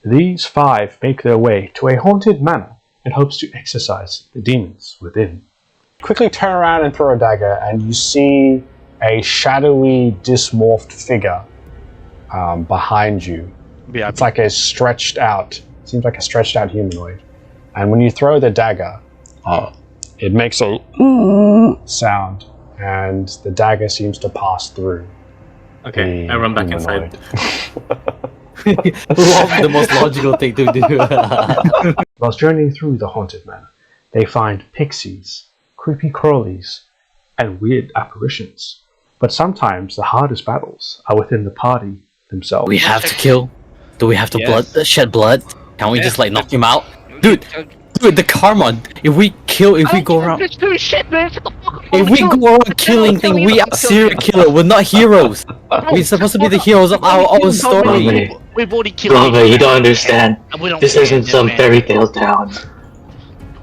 These 5 make their way to a haunted manor in hopes to exorcise the demons within. Quickly turn around and throw a dagger, and you see a shadowy, dysmorphed figure behind you. Yeah. It's like seems like a stretched out humanoid. And when you throw the dagger, it makes a sound, and the dagger seems to pass through. Okay, I run back inside. The most logical thing to do. Whilst journeying through the haunted manor, they find pixies, creepy crawlies, and weird apparitions. But sometimes the hardest battles are within the party themselves. We have to kill. Do we have to shed blood? Can't we just like knock him out? Dude, the karma. If we go around killing things, we are serial killer. We're not heroes. We're supposed to be the heroes of our own story. We've already killed. Brother, you don't understand. This isn't some fairy tale town.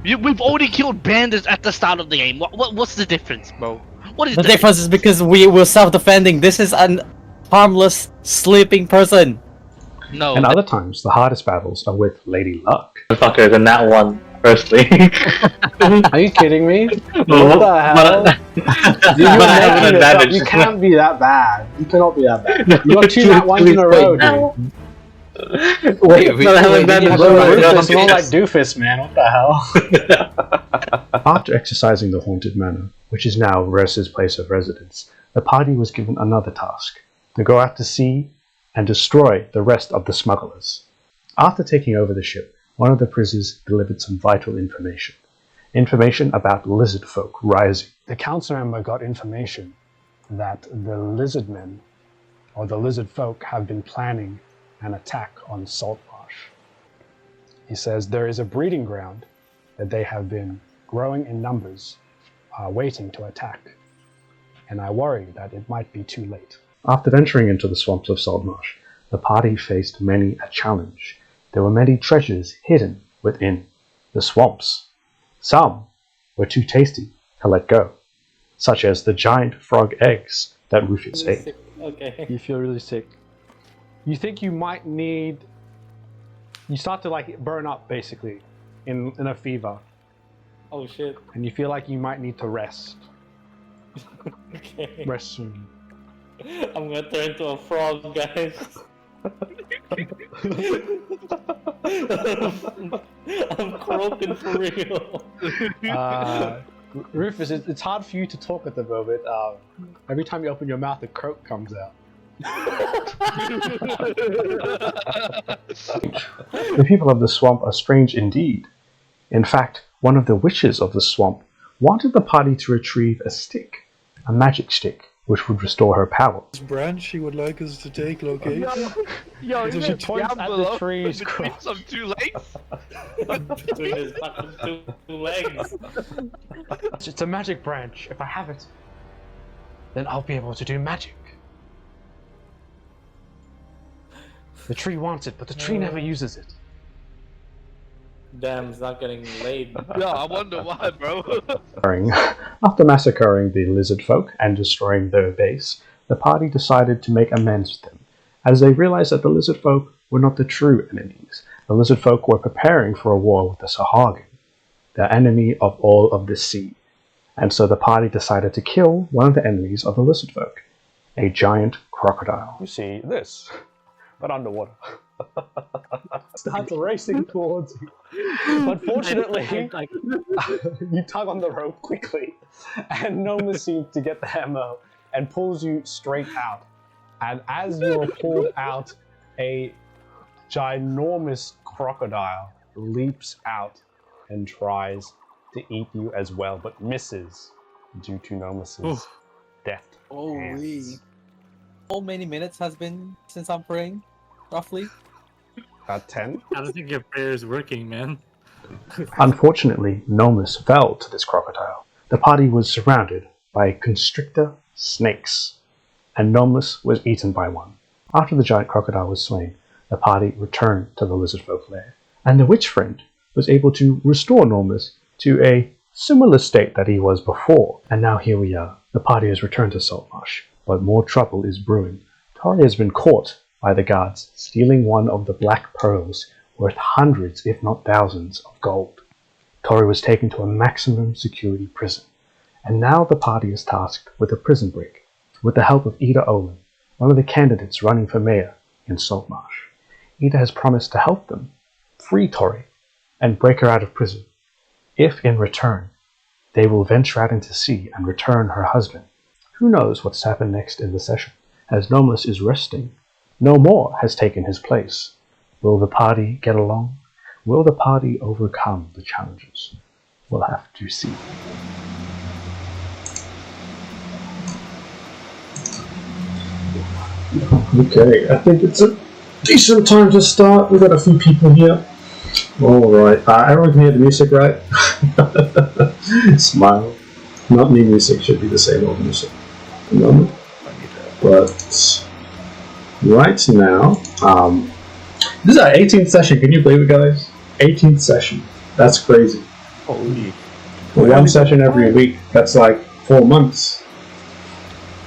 We've already killed bandits at the start of the game. What's the difference, bro? What is the difference? Is because we were self-defending. This is an harmless sleeping person. No. And other times, the hardest battles are with Lady Luck. Fucker than that one. Firstly. Are you kidding me? What the hell? You can't be that bad. You cannot be that bad. You got 2 nat 1s in a row, dude. Wait, it's more like doofus, man. What the hell? After exercising the haunted manor, which is now Ressa's place of residence, the party was given another task: to go out to sea and destroy the rest of the smugglers. After taking over the ship, one of the prisoners delivered some vital information. Information about lizard folk rising. The council member got information that the lizard men, or the lizard folk, have been planning an attack on Saltmarsh. He says there is a breeding ground that they have been growing in numbers, waiting to attack. And I worry that it might be too late. After venturing into the swamps of Saltmarsh, the party faced many a challenge. There were many treasures hidden within the swamps. Some were too tasty to let go, such as the giant frog eggs that Rufus ate. Okay. You feel really sick. You think you might need... You start to like burn up, basically, in a fever. Oh shit. And you feel like you might need to rest. Okay. Rest soon. I'm gonna turn into a frog, guys. I'm croaking for real. Rufus, it's hard for you to talk at the moment. Every time you open your mouth, a croak comes out. The people of the swamp are strange indeed. In fact, one of the witches of the swamp wanted the party to retrieve a stick, a magic stick, which would restore her power. This branch she would like us to take, okay? Yo, So she points at the trees. Between some 2 legs. Between his fucking 2 legs. It's a magic branch. If I have it, then I'll be able to do magic. The tree wants it, but the tree never uses it. Damn, it's not getting laid. Yeah, I wonder why, bro. After massacring the lizard folk and destroying their base, the party decided to make amends with them, as they realized that the lizard folk were not the true enemies. The lizard folk were preparing for a war with the Sahagin, the enemy of all of the sea. And so the party decided to kill one of the enemies of the lizard folk, a giant crocodile. You see this, but underwater. Starts racing towards you. Unfortunately, you tug on the rope quickly, and Noma seems to get the hammer and pulls you straight out. And as you are pulled out, a ginormous crocodile leaps out and tries to eat you as well, but misses due to Nomus's deft hands. How many minutes has been since I'm praying? Roughly? About 10. I don't think your prayer is working, man. Unfortunately, Nomus fell to this crocodile. The party was surrounded by constrictor snakes, and Nomus was eaten by one. After the giant crocodile was slain, the party returned to the lizard folk lair, and the witch friend was able to restore Nomus to a similar state that he was before. And now here we are. The party has returned to Saltmarsh, but more trouble is brewing. Tori has been caught by the guards, stealing one of the black pearls worth hundreds, if not thousands, of gold. Tori was taken to a maximum security prison, and now the party is tasked with a prison break, with the help of Ida Olin, one of the candidates running for mayor in Saltmarsh. Ida has promised to help them free Tori and break her out of prison, if in return they will venture out into sea and return her husband. Who knows what's happened next in the session, as Nomeless is resting. No More has taken his place. Will the party get along? Will the party overcome the challenges? We'll have to see. Okay, I think it's a decent time to start. We've got a few people here. Alright, everyone can hear the music, right? Smile. Not new music, should be the same old music at the moment. But right now, this is our 18th session, can you believe it, guys? 18th session. That's crazy. Holy. One session every week, that's like 4 months.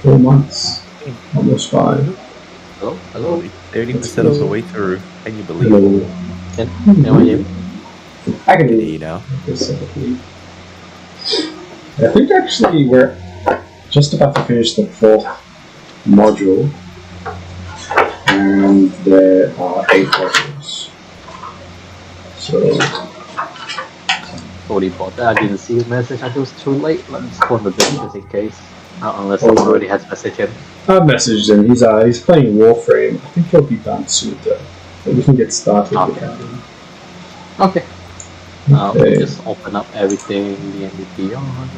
4 months. Almost 5. Hello? Hello? 30% of the way through. Can you believe Hello. it? Can you hear me? I can Can hear you you. now? I think actually we're just about to finish the 4th module, and there are 8 modules. So, Sorry about that. I didn't see the message. I think it was too late. Let me just close the door just in case. Unless someone already has messaged him. I've messaged him. He's playing Warframe. I think he'll be done soon though. But we can get started with that. Okay. Okay. Just open up everything, the MVP on.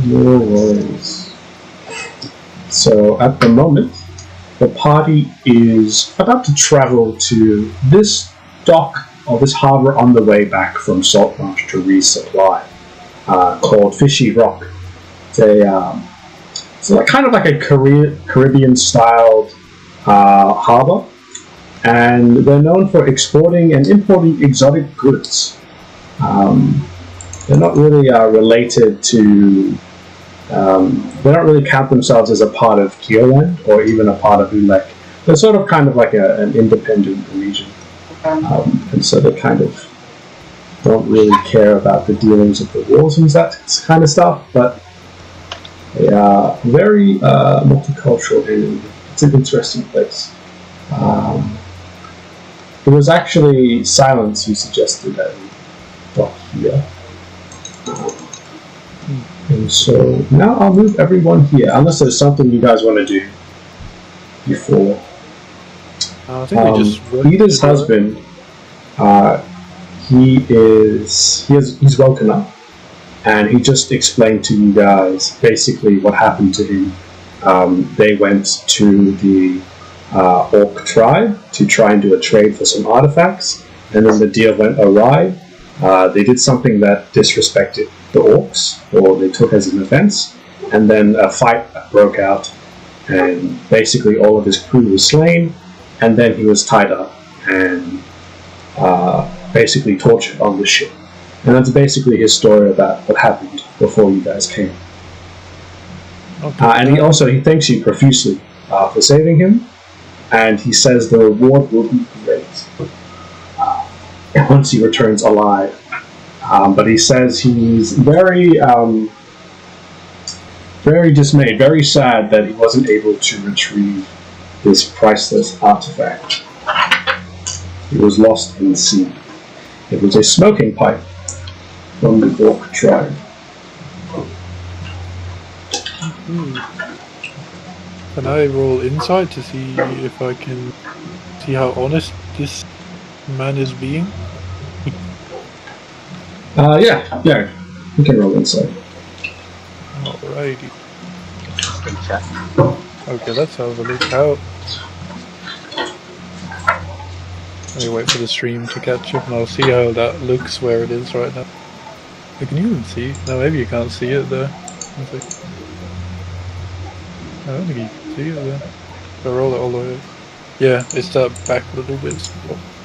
No worries. So at the moment, the party is about to travel to this dock or this harbour on the way back from Saltmarsh to resupply, called Fishy Rock. It's like, kind of like a Caribbean-styled harbour, and they're known for exporting and importing exotic goods. They're not really related to. They don't really count themselves as a part of Kioland or even a part of Ulek. They're sort of kind of like an independent region, and so they kind of don't really care about the dealings of the wars and that kind of stuff. But they are very multicultural, and it's an interesting place. It was actually Silence who suggested that we dock here. And so now I'll move everyone here, unless there's something you guys want to do before. I think we just Peter's husband, he's woken up, and he just explained to you guys basically what happened to him. They went to the Orc tribe to try and do a trade for some artifacts, and then the deal went awry. They did something that disrespected the Orcs, or they took as an offense, and then a fight broke out, and basically all of his crew was slain, and then he was tied up and basically tortured on the ship. And that's basically his story about what happened before you guys came. Okay. And he thanks you profusely for saving him, and he says the reward will be great once he returns alive. But he says he's very dismayed, very sad that he wasn't able to retrieve this priceless artifact. It was lost in the sea. It was a smoking pipe from the Orc tribe. Can I roll insight to see if I can see how honest this man is being? Yeah, you can roll insight. Alrighty. Okay, let's have a look out. Let me wait for the stream to catch up and I'll see how that looks where it is right now. You can even see. No, maybe you can't see it there. I don't think you can see it there. If I roll it all the way. Yeah, it's that back a little bit.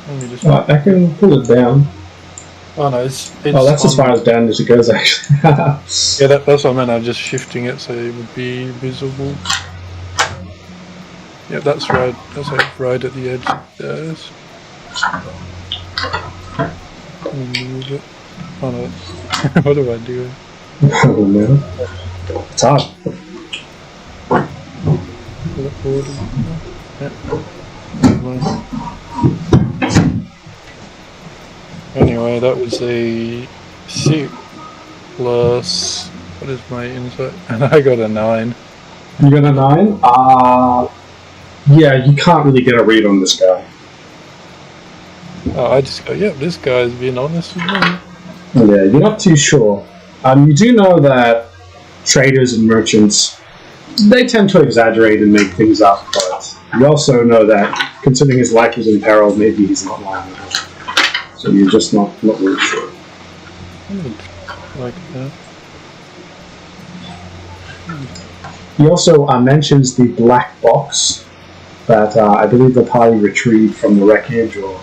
Let me just. I can pull it down. Oh no, it's that's as far as down as it goes, actually. Yeah, that's what I meant. I'm just shifting it so it would be visible. Yeah, that's right. That's like right at the edge there. Move it. Oh no. What do I do? Oh no. It's hard. Yeah. Anyway, that was a 6 plus. What is my insight? And I got a 9. You got a 9? Yeah, you can't really get a read on this guy. I just go, yeah, this guy's being honest with me. Yeah, you're not too sure. You do know that traders and merchants, they tend to exaggerate and make things up, but you also know that considering his life was in peril, maybe he's not lying. So you're just not really sure. Like that. He also mentions the black box that I believe the party retrieved from the wreckage or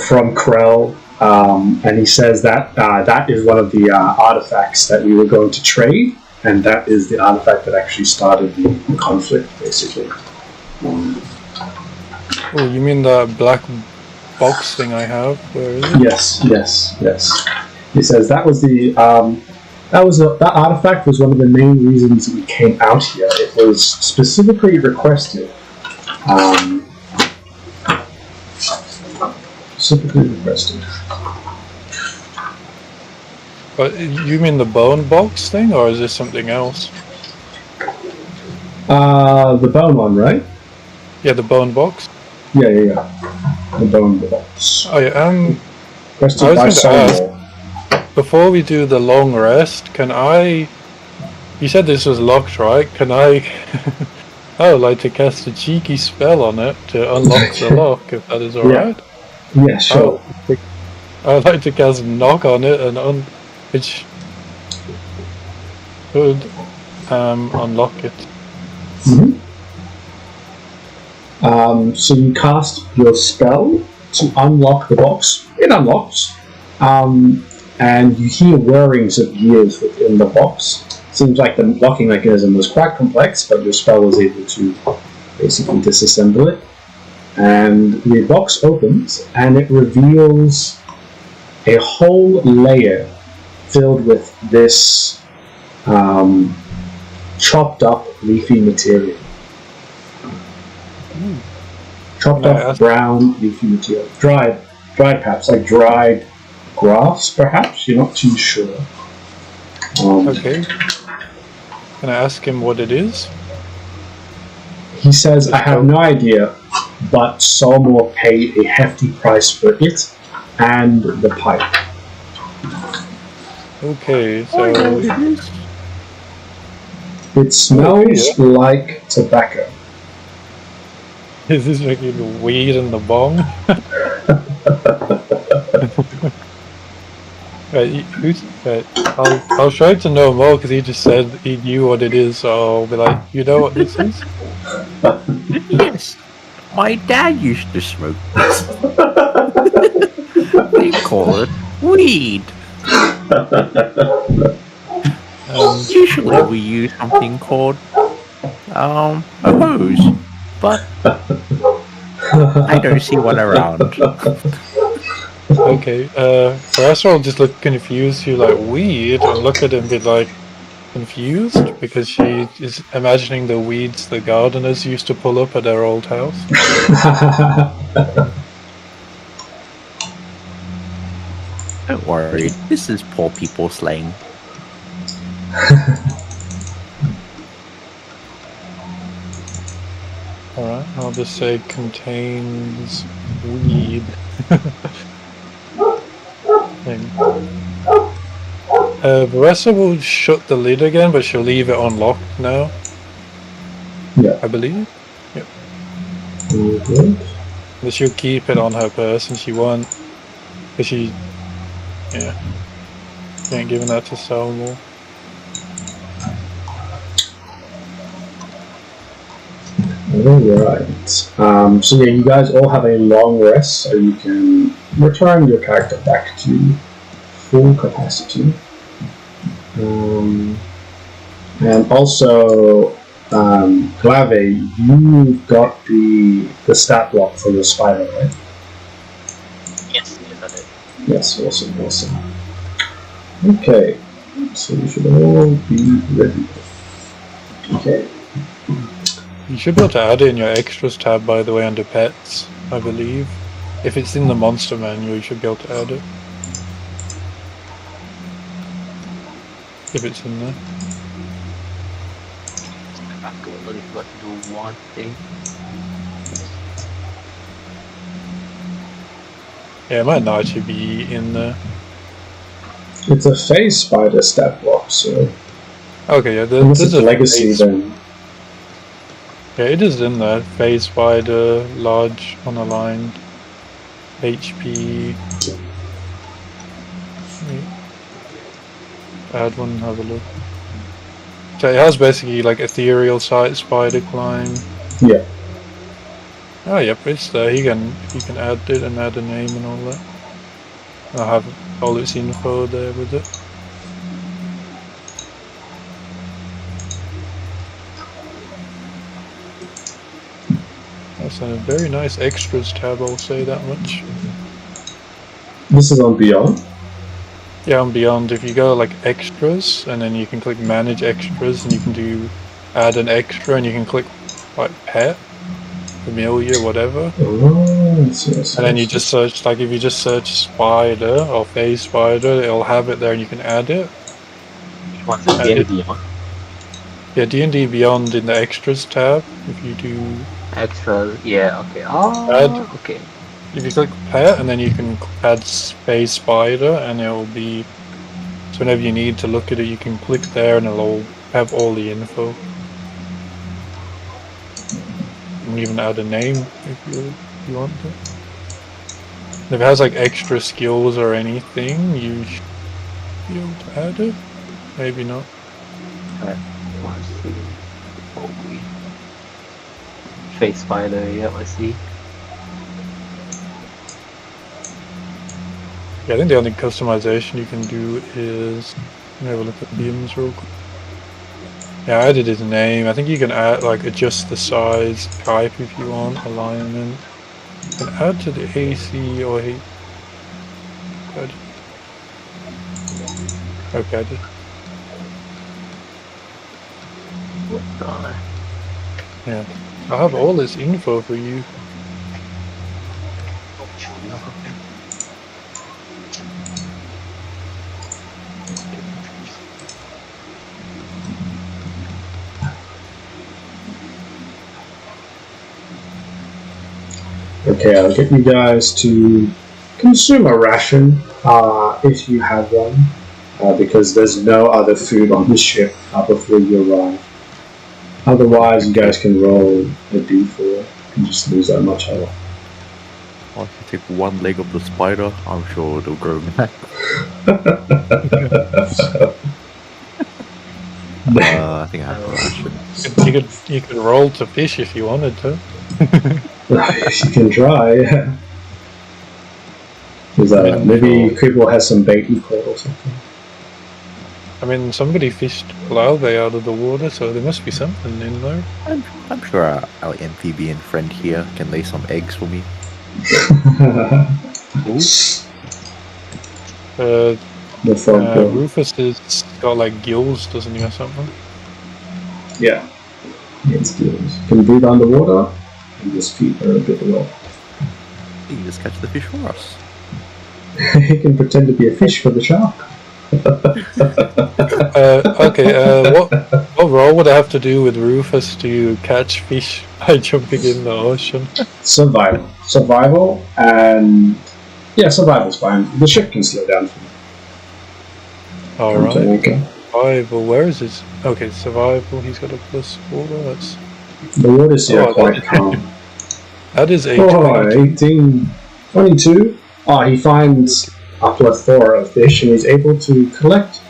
from Krell, and he says that that is one of the artifacts that we were going to trade, and that is the artifact that actually started the conflict, basically. Oh, you mean the black box thing I have? Where is it? Yes. He says that was the that artifact was one of the main reasons we came out here. It was specifically requested. But you mean the bone box thing, or is this something else? The bone one, right? Yeah, the bone box. Yeah. The bone box. Oh yeah. Requested by Saltmarsh. Before we do the long rest, can I... You said this was locked, right? Can I... I would like to cast a cheeky spell on it to unlock the lock, if that is alright. Yeah, sure. I would like to cast knock on it, and which could unlock it. So you cast your spell to unlock the box. It unlocks. And you hear whirrings of gears within the box. Seems like the locking mechanism was quite complex, but your spell was able to basically disassemble it. And the box opens, and it reveals a whole layer filled with this chopped up leafy material. Chopped up brown leafy material. Dried perhaps, like dried grass, perhaps? You're not too sure. Okay. Can I ask him what it is? He says, I have no idea, but Saltmarsh paid a hefty price for it and the pipe. Okay, so... It smells like tobacco. Is this making the weed in the bong? I'll try to know more because he just said he knew what it is, so I'll be like, you know what this is? Yes, my dad used to smoke this. They call it weed. Usually we use something called a hose, but I don't see one around. Okay, first I'll just look confused, you like weed, and look at him and be like confused because she is imagining the weeds the gardeners used to pull up at their old house. Don't worry, this is poor people slang. Alright, I'll just say contains weed. Marissa will shut the lid again, but she'll leave it unlocked now. Yeah. I believe. Yep. Okay. But she'll keep it on her person. She won't. Because she. Yeah. She ain't giving that to Saltmarsh. Alright. So yeah, you guys all have a long rest, so you can return your character back to full capacity. And also, Glave, you've got the stat block for your spider, right? Yes, I did. Yes, awesome. Okay, so you should all be ready. Okay. You should be able to add it in your extras tab, by the way, under pets, I believe. If it's in the monster manual, you should be able to add it. If it's in there. I've got to do one thing. Yeah, it might not actually be in there. It's a phase spider stat block, so. Okay, yeah, Unless there's it's a legacy, phase. then. Yeah, it is in there. Phase spider, large, unaligned, HP. Add one, have a look. So it has basically like ethereal sight, spider climb. Yeah. Oh, yep, it's there. He can add it and add a name and all that. I have all its info there with it. That's a very nice extras tab, I'll say that much. This is on Beyond? Yeah, on Beyond, if you go like extras, and then you can click manage extras, and you can do add an extra, and you can click like pet, familiar, whatever. Oh, yes, And then you just search, like if you just search spider or phase spider, it'll have it there and you can add it. What's the D&D Beyond? Yeah, D&D Beyond in the extras tab, if you do... Extra, yeah, okay. Oh, add, okay. If you click pet, and then you can add phase spider, and it'll be... So whenever you need to look at it, you can click there and it'll have all the info. You can even add a name if you want to. If it has like extra skills or anything, you should be able to add it. Maybe not. Let's see. Probably. Face spider, yeah, I see. Yeah, I think the only customization you can do is... Let me have a look at beams real quick. Yeah, I added his name. I think you can add, like, adjust the size, type if you want, alignment. You can add to the AC or he. Good. Okay, I did. Yeah, I have all this info for you. Okay, I'll get you guys to consume a ration if you have one, because there's no other food on the ship before you arrive. Otherwise, you guys can roll a d4 and just lose that much health. Well, if you take one leg of the spider, I'm sure it'll grow back. I think I have a ration. You could roll to fish if you wanted to. You can try, yeah. Maybe Cripple has some bait you caught or something. I mean, somebody fished Glave out of the water, so there must be something in there. I'm sure our amphibian friend here can lay some eggs for me. Rufus has got like gills, doesn't he, or something? Yeah. It's gills. Can breathe underwater and just feed her a bit of water. You can just catch the fish for us. He can pretend to be a fish for the shark. What role would I have to do with Rufus to catch fish by jumping in the ocean? Survival, and yeah, survival's fine. The ship can slow down for you. Alright. Okay. Survival, where is his... Okay, survival, he's got a +4, that's... The waters here are quite calm. That is 18, 22. He finds a plethora of fish and he's able to collect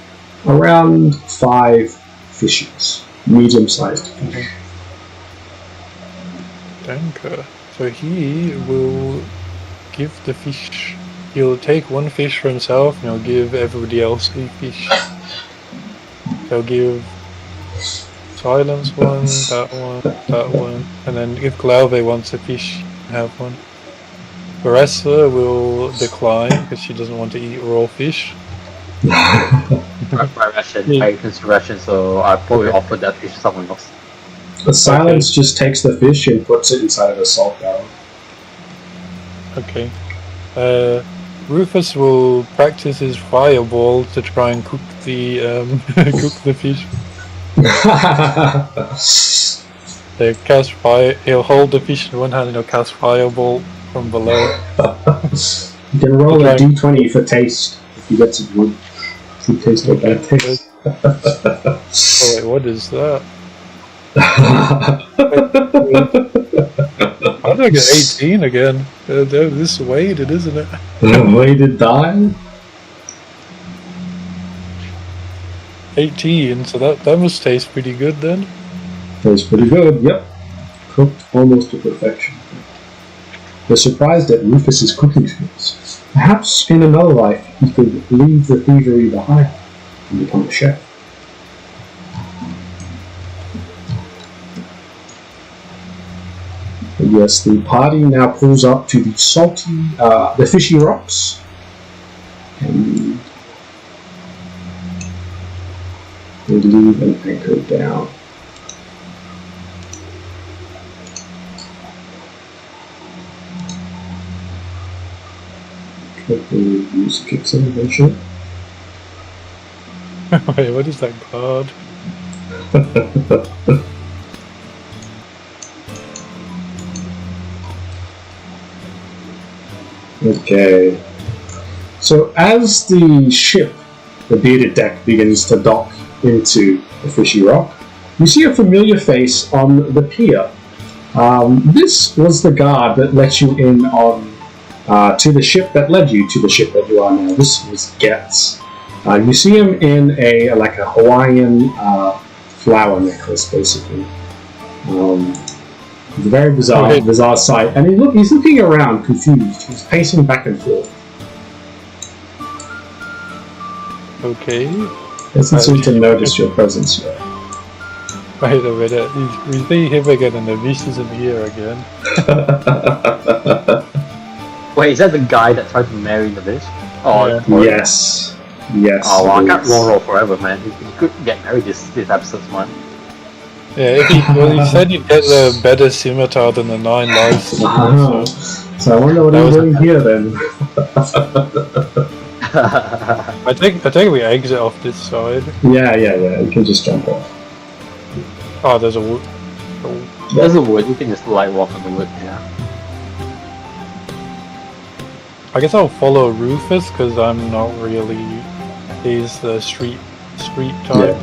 around 5 fishes, medium-sized fish. Danker. So he will give the fish... He'll take one fish for himself and he'll give everybody else a fish. He'll give silence one, that one, and then if Glauve wants a fish, have one. Baressa will decline because she doesn't want to eat raw fish. My ration, I consume ration, so I probably offer that fish to someone else. The silence just takes the fish and puts it inside of a salt barrel. Okay. Rufus will practice his fireball to try and cook the cook the fish. Cast fire. He'll hold the fish in one hand and he'll cast fireball from below. You can roll a d20 for taste if you get some good. If you taste like bad taste. Oh wait, what is that? How do I get 18 again? This is weighted, isn't it? Weighted die? 18, so that must taste pretty good then. Tastes pretty good, yep. Cooked almost to perfection. They're surprised at Rufus's cooking skills. Perhaps in another life he could leave the thievery behind and become a chef. Yes, the party now pulls up to the the fishy rocks. And they leave an anchor down. Hopefully the music kicks in eventually. Wait, what is that card? Okay. So as the ship, the bearded deck, begins to dock into the fishy rock, you see a familiar face on the pier. This was the guard that let you in on to the ship that led you to the ship that you are now. This was Getz. You see him in a Hawaiian flower necklace, basically. It's a very bizarre sight, and he's looking around, confused. He's pacing back and forth. Okay. Doesn't seem to notice your presence yet. Wait a minute, we see him again and the beast is in the air again. Wait, is that the guy that tried to marry the bitch? Oh, yeah. Yes. Yes. Oh, well, I can't roll forever, man. He could get married this episode, man. Yeah, he said he'd get a better scimitar than the 9 lives. So I wonder what I'm doing here then. I think we exit off this side. Yeah. You can just jump off. Oh, there's a wood. There's a wood. You can just light walk on the wood. Yeah. I guess I'll follow Rufus because I'm not really. He's the street type. Yeah.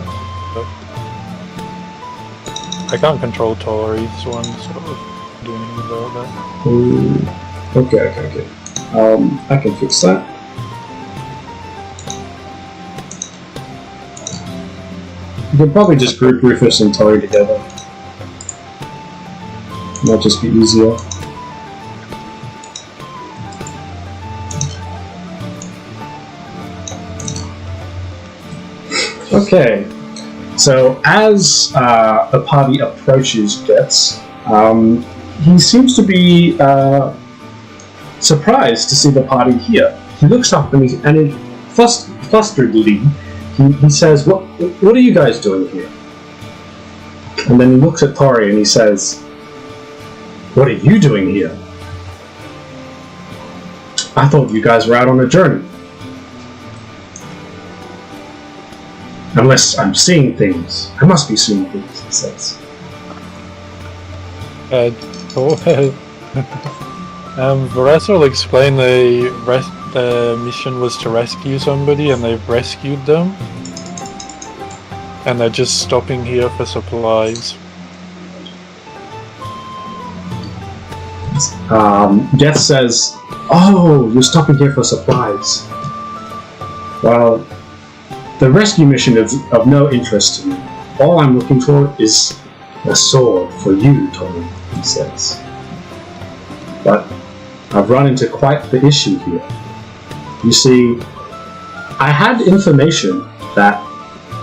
I can't control Tori's one, so do anything about that. Okay. I can fix that. You can probably just group Rufus and Tori together. Might just be easier. Okay. So as the party approaches Getz, he seems to be surprised to see the party here. He looks up and flusterdly, he says, "What are you guys doing here?" And then he looks at Tori and he says, "What are you doing here? I thought you guys were out on a journey. Unless I'm seeing things. I must be seeing things," he says. Varessa will explain the mission was to rescue somebody and they've rescued them. And they're just stopping here for supplies. Getz says, "Oh, you're stopping here for supplies. Well, the rescue mission is of no interest to me. All I'm looking for is a sword for you, Tony," he says. "But I've run into quite the issue here. You see, I had information that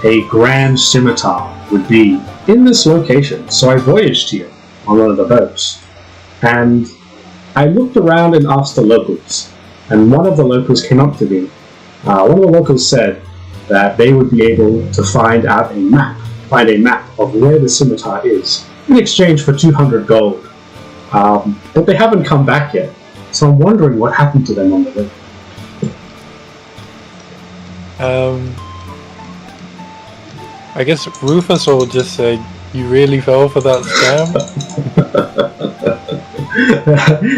a grand scimitar would be in this location. So I voyaged here on one of the boats. And I looked around and asked the locals. And one of the locals came up to me. One of the locals said that they would be able to find a map of where the scimitar is, in exchange for 200 gold. But they haven't come back yet. So I'm wondering what happened to them on the way. I guess Rufus will just say, you really fell for that scam?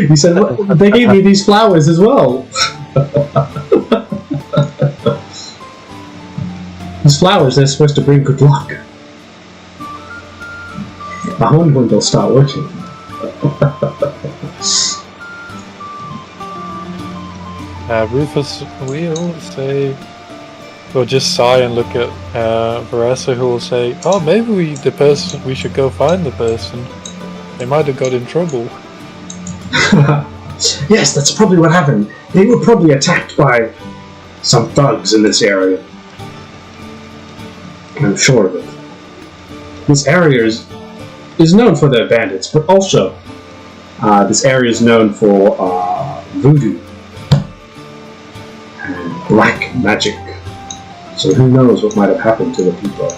He said, well, they gave me these flowers as well. These flowers, they're supposed to bring good luck. I wonder when they'll start working. Rufus will say, we'll just sigh and look at Varessa, who will say, oh, maybe we should go find the person. They might have got in trouble. Yes, that's probably what happened. They were probably attacked by some thugs in this area. I'm sure of it. This area is known for their bandits, but also this area is known for voodoo and black magic. So who knows what might have happened to the people.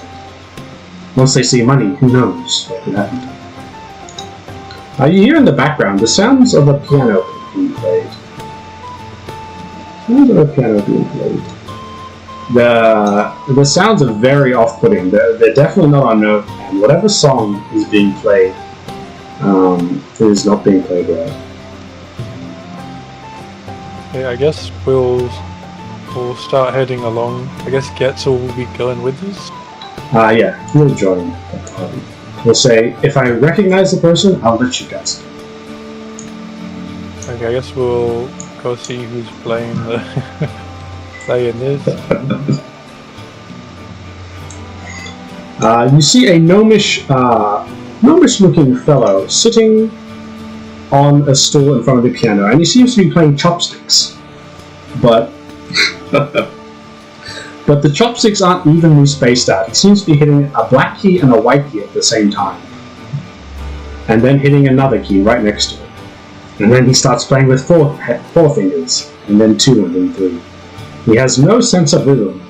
Once they see money, who knows what could happen. You hear in the background the sounds of a piano being played. Sounds of a piano being played. The sounds are very off-putting. They're definitely not unknown, and whatever song is being played is not being played right. Okay, I guess we'll start heading along. I guess Getzel will be going with us. Yeah, he'll join the party. We'll say, if I recognize the person, I'll let you guys know. Okay, I guess we'll go see who's playing this. You see a gnomish-looking fellow sitting on a stool in front of the piano, and he seems to be playing chopsticks. But the chopsticks aren't evenly spaced out. He seems to be hitting a black key and a white key at the same time. And then hitting another key right next to it. And then he starts playing with four fingers, and then 2, and then 3. He has no sense of rhythm,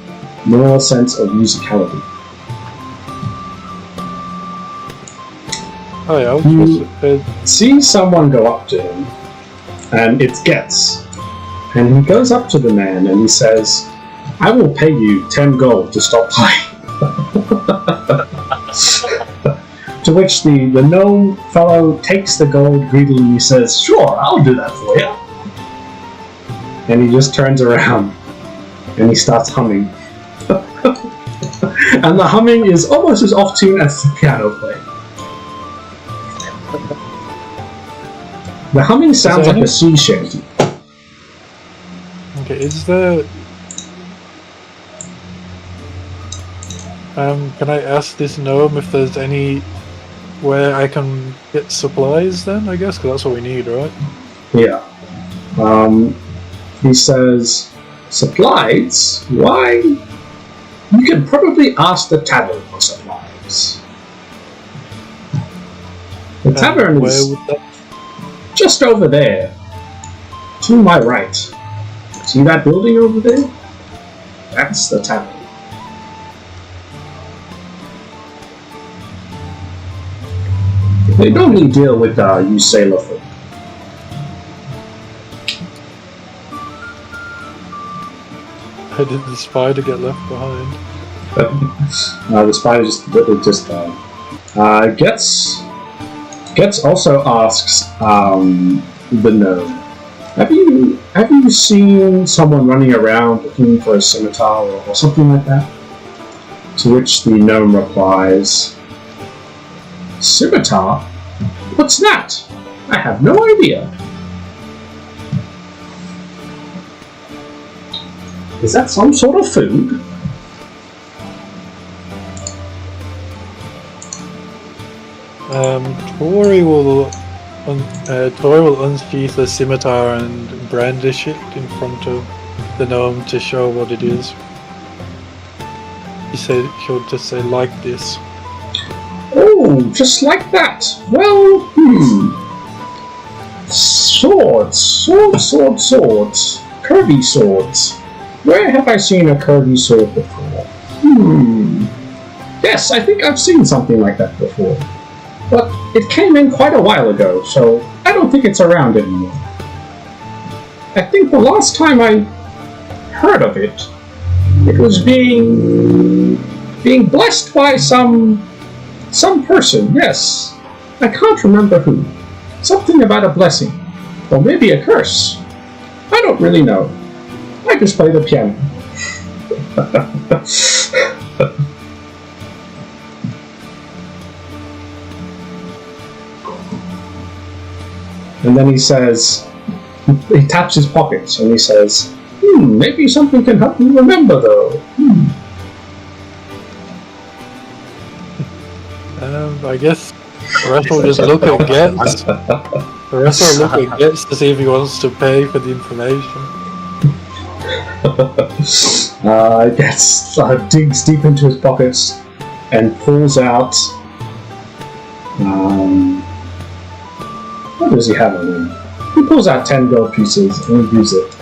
nor sense of musicality. Oh yeah, you see someone go up to him, and it's Getz. And he goes up to the man and he says, I will pay you 10 gold to stop playing. To which the gnome fellow takes the gold greedily and he says, sure, I'll do that for you. And he just turns around and he starts humming. And the humming is almost as off-tune as the piano playing. The humming sounds like a sea shanty. Okay, is there... can I ask this gnome if there's any where I can get supplies then, I guess? Because that's what we need, right? Yeah. He says, supplies? Why? You can probably ask the tavern for supplies. The tavern is just over there, to my right. See that building over there? That's the tavern. They normally deal with you sailor folk. How did the spider get left behind? The spider just died. Getz also asks the gnome, Have you seen someone running around looking for a scimitar or something like that? To which the gnome replies, Scimitar? What's that? I have no idea. Is that some sort of food? Tori will unsheath the scimitar and brandish it in front of the gnome to show what it is. He said he'll just say like this. Oh, just like that. Well, Swords. Curvy swords. Where have I seen a curvy sword before? Yes, I think I've seen something like that before. But it came in quite a while ago, so I don't think it's around anymore. I think the last time I heard of it, it was being blessed by some person, yes. I can't remember who. Something about a blessing. Or maybe a curse. I don't really know. I just play the piano. And then he says, he taps his pockets and he says, maybe something can help me remember though. I guess the rest will just look at Getz. The rest will look at Getz to see if he wants to pay for the information. Getz digs deep into his pockets and pulls out. What does he have on him? He pulls out 10 gold pieces and he gives it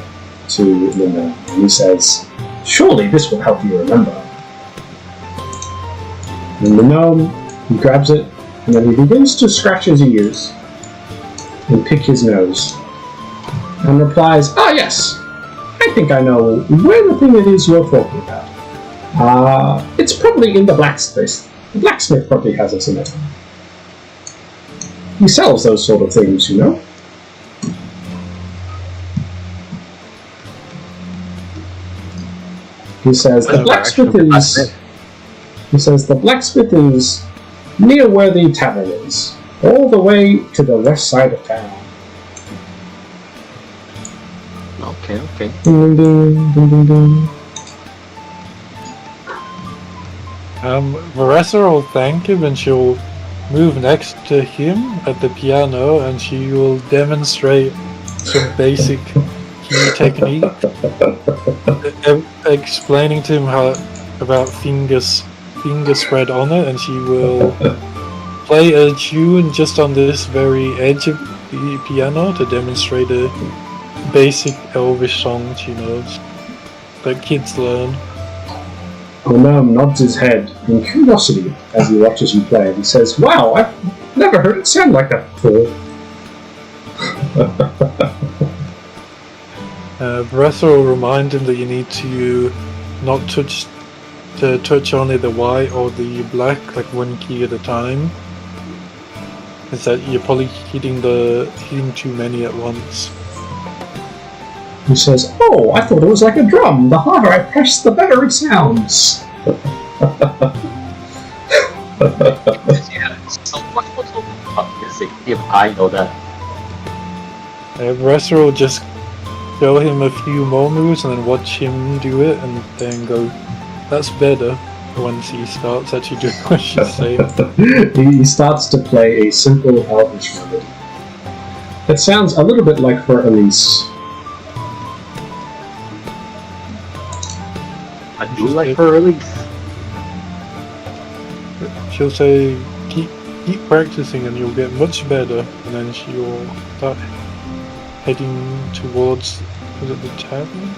to the gnome. And he says, surely this will help you remember. And the gnome, he grabs it, and then he begins to scratch his ears and pick his nose. And replies, yes, I think I know where the thing it is you're talking about. It's probably in the blacksmith. The blacksmith probably has us in it. He sells those sort of things, you know. He says the blacksmith is near where the tavern is, all the way to the west side of town. Okay. Ding, ding, ding, ding, ding. Varessa will thank him and she'll move next to him at the piano and she will demonstrate some basic key technique, explaining to him about finger spread on it, and she will play a tune just on this very edge of the piano to demonstrate a basic Elvish song she knows that kids learn. The gnome nods his head in curiosity as he watches you play. He says, wow, I've never heard it sound like that before. Varessa will remind him that you need to not touch only the white or the black, like one key at a time. Is that you're probably hitting too many at once. He says, oh, I thought it was like a drum. The harder I press, the better it sounds. I know that. Varessa will just show him a few more moves and then watch him do it and then go, that's better, once he starts actually doing what she's saying. He starts to play a simple Elvish melody. It sounds a little bit like for Elise. I do like her Elise. She'll say, keep practicing and you'll get much better, and then she'll start heading towards, is it the tavern?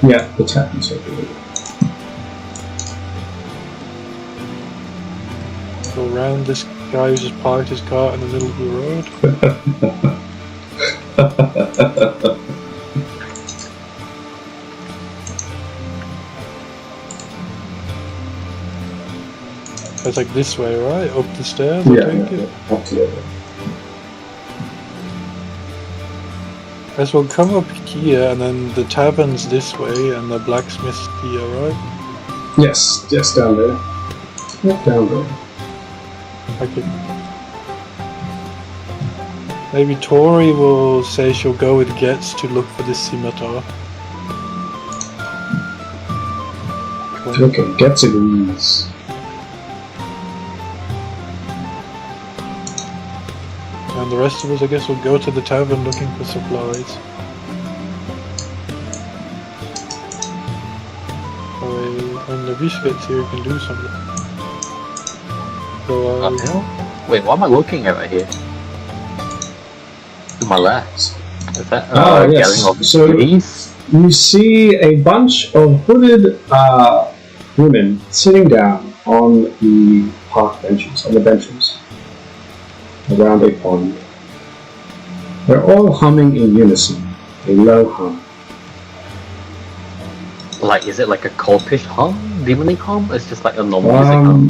Yeah, the tavern's over there. Go around this guy who just parked his car in the middle of the road. It's like this way, right? Up the stairs, Yeah, I take it? up to there. As we'll come up here, and then the tavern's this way, and the blacksmith's here, right? Yes, down there. Yep, down there. Okay. Maybe Tori will say she'll go with Getz to look for this scimitar. Okay, Getz agrees. And the rest of us, I guess, will go to the tavern looking for supplies. when the beast gets here, we can do something. So, What the hell? Wait, what am I looking at right here? To my left. Is that yes. gathering of So trees? you see a bunch of hooded women sitting down on the park benches, around a pond. They're all humming in unison, a low hum. Like, is it like a cultish hum? Demonic hum? It's just like a normal music hum?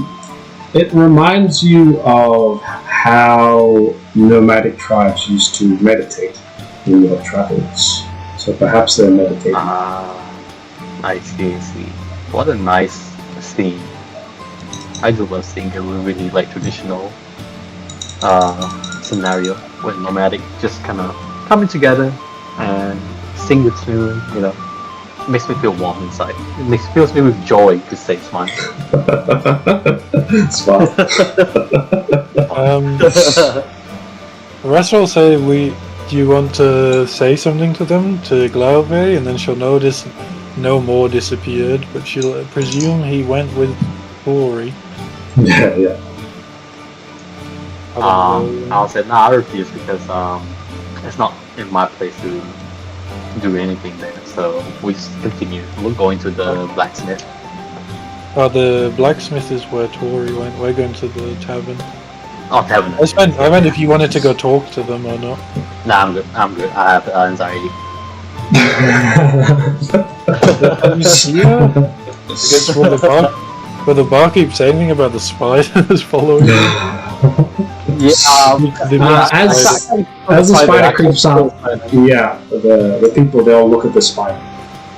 It reminds you of how nomadic tribes used to meditate in your travels. So perhaps they're meditating. I see. What a nice scene. I do love seeing a really like traditional scenario where nomadic just kind of coming together and sing the tune, you know. It makes me feel warm inside. It fills me with joy, to say it's mine. Smart. Russell will say, do you want to say something to them, to Glauve, and then she'll notice no more disappeared, but she'll presume he went with Tori. Yeah. I'll say, I refuse because it's not in my place to do anything there, so we just continue. We're going to the blacksmith. The blacksmith is where Tori went. We're going to the tavern. Oh, tavern. I meant if you wanted to go talk to them or not. Nah, I'm good. I have anxiety. Because will the bar keep saying anything about the spiders following you? As the spider creeps out, the people, they all look at the spider.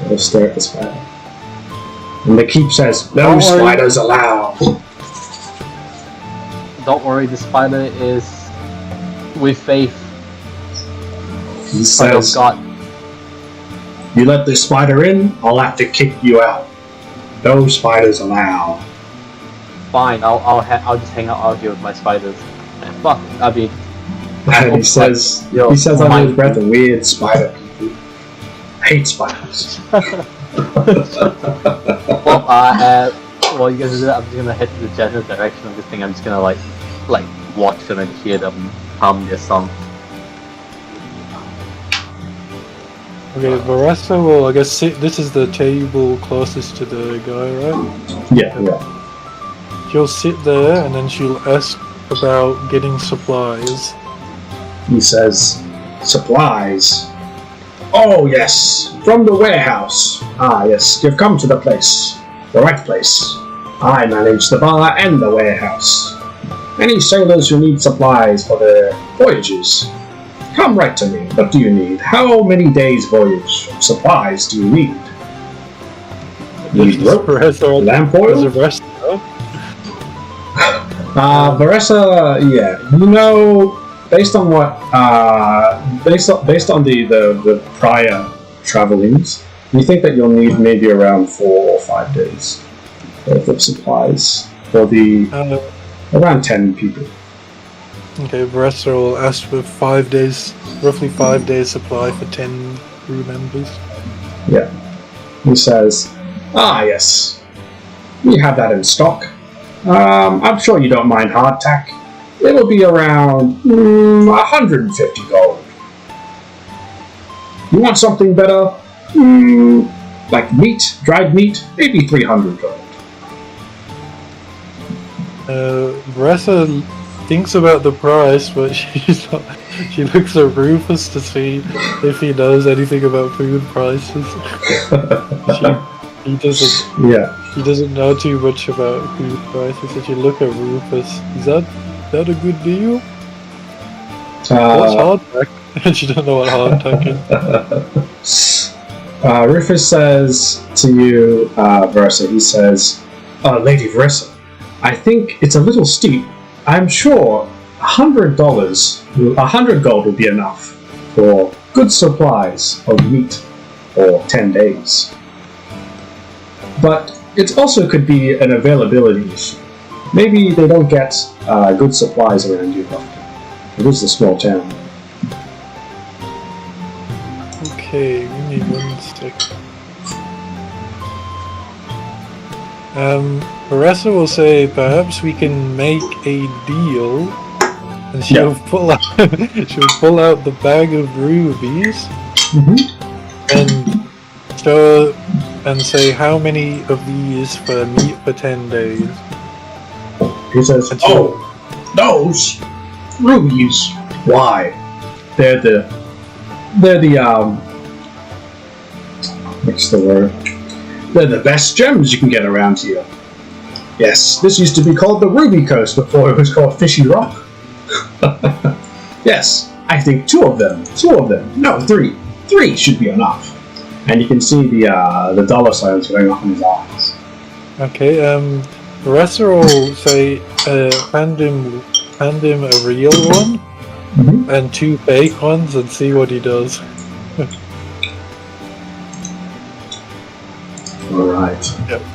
They'll stare at the spider. And the keep says, "No spiders allowed." Don't worry, the spider is with faith. He says, God. "You let this spider in, I'll have to kick you out. No spiders allowed." Fine, I'll just hang out here with my spiders. Fuck, I mean. And he says under his breath, "A weird spider people. I hate spiders." Well, you guys do that. I'm just gonna head to the general direction of this thing. I'm just gonna like watch them and hear them hum their song. Okay, Varesta will, I guess, this is the table closest to the guy, right? Yeah. She'll sit there and then she'll ask about getting supplies. He says, "Supplies? Oh, yes, from the warehouse. Ah, yes, you've come to the place. The right place. I manage the bar and the warehouse. Any sailors who need supplies for their voyages, come right to me. What do you need? How many days' voyage of supplies do you need? Need rope? Lamp oil?" Varessa, yeah. You know, based on what, based on the prior travelings, you think that you'll need maybe around 4 or 5 days worth of supplies for the around 10 people. Okay, Varessa will ask for 5 days, roughly 5 days supply for 10 crew members. Yeah. He says, "Ah, yes. We have that in stock. I'm sure you don't mind hardtack. It'll be around 150 gold. You want something better? Like meat, dried meat, maybe 300 gold." Varessa thinks about the price, but she looks at Rufus to see if he knows anything about food prices. He doesn't know too much about food prices. If you look at Rufus, is that a good deal? What's hardtack? And she don't know what hardtack is. Rufus says to you, Versa, he says, "Lady Versa, I think it's a little steep. I'm sure $100 gold will be enough for good supplies of meat for 10 days. But it also could be an availability issue. Maybe they don't get good supplies around here often. It is a small town." Okay, give me 1 second. Marissa will say, perhaps we can make a deal, and she'll pull out the bag of rubies, and say how many of these for meat for 10 days. He says, "Oh, those rubies. Why? They're the what's the word? They're the best gems you can get around here. Yes, this used to be called the Ruby Coast before it was called Fishy Rock. Yes, I think two of them. No, three. 3 should be enough." And you can see the dollar signs going off in his eyes. Okay, Marissa will say, hand him a real one, and 2 fake ones, and see what he does. Alright.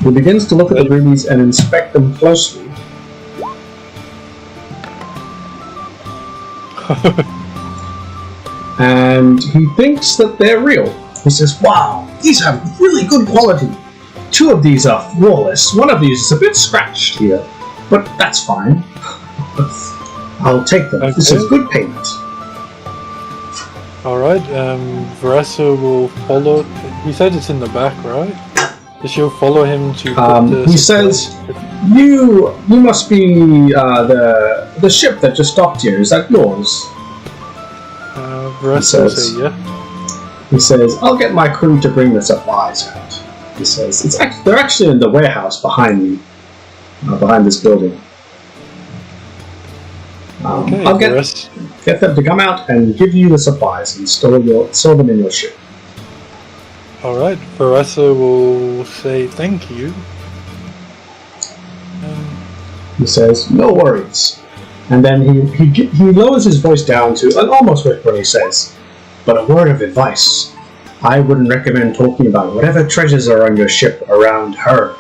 He begins to look at the rubies and inspect them closely. And he thinks that they're real. He says, "Wow, these have really good quality. 2 of these are flawless. One of these is a bit scratched here, but that's fine. I'll take them. Okay. This is good payment." Alright, Varessa will follow. He said it's in the back, right? She'll follow him to. He says, "You must be the ship that just docked here. Is that yours?" Varessa will say, yeah. He says, "I'll get my crew to bring the supplies out." He says, "They're actually in the warehouse behind me, behind this building. Okay, I'll get them to come out and give you the supplies and store them in your ship." Alright, Varessa will say thank you. He says, "No worries." And then he lowers his voice down to an almost whisper and he says, "But a word of advice. I wouldn't recommend talking about whatever treasures are on your ship around her."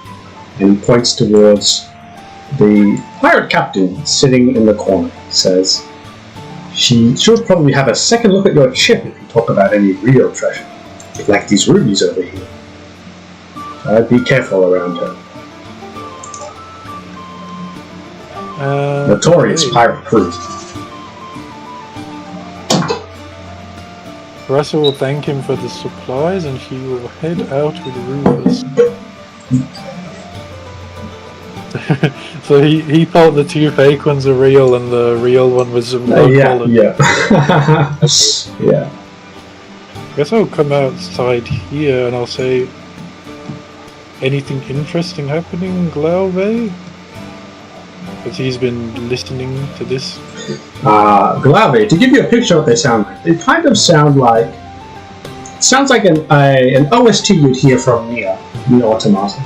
And he points towards the pirate captain sitting in the corner. He says, "She'll probably have a second look at your ship if you talk about any real treasure, like these rubies over here. Be careful around her." Notorious pirate crew. Varessa will thank him for the supplies and she will head out with Rufus. So he thought the 2 fake ones are real and the real one was some low quality. Yeah. Yeah. I guess I'll come outside here and I'll say, anything interesting happening in Glauve? Because he's been listening to this. Glauve, to give you a picture of what they sound like, they kind of sound like... It sounds like an OST you'd hear from Nier Automata.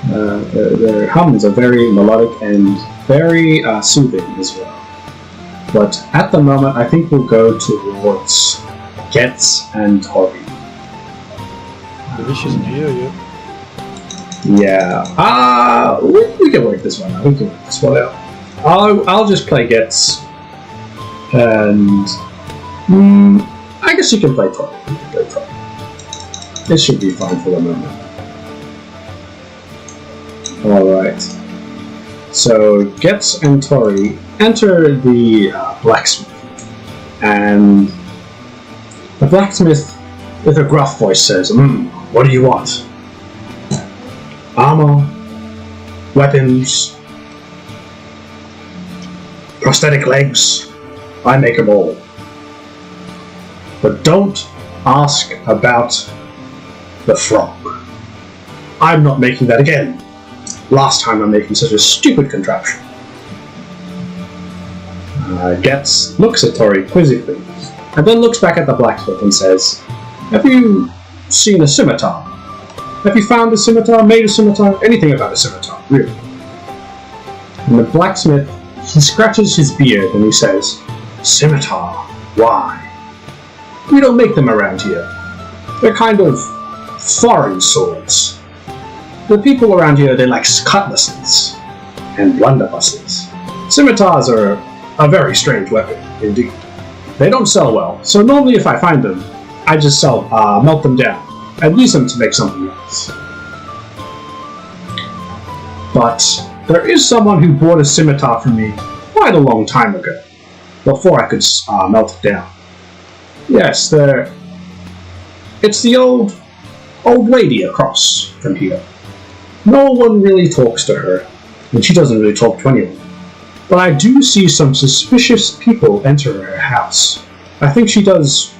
Their hums are very melodic and very soothing as well. But at the moment, I think we'll go towards Getz and Tori. Wish isn't here yet. Yeah. We can work this one out. I'll just play Getz. And... I guess you can play Tori. This should be fine for the moment. Alright. So, Getz and Tori enter the blacksmith. And the blacksmith, with a gruff voice, says, "What do you want? Armor, weapons, prosthetic legs, I make them all. But don't ask about the frog. I'm not making that again. Last time I'm making such a stupid contraption." Getz looks at Tori quizzically, and then looks back at the blacksmith and says, "Have you seen a scimitar? Have you found a scimitar, made a scimitar, anything about a scimitar, really?" And the blacksmith, he scratches his beard and he says, "Scimitar? Why? We don't make them around here. They're kind of foreign swords. The people around here, they like cutlasses and blunderbusses. Scimitars are a very strange weapon, indeed. They don't sell well, so normally if I find them, I just melt them down and use them to make something else." But there is someone who bought a scimitar from me quite a long time ago, before I could melt it down. Yes, it's the old lady across from here. No one really talks to her, and she doesn't really talk to anyone. But I do see some suspicious people enter her house. I think she does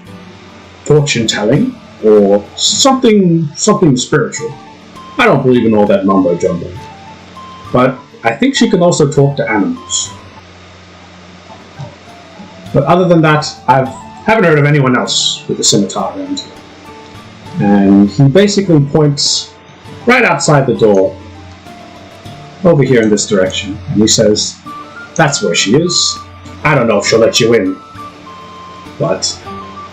fortune-telling, or something spiritual. I don't believe in all that mumbo-jumbo. But I think she can also talk to animals. But other than that, I haven't heard of anyone else with a scimitar around here. And he basically points right outside the door, over here in this direction, and he says, "That's where she is. I don't know if she'll let you in, but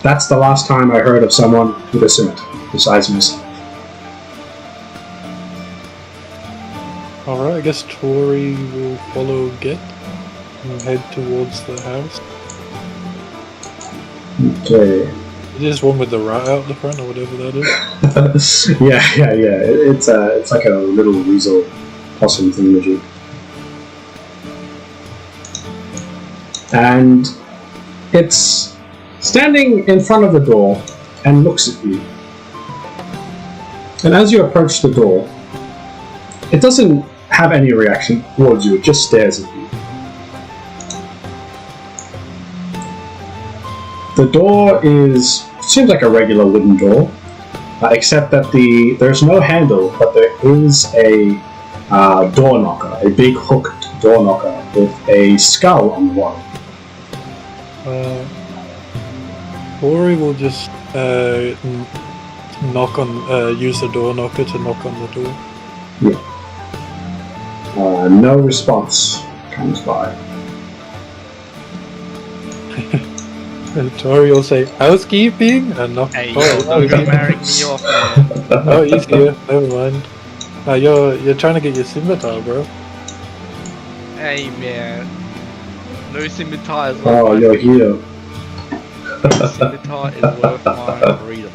that's the last time I heard of someone with a scimitar, besides myself." Alright, I guess Tori will follow Git and head towards the house. Okay. It is one with the rat out the front, or whatever that is. yeah. It's like a little weasel possum thingamajig. And it's standing in front of the door and looks at you. And as you approach the door, it doesn't have any reaction towards you, it just stares at you. The door seems like a regular wooden door, except that there's no handle, but there is a door knocker, a big hooked door knocker with a skull on the wall. Tori will just use the door knocker to knock on the door. Yeah. No response comes by. And Tori will say, "Housekeeping?" and knock. Hey, don't go marrying me off, man. Oh, he's here. Never mind. You're trying to get your scimitar, bro. Hey, man. No scimitar is Oh, you're here. Scimitar is worth my freedom.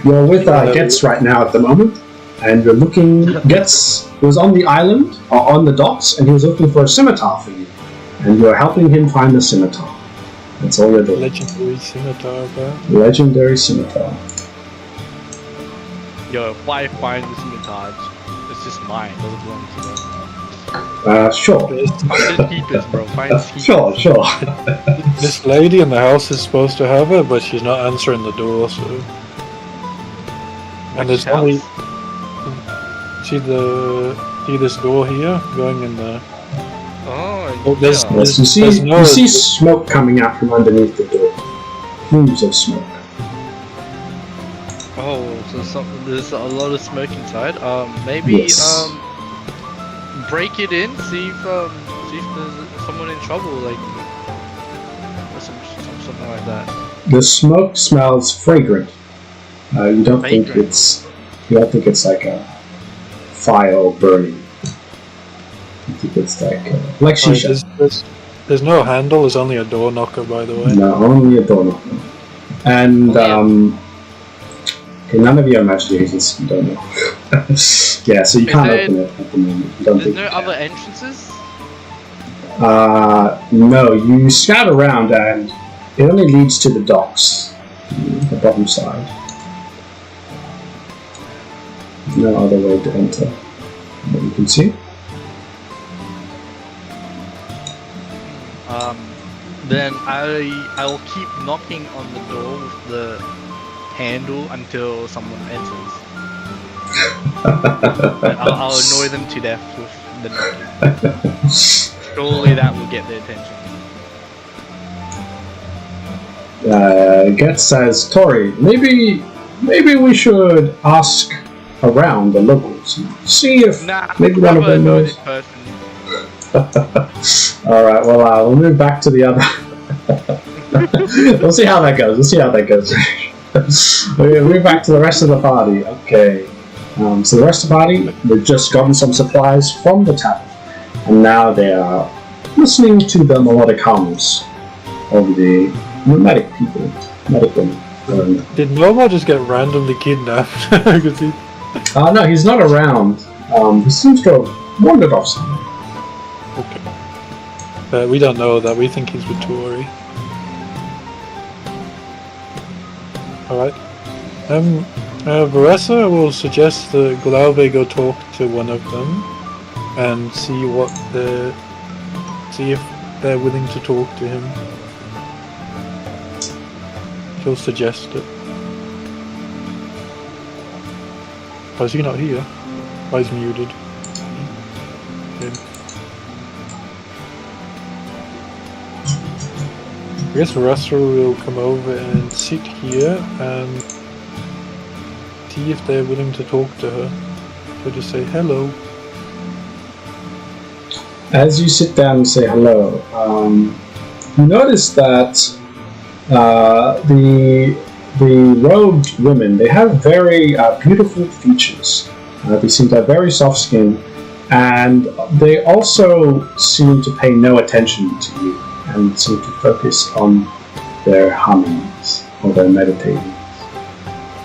You're with Getz right now at the moment, and you're looking. Getz was on the island, or on the docks, and he was looking for a scimitar for you. And you're helping him find the scimitar. That's all you're doing. Legendary scimitar, bro. Legendary scimitar. Yo, if I find the scimitar, it's just mine. It doesn't belong to them. Sure. Find the keepers, bro. Find the keepers. Sure. This lady in the house is supposed to have it, but she's not answering the door, so... And there's only... See this door here? Going in the... Oh, there's you see smoke coming out from underneath the door. Plumes of smoke. Oh, so there's a lot of smoke inside. Maybe Yes. Break it in. See if there's someone in trouble, like or something like that. The smoke smells fragrant. You don't think it's like a fire burning. I think it's like shisha. There's no handle. There's only a door knocker, by the way. No, only a door knocker. And okay, none of your imaginations, you don't know. Yeah, so you can't open it at the moment. There's no other entrances? No, you scout around and it only leads to the docks, the bottom side. No other way to enter, what you can see. Then I'll keep knocking on the door with the handle until someone enters. I'll annoy them to death with the knocking. Surely that will get their attention. Getz says, Tori, maybe we should ask around the locals, see if maybe one of them knows. Alright, well, we'll move back to the other. We'll see how that goes. We'll move back to the rest of the party. Okay. So the rest of the party, they've just gotten some supplies from the tavern, and now they are listening to the melodic hums of the nomadic people, nomadic women. Did Nomo just get randomly kidnapped? No, he's not around. He seems to have wandered off somewhere. Okay. We don't know that. We think he's with Tori. Alright. Varessa will suggest that Glauve go talk to one of them and see if they're willing to talk to him. He'll suggest it. Why is he not here? Why is he muted? Okay. I guess Russell will come over and sit here and see if they're willing to talk to her. So just say hello. As you sit down and say hello, you notice that the robed women, they have very beautiful features. They seem to have very soft skin, and they also seem to pay no attention to you and seem to focus on their hummings or their meditating.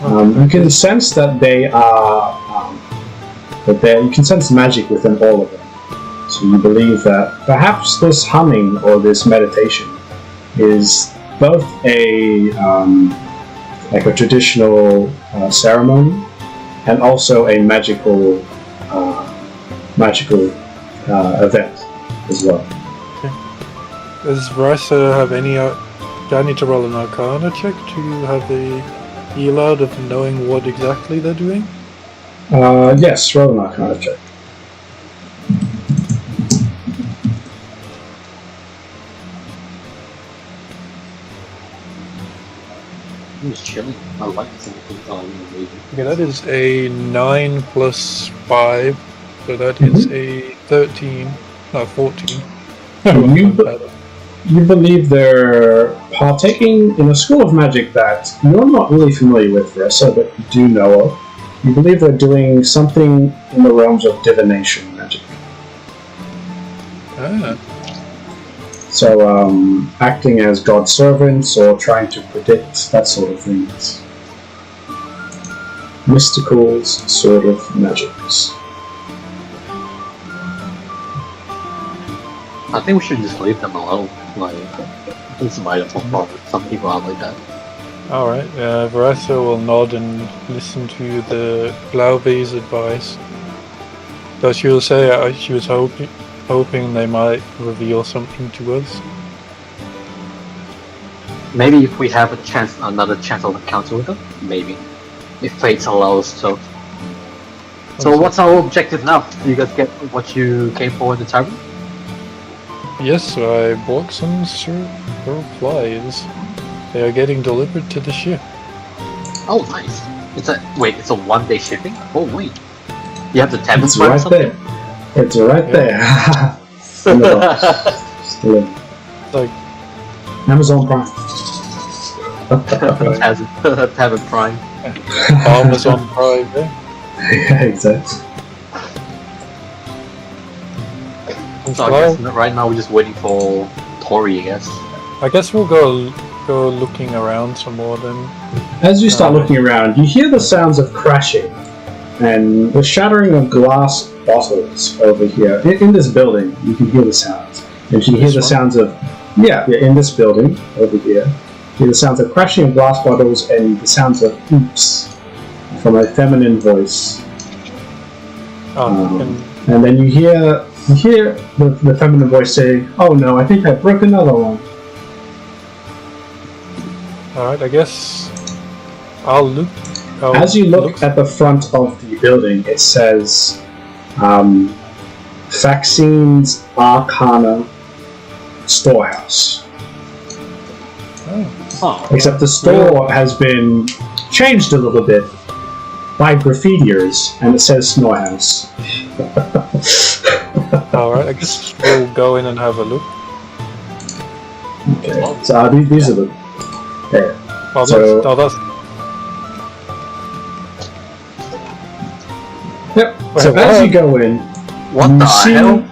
You can sense that they are, you can sense magic within all of them. So you believe that perhaps this humming or this meditation is both a like a traditional ceremony and also a magical event as well. Okay. Does Varessa have any? Do I need to roll an Arcana check to have the feel out of knowing what exactly they're doing? Yes, roll an Arcana check. He was chilling. I like something amazing. Okay, that is a 9 plus 5, so that is a 13. No, 14. You believe they're partaking in a school of magic that you're not really familiar with, Varessa, but you do know of. You believe they're doing something in the realms of divination magic. Ah. So, acting as God's servants or trying to predict that sort of things. Mystical sort of magics. I think we should just leave them alone. Like, it's my fault. Some people are like that. Alright, Varessa will nod and listen to the Glaube's advice. So she will say she was hoping they might reveal something to us. Maybe if we have another chance of encounter with them, maybe. If fate allows so. So what's our objective now? Do you guys get what you came for in the tavern? Yes, I bought some supplies. They are getting delivered to the ship. Oh, nice. It's a one-day shipping? Oh wait. You have the tavern It's or right something? there. It's right there. Still in. Like Amazon Prime. Tavern Prime. Amazon Prime, yeah. Yeah, exactly. So I guess right now we're just waiting for Tori, I guess. I guess we'll go looking around some more then. As you start looking around, you hear the sounds of crashing and the shattering of glass bottles over here. In this building, you can hear the sounds. And you can hear the sounds of... Yeah, in this building over here. You hear the sounds of crashing of glass bottles and the sounds of oops from a feminine voice. And then you hear the feminine voice say, "Oh no, I think I broke another one." Alright, I guess I'll look. As you look at the front of the building, it says Vaccines Arcana Storehouse. Oh. Except the store has been changed a little bit by graffitiers, and it says Snorehouse. Alright, I guess we'll go in and have a look. Okay, so these are the... There. That's... Yep, so as you go in... What the hell?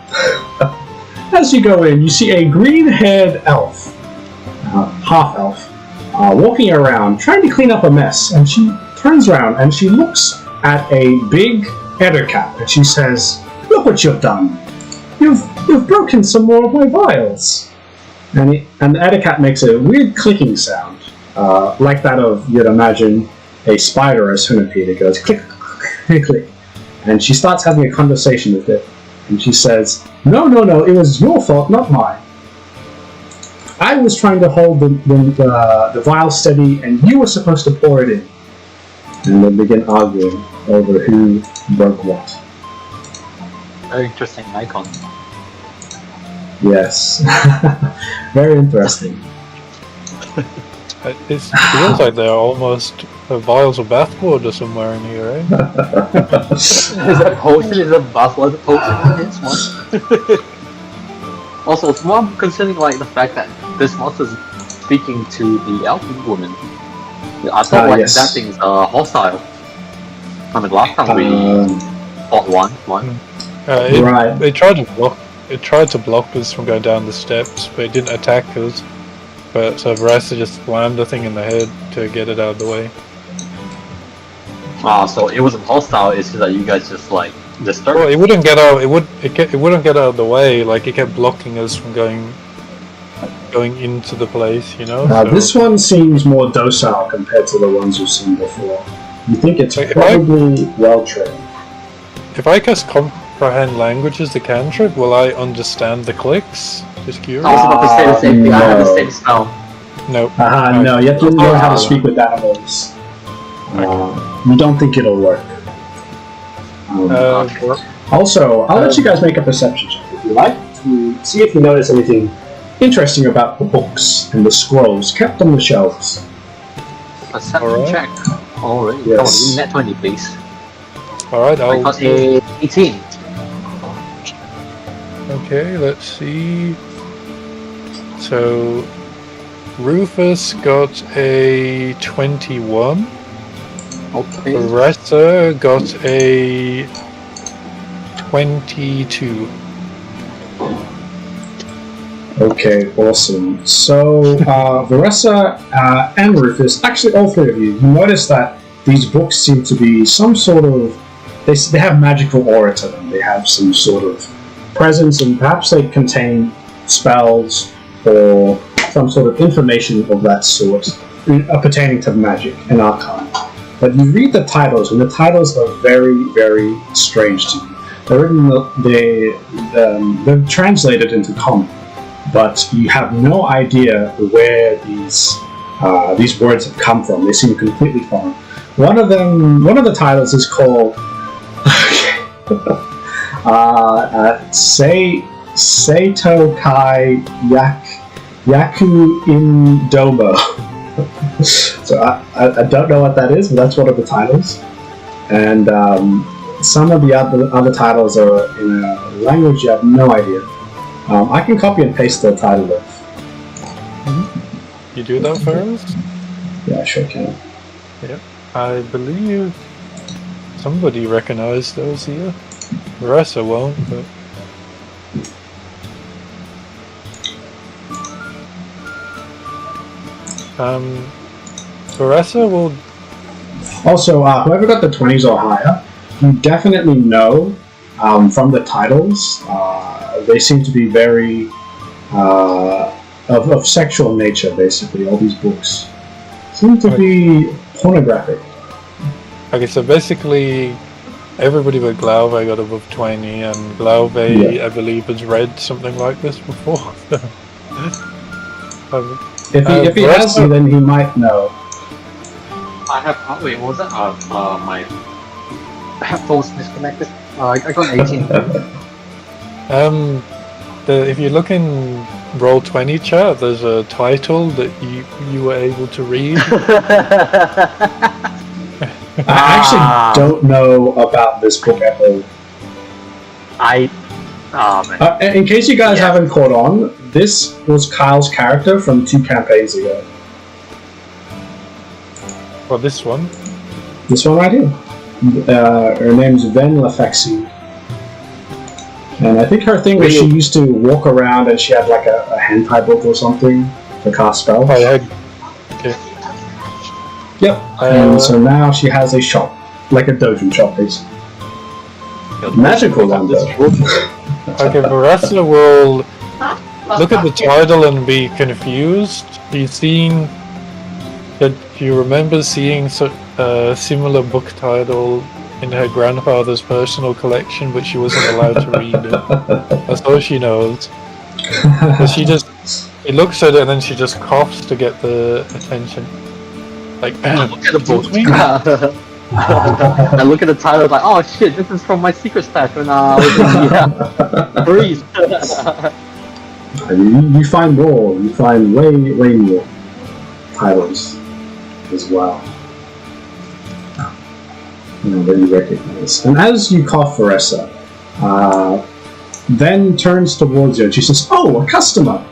As you go in, you see a green-haired elf, half-elf, walking around, trying to clean up a mess, and she turns around and she looks at a big ettercap, and she says, look what you've done. You've broken some more of my vials. And the Edicat makes a weird clicking sound, like that of, you'd imagine, a spider or a centipede. It goes click, click, click. And she starts having a conversation with it. And she says, no, it was your fault, not mine. I was trying to hold the vial steady, and you were supposed to pour it in. And they begin arguing over who broke what. Very interesting icon. Yes. Very interesting. It feels like there are almost vials of bathwater somewhere in here, eh? Is that potion? Is that bathwater potion in this one? Also, it's more concerning like the fact that this monster is speaking to the elfin woman. I thought yes. that thing's hostile. I mean, last time we fought one. Right. It tried to block us from going down the steps, but it didn't attack us. But so Veressa just slammed the thing in the head to get it out of the way. So it wasn't hostile. It's just that you guys just like disturbed. Well, it wouldn't get out. It wouldn't get out of the way. Like it kept blocking us from going into the place. You know. So. This one seems more docile compared to the ones you've seen before. You think it's probably well trained. If I cast comprehend languages, the cantrip, will I understand the clicks? Just curious. I was about to say the same thing. I have the same spell. No. No, you have to learn how to speak with animals. You don't think it'll work. Also, I'll let you guys make a perception check if you like, to see if you notice anything interesting about the books and the scrolls kept on the shelves. Perception check. Alright, yes. Net 20, please. Alright, I got a 18. Okay, let's see. So, Rufus got a 21. Okay. Veressa got a 22. Okay, awesome. So, Veressa and Rufus, actually all three of you notice that these books seem to be some sort of... They have magical aura to them. They have some sort of presence, and perhaps they contain spells or some sort of information of that sort pertaining to magic and arcana. But you read the titles, and the titles are very, very strange to you. They're translated into common, but you have no idea where these words have come from. They seem completely foreign. One of the titles is called Seito Kai Yaku Indobo. So I don't know what that is, but that's one of the titles. And some of the other titles are in a language you have no idea. I can copy and paste the title of. You do that first? Yeah, I sure can. Yep. I believe somebody recognized those here. Veressa won't, but... Veressa will... Also, whoever got the 20s or higher, you definitely know from the titles, they seem to be very of sexual nature, basically. All these books seem to be pornographic. Okay, so basically everybody but Glauve got above 20, and Glauve, I believe, has read something like this before. If he has to, then he might know. I have... wait, what was that? My headphones disconnected. I got 18. If you look in Roll20 chat, there's a title that you were able to read. I actually don't know about this book at all. In case you guys haven't caught on, this was Kyle's character from 2 campaigns ago. Well, this one? This one right here. Her name's Ven Lefexi. And I think her thing was she used to walk around and she had like a hentai book or something to cast spells. Oh, yeah. Okay. Yep. And so now she has a shop, like a dojo shop, basically. Magical one, though. Okay, Baressa will look at the title and be confused. She's seen that she remembers seeing a similar book title in her grandfather's personal collection, but she wasn't allowed to read it. That's all she knows. But she looks at it and then she just coughs to get the attention. Like, look at the book. I look at the title like, oh shit, this is from my secret stash when I was in Breeze. You find more. You find way more titles as well. That you recognize. And as you cough, Varessa, then turns towards you and she says, "Oh, a customer!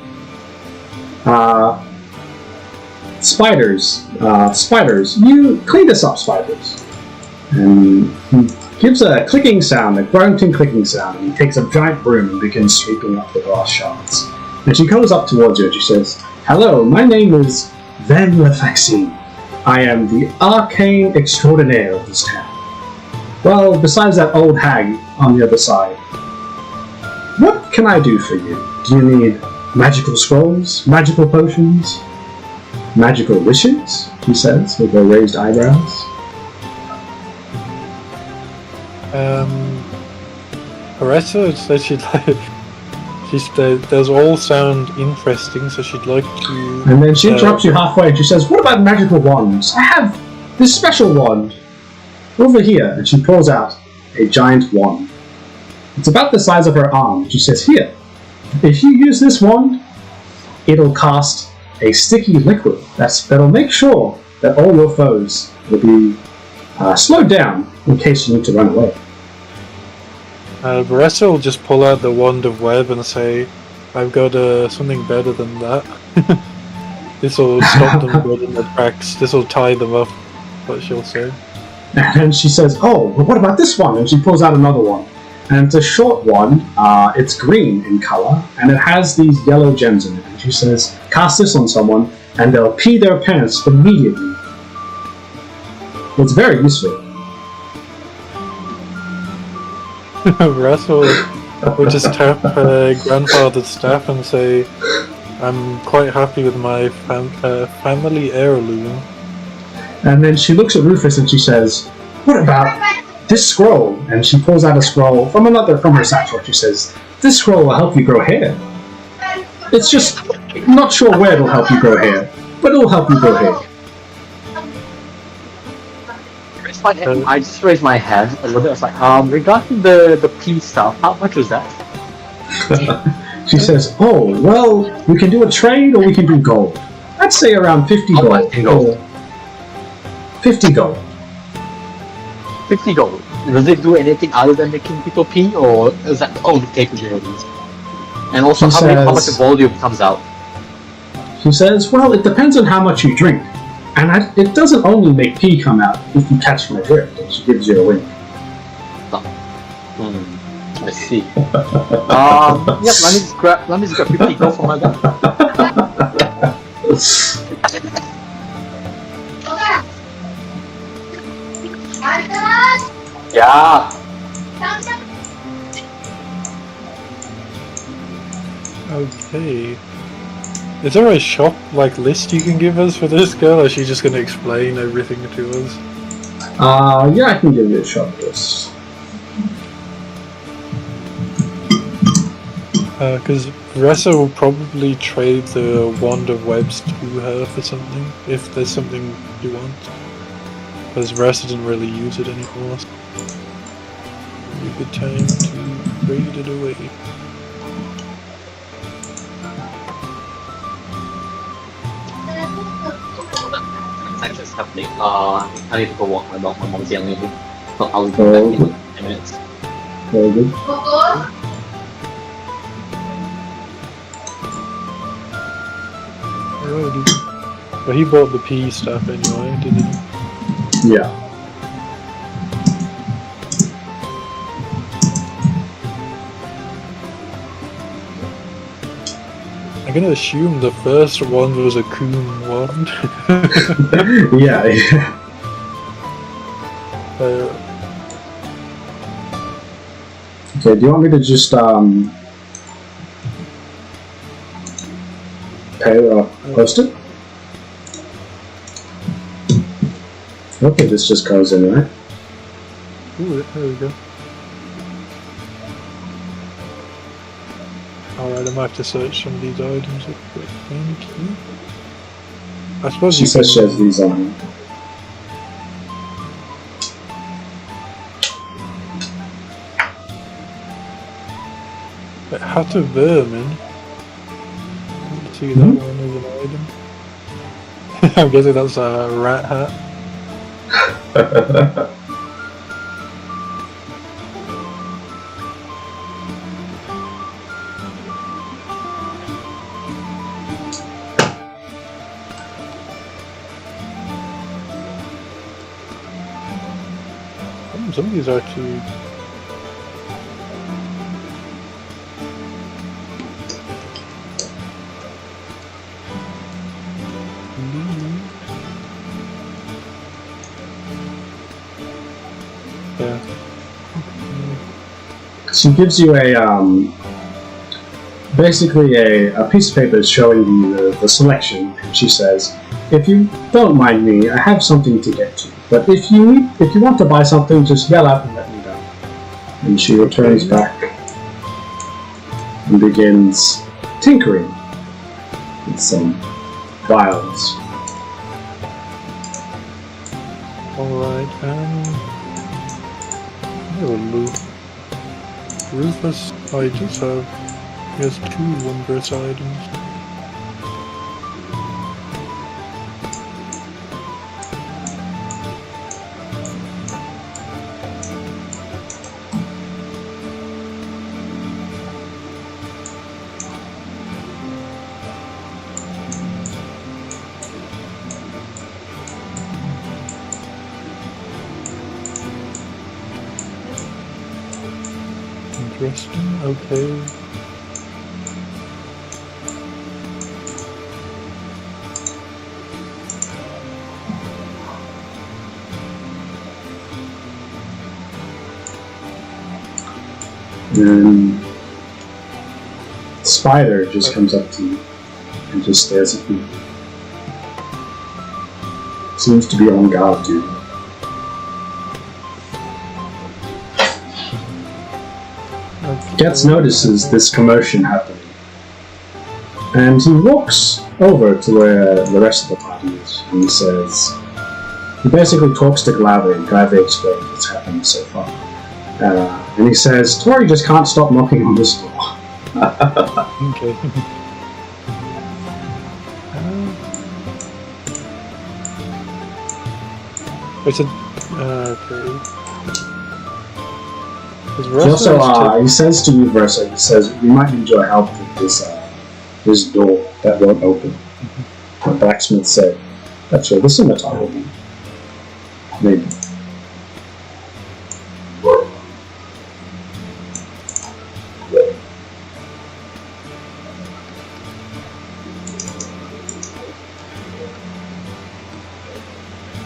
Spiders, you clean this up, Spiders." And he gives a clicking sound, a grunting clicking sound, and he takes a giant broom and begins sweeping up the glass shards. And she goes up towards you and she says, "Hello, my name is Van Lefaxine. I am the arcane extraordinaire of this town. Well, besides that old hag on the other side, what can I do for you? Do you need magical scrolls, magical potions, magical wishes?" She says, with her raised eyebrows. Baressa said those all sound interesting, so she'd like to... And then she interrupts you halfway and she says, "What about magical wands? I have this special wand over here." And she pulls out a giant wand. It's about the size of her arm. She says, "Here, if you use this wand, it'll cast a sticky liquid that'll make sure that all your foes will be slowed down in case you need to run away." Baressa will just pull out the wand of web and say, "I've got something better than that." This will stop them dead in their tracks. This will tie them up, what she'll say. And she says, "Oh, but what about this one?" And she pulls out another one. And it's a short one. It's green in color, and it has these yellow gems in it. And she says, "Cast this on someone, and they'll pee their pants immediately." It's very useful. Russell will just tap grandfather's staff and say, "I'm quite happy with my family heirloom." And then she looks at Rufus and she says, "What about this scroll?" And she pulls out a scroll from her satchel. She says, "This scroll will help you grow hair. It's just not sure where it'll help you grow hair, but it'll help you grow hair." I just raised my hand a little bit. I was like, regarding the pea stuff, how much was that? She says, "Oh, well, we can do a trade or we can do gold. I'd say around 50 gold. 50 gold. 50 gold. Does it do anything other than making people pee, or is that the only capabilities? And also, how much volume comes out?" She says, "Well, it depends on how much you drink. And it doesn't only make pee come out if you catch my drift." And she gives you a wink. I see. Yep, let me just grab 50 gold for my guy. Yeah. Okay. Is there a shop list you can give us for this girl, or is she just going to explain everything to us? Yeah, I can give you a shop list. Because Ressa will probably trade the Wand of Webs to her for something, if there's something you want. Because Ressa doesn't really use it anymore. So a good time to trade it away. That's happening. I need to go walk my dog. My mom's yelling at me. So I'll go back in 10 minutes. Very good. Well, he bought the pea stuff anyway, didn't he? Yeah. I'm gonna assume the first wand was a coon wand. Yeah. Okay, do you want me to just post it? Okay, this just goes in, right? Ooh, there we go. Alright, I might have to search some of these items up quick. Thank you. I suppose She says she has these on. Hat of vermin. Let's see that one as an item. I'm guessing that's a rat hat. Some of these are actually. Yeah. She gives you a basically a piece of paper showing you the selection, and she says, "If you don't mind me, I have something to get to. But if you want to buy something, just yell out and let me know." And she returns back and begins tinkering with some vials. Alright, Rufus, I just have. He has 2 wondrous items. Interesting, okay. And Spider just comes up to you and just stares at you. Seems to be on guard duty. Getz notices this commotion happening, and he walks over to where the rest of the party is, and he basically talks to Glavy, and Glavy explains what's happened so far. And he says, "Tori just can't stop knocking on this door." Okay. I said, okay. He says to you, Versa, he says, "We might need your help with this door that won't open." The blacksmith said, "That's where the scimitar will be." Maybe.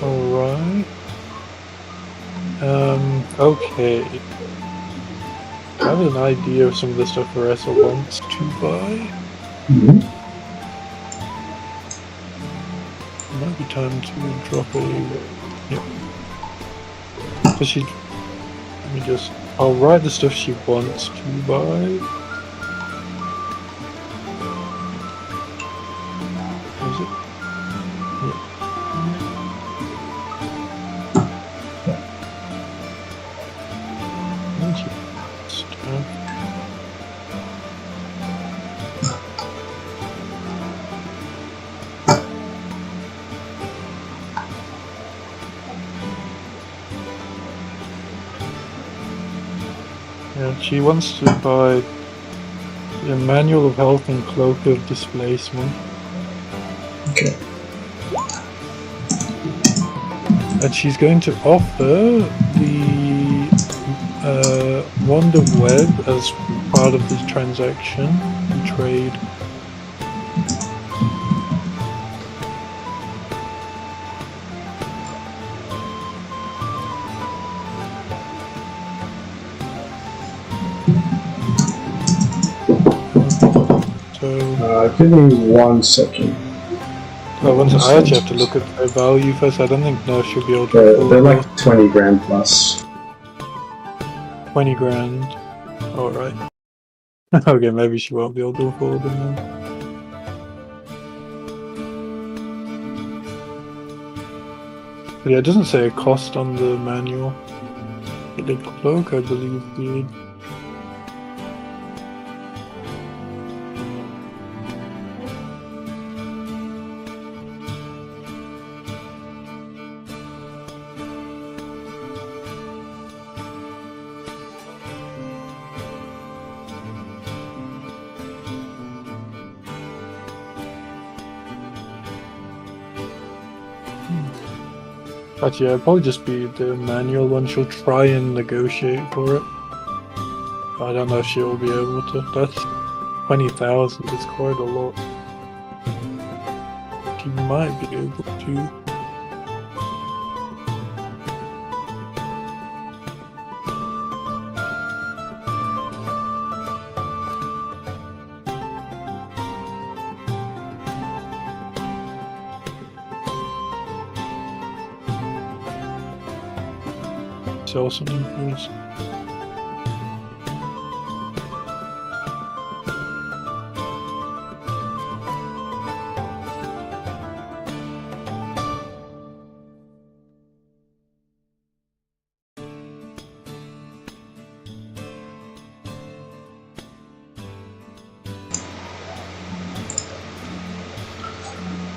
Alright. Okay. I have an idea of some of the stuff Marissa wants to buy. Mm-hmm. It might be time to drop a... Yep. Because she... Let me just... I'll write the stuff she wants to buy. Is it? Yep. She wants to buy the Manual of Health and Cloak of Displacement. Okay. And she's going to offer the Wand of Web as part of this transaction and trade. So give me 1 second. I actually have to look at their value first. I don't think Nerf should be able to. They're like 20 grand plus. 20 grand. Alright. Okay, maybe she won't be able to afford them then. But yeah, it doesn't say a cost on the manual. The cloak, I believe, did. But yeah, it'll probably just be the manual one. She'll try and negotiate for it. I don't know if she'll be able to. That's 20,000, it's quite a lot. She might be able to. Sell something first.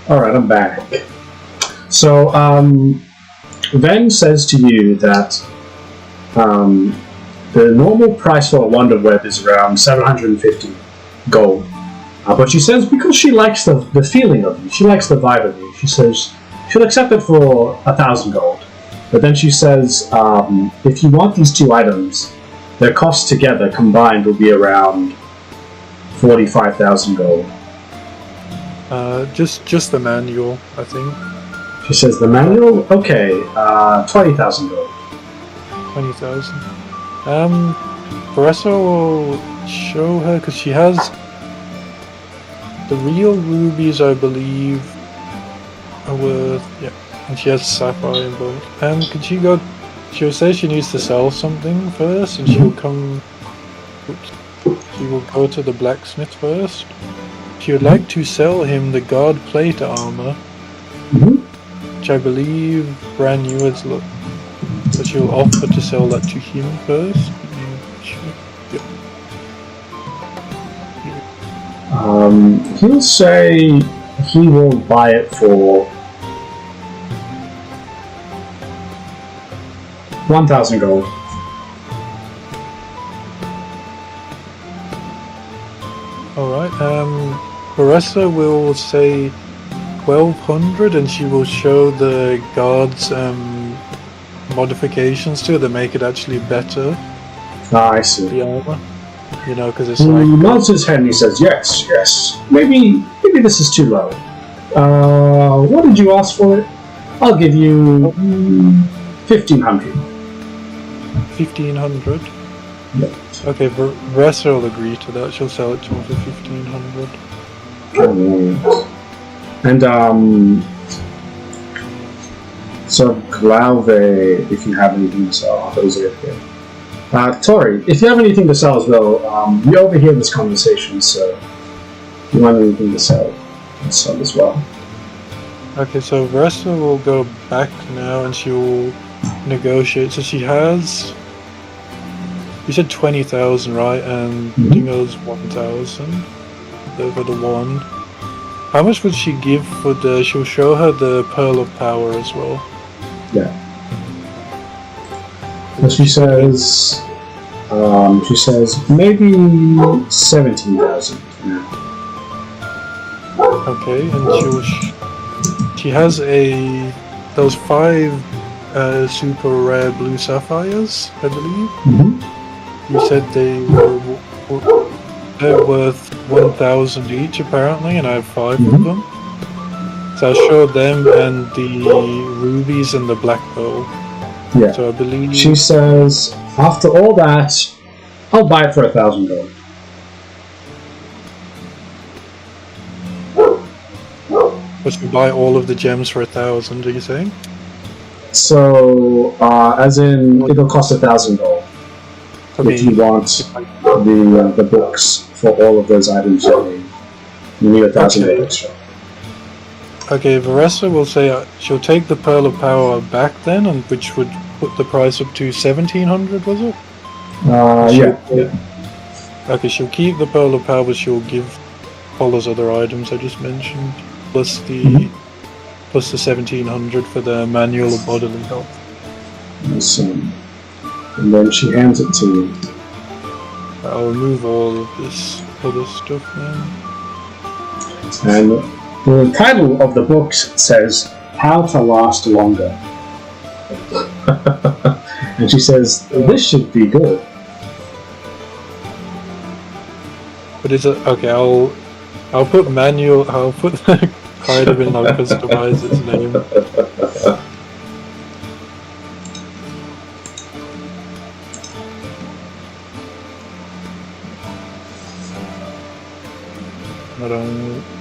Alright, I'm back. So, Ven says to you that the normal price for a Wonder Web is around 750 gold. But she says because she likes the feeling of you, she likes the vibe of you, she says she'll accept it for 1,000 gold. But then she says if you want these two items, their costs together combined will be around 45,000 gold. Just the manual, I think. She says the manual? Okay, 20,000 gold. 20,000. Baressa will show her, because she has the real rubies, I believe, are worth, yeah, and she has sapphire in both. Could she go, she'll say she needs to sell something first, and she'll come, she will go to the blacksmith first. She would like to sell him the guard plate armor, which I believe brand new is look. But she'll offer to sell that to him first. He'll say he will buy it for 1,000 gold. Alright, Baressa will say 1,200 and she will show the guards modifications to it that make it actually better. I see. The armor. You know, because it's He like... nods his head and he says, yes. Maybe this is too low. What did you ask for it? I'll give you 1,500. 1,500? Yep. Okay, Baressa will agree to that. She'll sell it to him for 1,500. And so Glauve, if you have anything to sell, those are okay. Tori, if you have anything to sell as well, you overhear this conversation, so if you want anything to sell as well. Okay, so Baressa will go back now and she will negotiate. So she has... You said 20,000, right? And Dingo's 1,000 for the wand. How much would she give for the... She'll show her the Pearl of Power as well. Yeah. And she says maybe 17,000 now. Okay, and she has those 5 super rare blue sapphires, I believe. You said they're worth 1,000 each apparently, and I have 5 of them. So I'll show them and the rubies and the black pearl. Yeah. So I believe she says after all that, I'll buy it for 1,000 gold. But you buy all of the gems for 1,000, are you saying? So, as in, it'll cost $1,000 if you want the books for all of those items you need. You need $1,000 extra. Okay, Varessa will say she'll take the Pearl of Power back then, and which would put the price up to 1,700, was it? Yeah. Okay, she'll keep the Pearl of Power, but she'll give all those other items I just mentioned, plus the 1,700 for the manual of bodily health. Awesome. And then she hands it to you. I'll remove all of this other stuff now. And the title of the book says, How to Last Longer. And she says, this should be good. But is it okay? I'll put manual. I'll put the item in. I'll customize its name.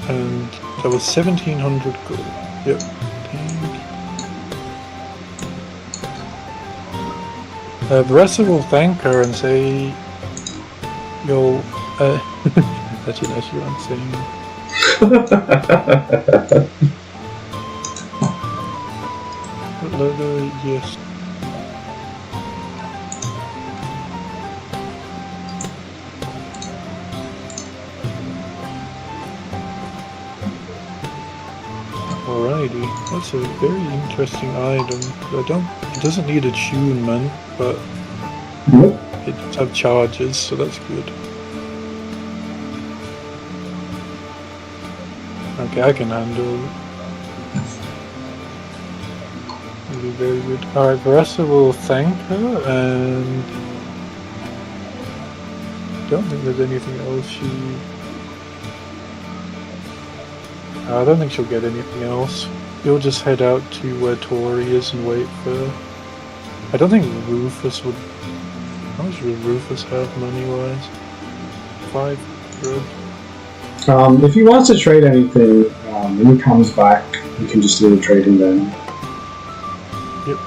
And that was 1,700 gold. Yep. Varessa will thank her and say, "You'll." Actually, no, she won't say. Yes. Alrighty, that's a very interesting item. It doesn't need attunement, but it does have charges, so that's good. Okay, I can handle it. It'll be very good. Alright, Varessa will thank her, and I don't think there's anything else I don't think she'll get anything else. You'll just head out to where Tori is and wait for... I don't think Rufus would... How much would Rufus have money-wise? 500? If he wants to trade anything, when he comes back, you can just do the trading then. Yep.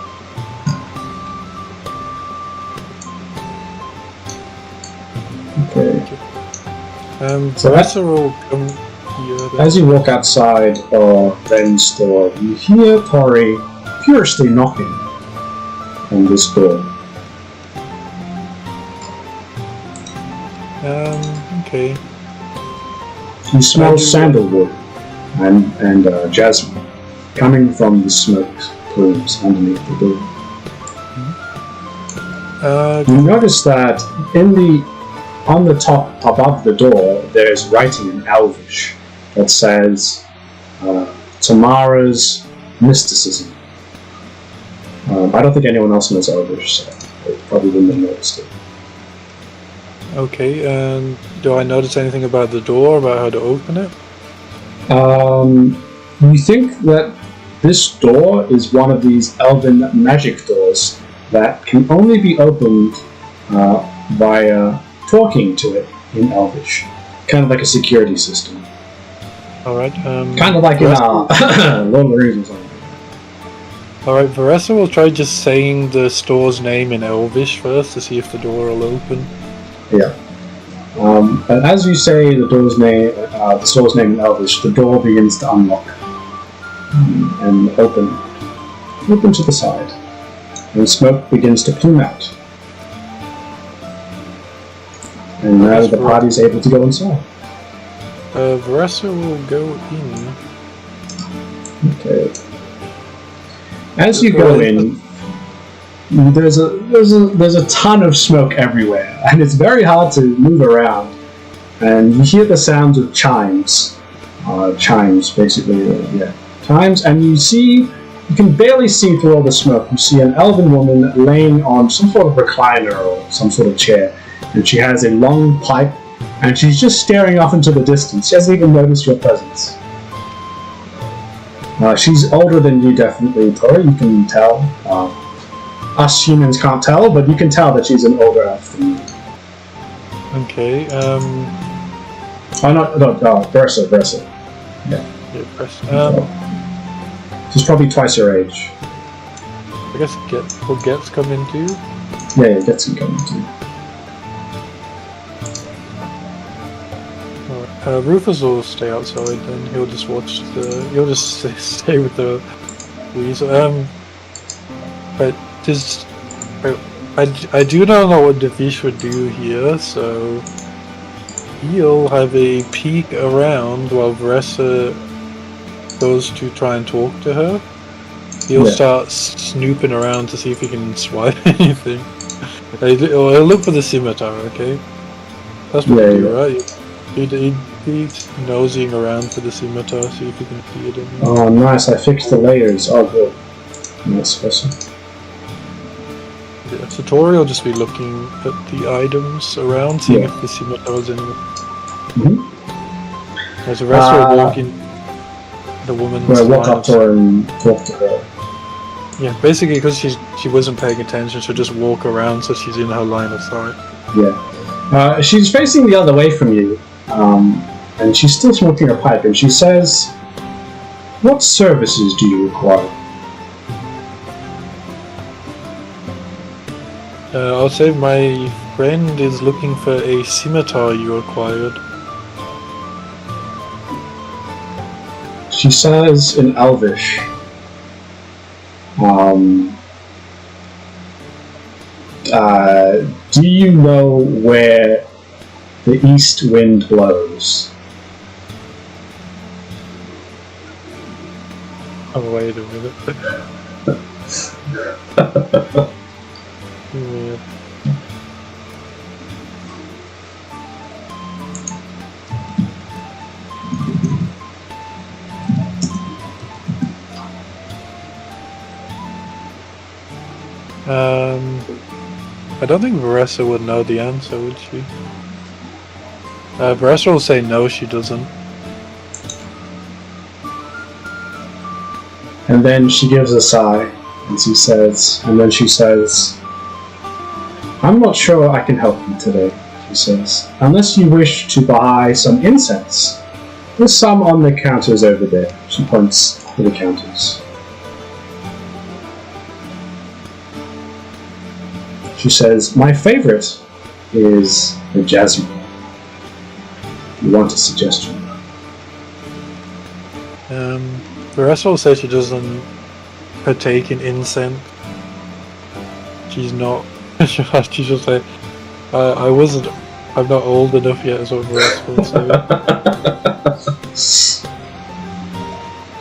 Okay. So Varessa will come here. As you walk outside Ben's store, you hear Tori furiously knocking on this door. Okay. He smells sandalwood and jasmine coming from the smoke plumes underneath the door. You notice that on the top above the door there is writing in Elvish that says Tamara's mysticism. I don't think anyone else knows Elvish, so they probably wouldn't have noticed it. Okay, and do I notice anything about the door, about how to open it? You think that this door is one of these elven magic doors that can only be opened via talking to it in Elvish. Kind of like a security system. Alright, kind of like in Lord of the Rings or something. Alright, Varessa will try just saying the store's name in Elvish first to see if the door will open. Yeah. And as you say the store's name in Elvish, the door begins to unlock and open to the side, and smoke begins to plume out. And now the party is able to go inside. Varessa will go in. Okay. As you go in, there's a ton of smoke everywhere, and it's very hard to move around. And you hear the sounds of chimes, basically, chimes. And you can barely see through all the smoke. You see an elven woman laying on some sort of recliner or some sort of chair, and she has a long pipe, and she's just staring off into the distance. She hasn't even noticed your presence. She's older than you, definitely, Tori. You can tell. Us humans can't tell, but you can tell that she's an older elf than you. Okay, Versa. Yeah. She's probably twice your age. I guess will Gets come in too? Yeah, Gets can come in too. Alright, Rufus will stay outside then. He'll just watch he'll just stay with the weasel. But just... I do not know what the fish would do here, so... He'll have a peek around while Vanessa goes to try and talk to her. He'll start snooping around to see if he can swipe anything. He'll look for the scimitar, okay? That's what you do, right? He'd be nosing around for the scimitar, see if he can see it in there. Oh, nice, I fixed the layers. Oh, good. Nice, awesome. Yeah, Satori will just be looking at the items around, seeing if the scimitar is anywhere. As the rest will walk in the woman's line. Walk up to her and talk to her. Yeah, basically because she wasn't paying attention, she'll just walk around so she's in her line of sight. Yeah. She's facing the other way from you, and she's still smoking her pipe, and she says, "What services do you require?" I'll say my friend is looking for a scimitar you acquired. She says in Elvish, do you know where the east wind blows? Oh, wait a minute. Yeah. I don't think Vanessa would know the answer, would she? Vanessa will say no, she doesn't. And then she gives a sigh, and she says, "I'm not sure I can help you today," she says, "unless you wish to buy some incense. There's some on the counters over there." She points to the counters. She says, "My favorite is the jasmine. You want a suggestion?" Vanessa will say she doesn't partake in incense. She's not. She's just like, I'm not old enough yet, is what Vanessa will say.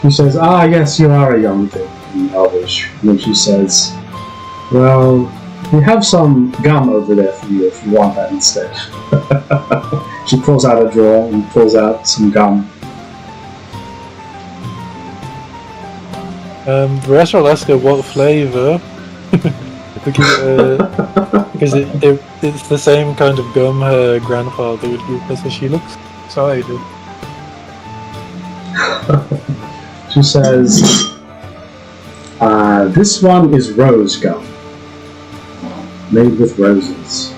She says, "Ah, yes, you are a young thing," in Elvish. And then she says, "Well, we have some gum over there for you if you want that instead." She pulls out a drawer and pulls out some gum. Vanessa will ask her what flavour. Because it's the same kind of gum her grandfather would give her, so she looks excited. She says, "This one is rose gum, made with roses."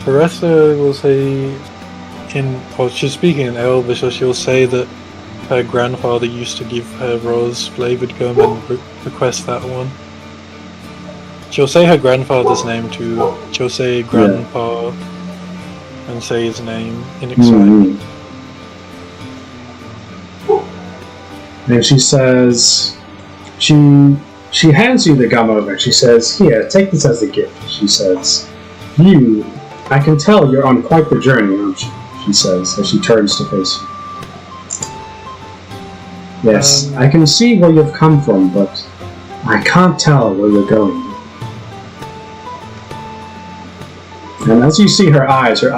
Vanessa will say, she's speaking in Elvish, so she'll say that her grandfather used to give her rose-flavoured gum and request that one. She'll say her grandfather's name too. She'll say Grandpa and say his name in excitement. And she says, she hands you the gum over. She says, "Here, take this as a gift." She says, I can tell you're on quite the journey, aren't you?" She says, as she turns to face you. "Yes, I can see where you've come from, but I can't tell where you're going." And as you see her eyes are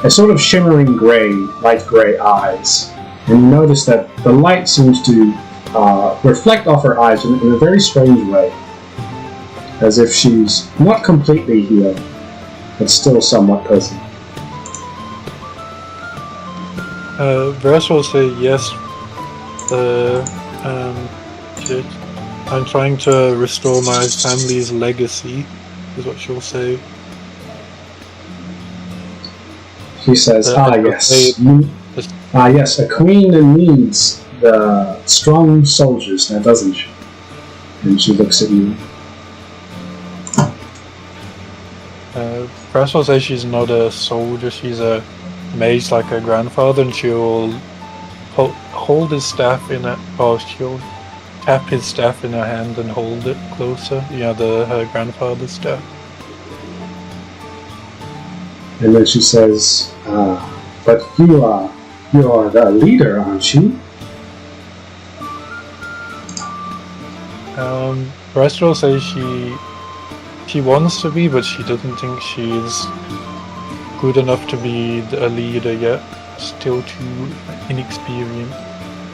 a sort of shimmering gray, light gray eyes. And you notice that the light seems to reflect off her eyes in a very strange way. As if she's not completely healed, but still somewhat present. Vanessa will say, "Yes, I'm trying to restore my family's legacy," is what she'll say. She says, "Yes." As Yes, a queen needs the strong soldiers, now doesn't she? And she looks at you. First, I'll say she's not a soldier, she's a mage like her grandfather, and she'll hold his staff in it, or she'll tap his staff in her hand and hold it closer. Yeah, her grandfather's staff. And then she says, but you are the leader, aren't you? Rest will say she wants to be, but she doesn't think she's good enough to be a leader yet. Still too inexperienced,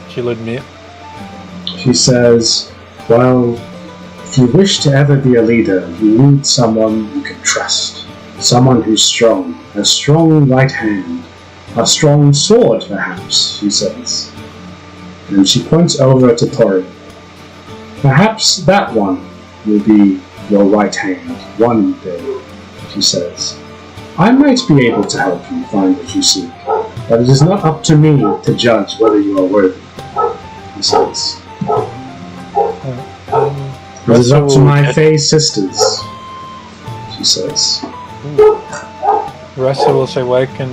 she'll admit. She says, well, if you wish to ever be a leader, you need someone you can trust. Someone who's strong. A strong right hand. A strong sword, perhaps, she says. And she points over to Tori. Perhaps that one will be your right hand one day, she says. I might be able to help you find what you seek, but it is not up to me to judge whether you are worthy, he says. It is up to my Fae sisters, she says. Ressa will say, where can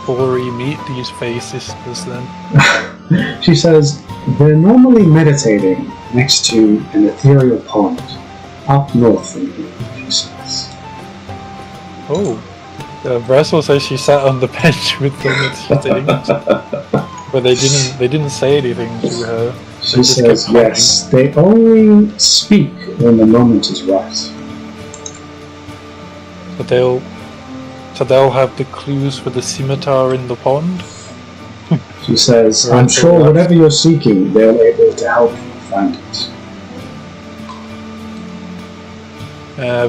Ori meet these Fae sisters then? She says, they're normally meditating next to an ethereal pond, up north from here, she says. Oh. Ressa will say she sat on the bench with them at things, but they didn't say anything to her. She says, yes, they only speak when the moment is right. But they'll have the clues for the scimitar in the pond? She says, I'm sure whatever you're seeking, they're able to help you find it.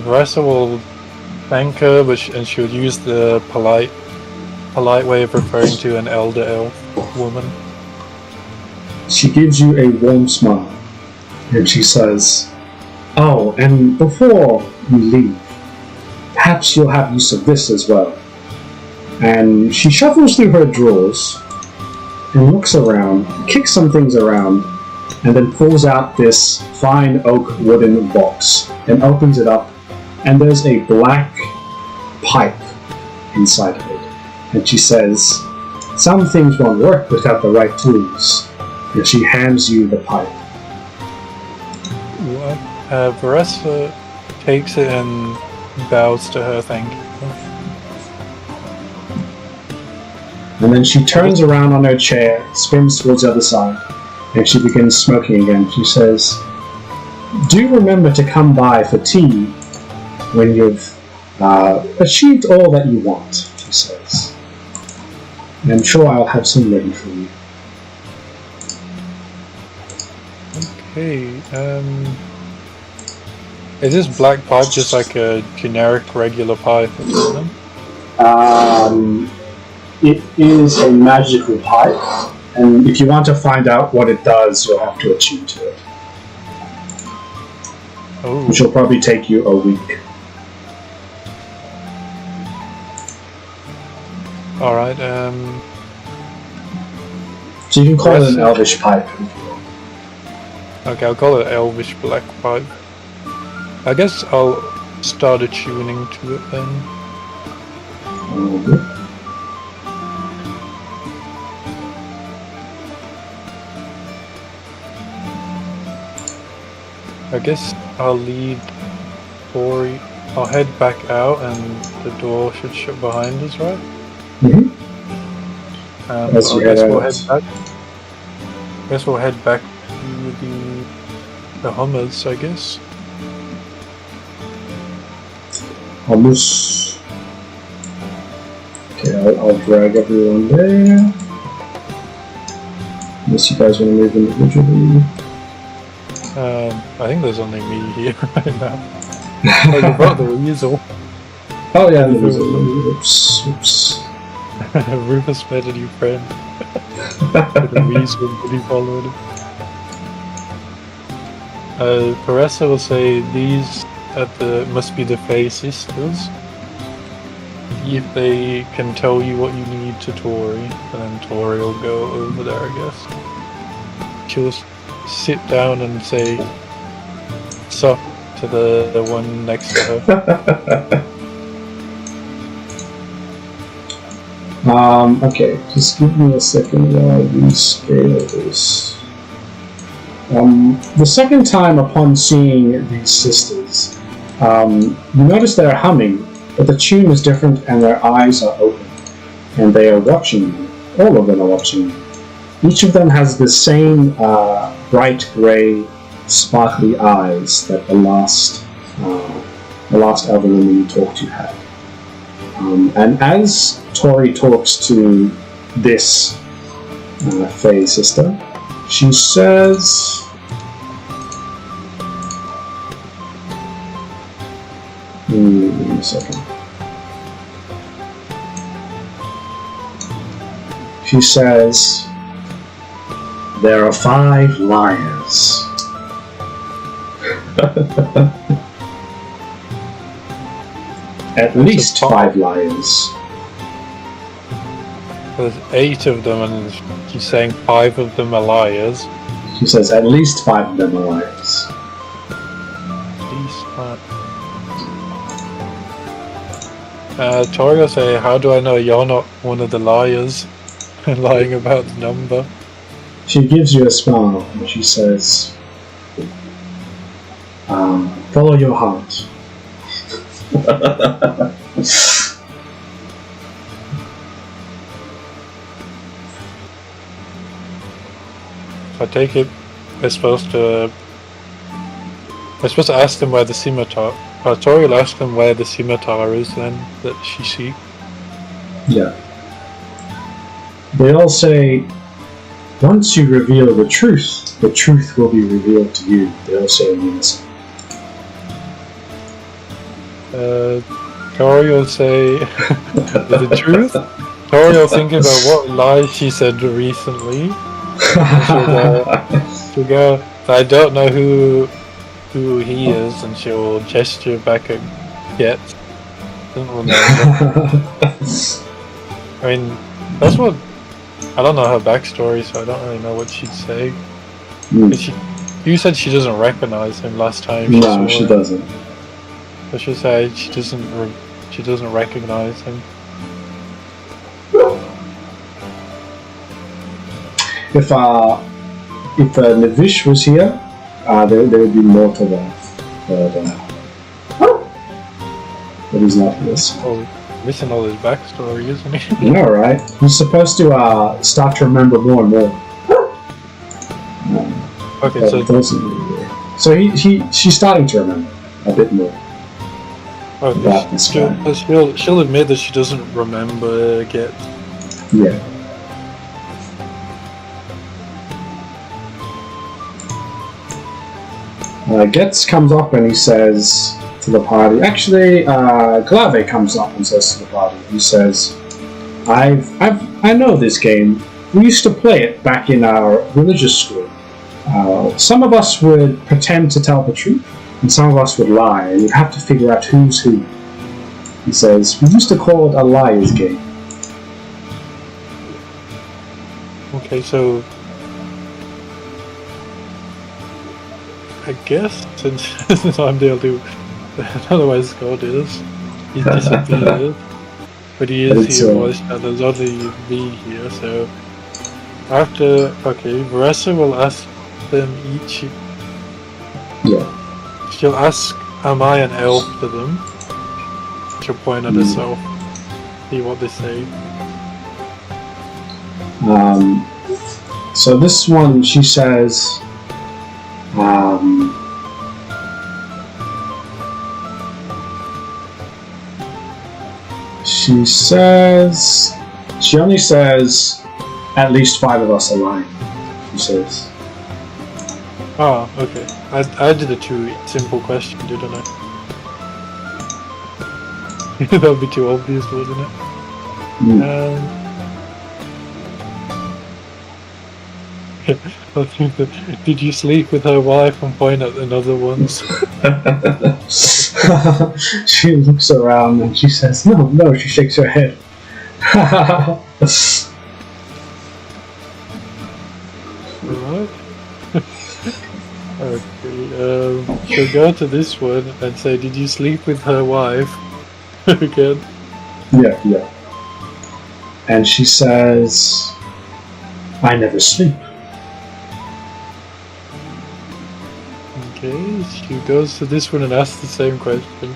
Ressa will thank her, and she'll use the polite way of referring to an elder elf woman. She gives you a warm smile, and she says, oh, and before you leave, perhaps you'll have use of this as well. And she shuffles through her drawers, and looks around, kicks some things around, and then pulls out this fine oak wooden box, and opens it up, and there's a black pipe inside of it. And she says, some things won't work without the right tools. And she hands you the pipe. Varessa takes it and bows to her, thank you. And then she turns around on her chair, spins towards the other side, and she begins smoking again. She says, do remember to come by for tea when you've achieved all that you want, she says. And I'm sure I'll have some ready for you. Okay, is this black pipe just like a generic regular pipe or something? It is a magical pipe, and if you want to find out what it does, you'll have to attune to it. Oh. Which will probably take you a week. Alright, so you can call it an elvish pipe. Okay, I'll call it elvish black pipe. I guess I'll start attuning to it then. Okay. I guess I'll lead Ori. I'll head back out and the door should shut behind us, right? Mm-hmm. I guess we'll head back to the Hummers, I guess. Hummers. Okay, I'll drag everyone there. Unless you guys want to move individually. I think there's only me here right now. Oh, you brought the weasel. Oh yeah, the weasel. Oops. Rufus met a new friend. With the weasel, but he followed him. Caressa will say these must be the Fae sisters. see if they can tell you what you need to Tori, and then Tori will go over there, I guess. She'll sit down and say, sup to the one next to her. Okay, just give me a second while we scale this. The second time upon seeing these sisters, you notice they're humming, but the tune is different and their eyes are open. And they are watching you. All of them are watching you. Each of them has the same bright grey, sparkly eyes that the last elder woman you talked to had. And as Tori talks to this Fae sister, she says, give me a second. She says, there are 5 liars. At least 5 liars. There's 8 of them, and she's saying 5 of them are liars. She says at least 5 of them are liars. At least 5. Tori will say, how do I know you're not one of the liars? Lying about the number. She gives you a smile and she says, follow your heart. I take it we're supposed to ask them where the scimitar. Tori will ask them where the scimitar is then that she sees. Yeah. They all say, once you reveal the truth will be revealed to you. They all say in unison. Tori will say the truth. Tori will think about what lie she said recently. She'll go, I don't know who he is, and she'll gesture back at Get. Doesn't remember. I mean, that's what. I don't know her backstory, so I don't really know what she'd say. You said she doesn't recognize him last time. No, she doesn't. So she'll say she doesn't recognize him. If Navish was here, there would be more to that. But he's not this. Oh, missing all his backstory, isn't he? Yeah, right. He's supposed to start to remember more and more. Okay, so she's starting to remember a bit more. Okay, she'll admit that she doesn't remember Get. Yeah. Getz comes up and he says to the party. Actually, Glave comes up and says to the party. He says, "I know this game. We used to play it back in our religious school. Some of us would pretend to tell the truth, and some of us would lie, and you'd have to figure out who's who." He says, "We used to call it a liar's game." Okay, so I guess since I'm the only, otherwise God is, he's disappeared, but he is here voice chat. There's only me here, so after Varessa will ask them each. Yeah. She'll ask, "Am I an elf?" to them. She'll point at herself, see what they say. So this one, she says, she only says, at least 5 of us are lying, she says. Oh, okay. I did a too simple question, didn't I? That would be too obvious, wouldn't it? I think that, did you sleep with her wife and point at another ones? She looks around and she says, no, she shakes her head. Alright. Okay, she'll go to this one and say, did you sleep with her wife? Again. Yeah. And she says, I never sleep. Okay, she goes to this one and asks the same question.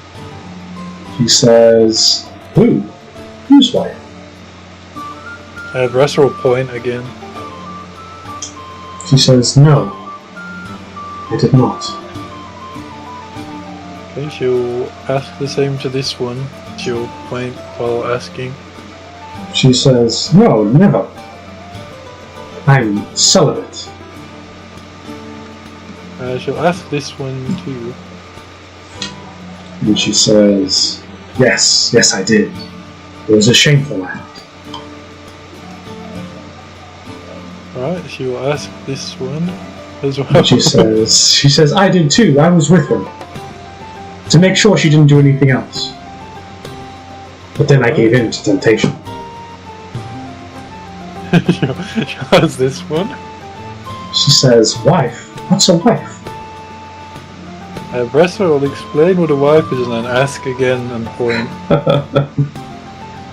She says, who? Whose wife? Russell will point again. She says, no, I did not. Okay, she'll ask the same to this one. She'll point while asking. She says, no, never. I'm celibate. She'll ask this one too. And she says, yes, I did. It was a shameful act. Alright, she will ask this one as well. And she says, I did too, I was with her. To make sure she didn't do anything else. But then I gave in to temptation. She'll ask this one. She says, wife? What's a wife? Bresser will explain what a wife is and then ask again and point.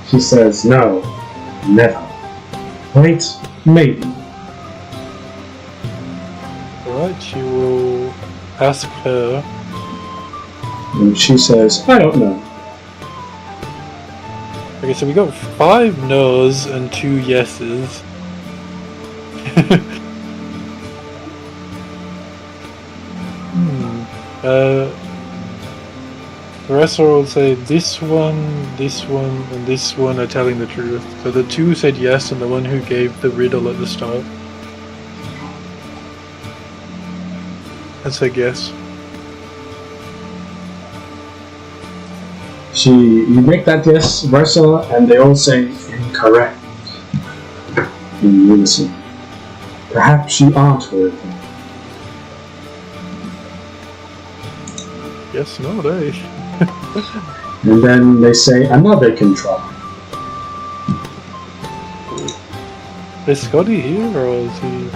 She says, no, never. Wait, maybe. Alright, she will ask her. And she says, I don't know. Okay, so we got 5 no's and 2 yeses. The rest will say this one, and this one are telling the truth. So the 2 said yes, and the one who gave the riddle at the start and said yes. You make that guess, Versa, and they all say incorrect in unison. Perhaps you aren't worthy. Yes, no, they. And then they say another can try. Is Scotty here or is he?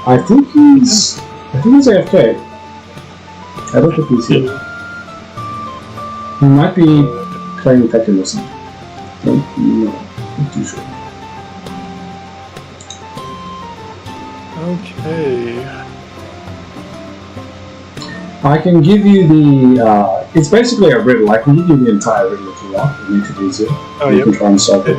I think he's AFK. I don't think he's here. He might be playing Tekken or something. No, not too sure. Okay. I can give you the. It's basically a riddle. I can give you the entire riddle if you want. It makes it easier. Oh, you yep. can try and solve it.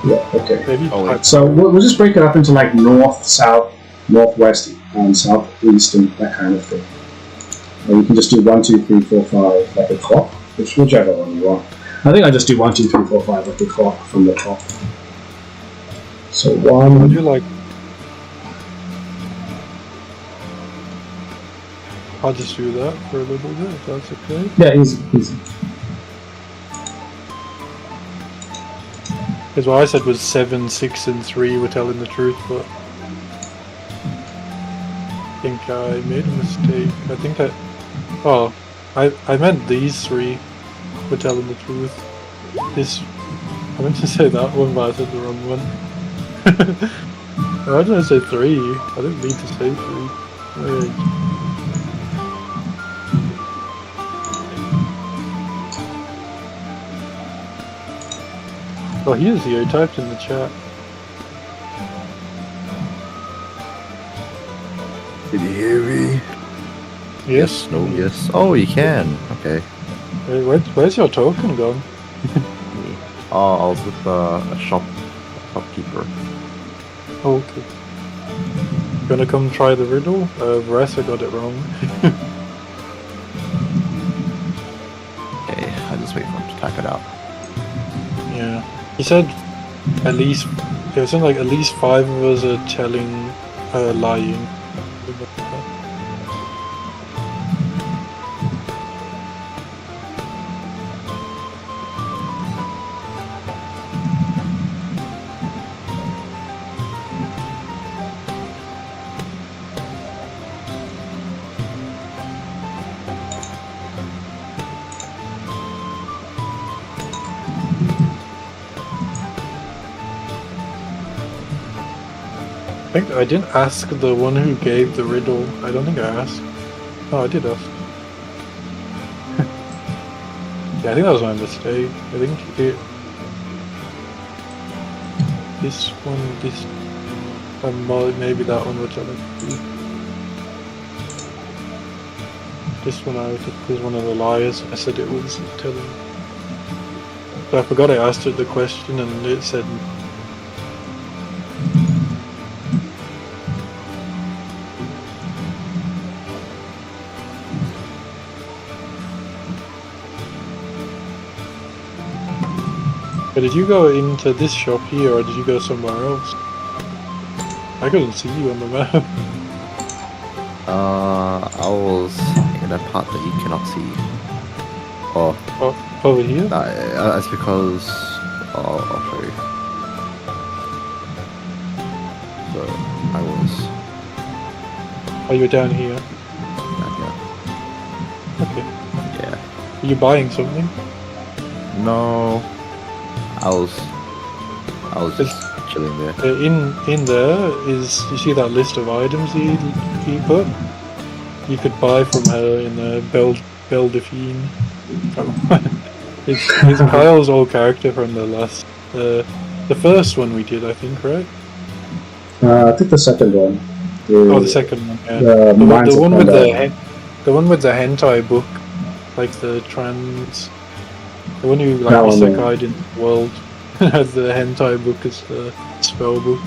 Yeah. Okay. Maybe. So we'll just break it up into like north, south, northwest, and southeast, and that kind of thing. Or you can just do 1, 2, 3, 4, 5 like a clock, whichever one you want. I think I just do 1, 2, 3, 4, 5 like the clock from the top. So 1. Would you like? I'll just do that for a little bit, if that's okay. Yeah, easy. Because what I said was 7, 6, and 3 were telling the truth, but I think I made a mistake. I think that. Oh, I meant these 3 were telling the truth. I meant to say that one, but I said the wrong one. Why did I say 3? I didn't mean to say 3. Wait. Oh, he is here. He typed in the chat. Did you hear me? Yes. No. Yes. Oh, you can. Okay. Hey, where's your token gone? I was with a shopkeeper. Okay. Gonna come try the riddle? Varessa got it wrong. Okay, I just wait for him to type it out. Yeah. He said at least, it was like at least 5 of us are telling, lying. think I didn't ask the one who gave the riddle. I don't think I asked. Oh, I did ask. Yeah, I think that was my mistake. I think it... This one, this... maybe that one, which I like to do. This one I took was one of the liars. I said it was telling. But I forgot I asked it the question and it said... But did you go into this shop here, or did you go somewhere else? I couldn't see you on the map. I was in a part that you cannot see. Oh, over here? That's because... I'll show you. So, I was... Oh, you're down here? Yeah. Okay. Yeah. Are you buying something? No. I was just chilling there. In there is, you see that list of items he put? You could buy from her in the Belle Delphine. It's Kyle's old character from the last, the first one we did, I think, right? I think the second one. The second one, yeah. The one with the hentai book, like the trans. The one who like isekai in the world has the hentai book as the spell book.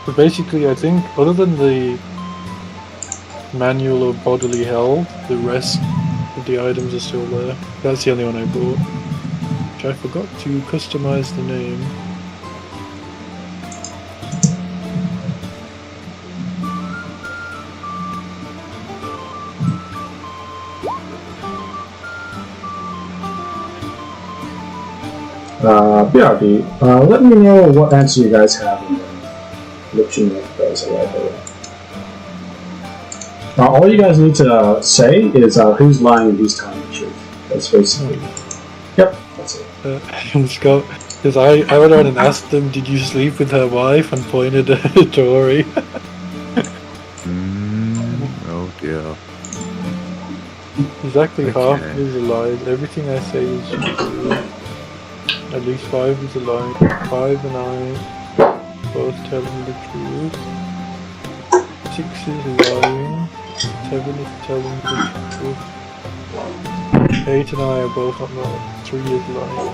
But basically, I think, other than the manual of bodily health, the rest of the items are still there. That's the only one I bought. Which I forgot to customize the name. BRB, let me know what answer you guys have and then let you know if those are right away. All you guys need to say is who's lying and who's telling the truth. That's basically... Yep, that's it. Scott, because I went around and asked them, did you sleep with her wife, and pointed at Tori. Oh dear. Exactly half is lies. Everything I say is true. At least 5 is a lie. 5 and I both telling the truth. 6 is lying. 7 is telling the truth. 8 and I are both not lying. 3 is lying.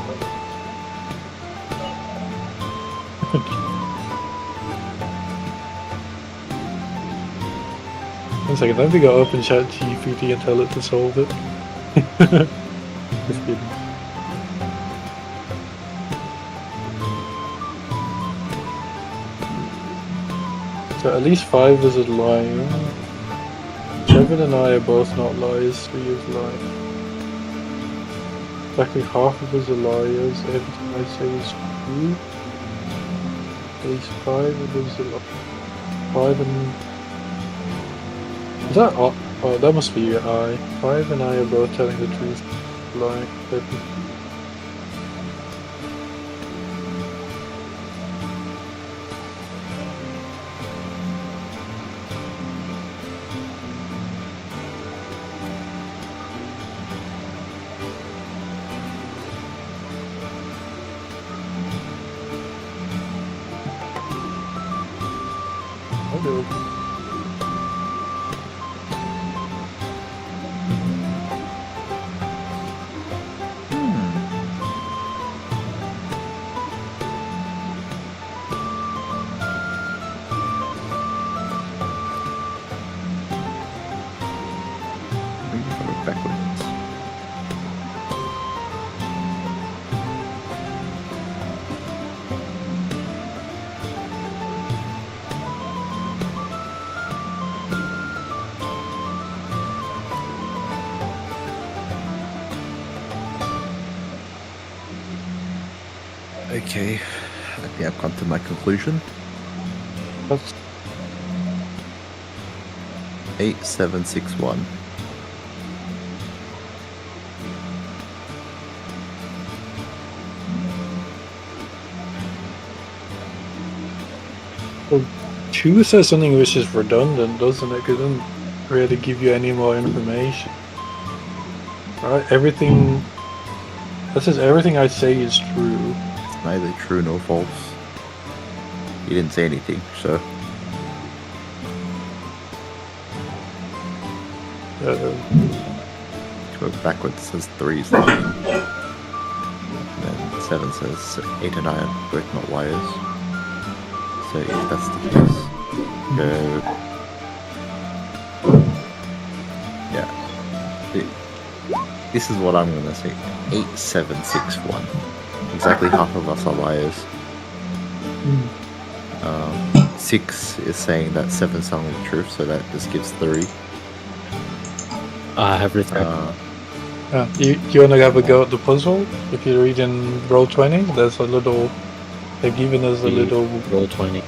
One second, let me go up and chat GPT and tell it to solve it. Just kidding. So at least 5 is lying. 7 and I are both not liars, 3 is lying. Exactly half of us are liars, everything I say is true. At least 5 of us are liars. 5 and... Is that... Oh, that must be I. 5 and I are both telling the truth. Lying. Okay, I think I've come to my conclusion. That's 8761. Chu says something which is redundant, doesn't it? Because it doesn't really give you any more information. Right? Everything. That says everything I say is true. It's neither true nor false. He didn't say anything, so. Go backwards, says 3 is lying. And then 7 says 8 and 9 are both not liars. So if that's the case, go. Yeah. This is what I'm gonna say. 8, 7, 6, 1. Exactly half of us are liars. 6 is saying that 7's telling the truth, so that just gives 3. I have written. You wanna have a go at the puzzle? If you read in Roll20, there's a little. They've given us a little. Roll20.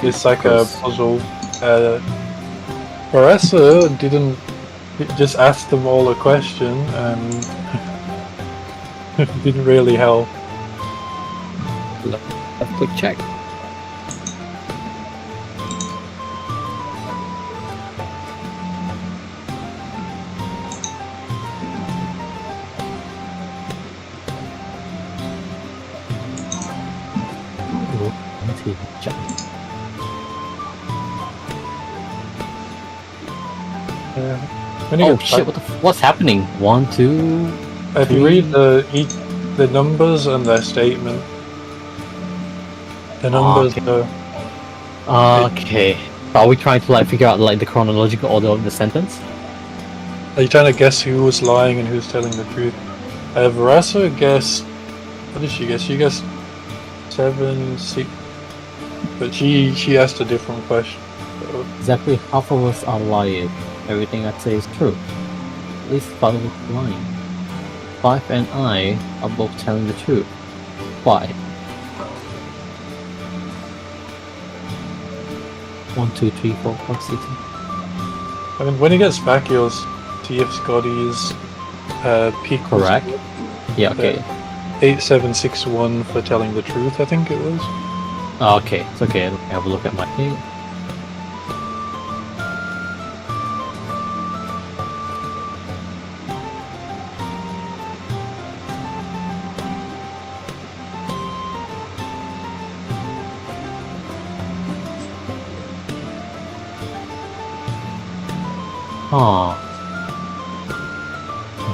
It's like a puzzle. Marissa didn't just ask them all a question and didn't really help. A quick check. Oh shit! What's happening? 1, 2. If you read the numbers and their statement, the numbers are. Okay. Are we trying to like figure out like the chronological order of the sentence? Are you trying to guess who was lying and who's telling the truth? Verasa guessed. What did she guess? She guessed 7, 6. But she asked a different question. So. Exactly half of us are lying. Everything I say is true. At least 5 of us are lying. 5 and I are both telling the truth. Why? 1, 2, 3, 4, 5, 6. I mean, when he gets back, he'll see if Scotty's peak. Correct. Yeah. Okay. 8761 for telling the truth. I think it was. Okay. It's okay. Let me have a look at my thing.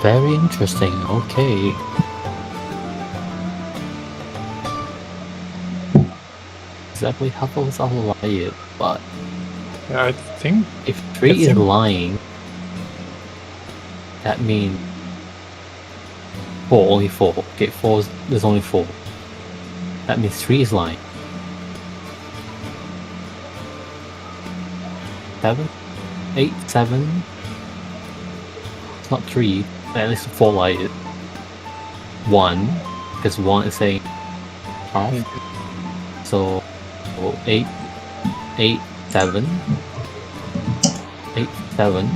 Very interesting. Okay. Exactly half of us are lying, but yeah, I think if 3 is lying, that means 4, only 4. Okay, there's only 4. That means 3 is lying. 7, 8, 7. It's not 3. At least 4 lied. 1, because 1 is saying half. So 8, 7. 8, 7.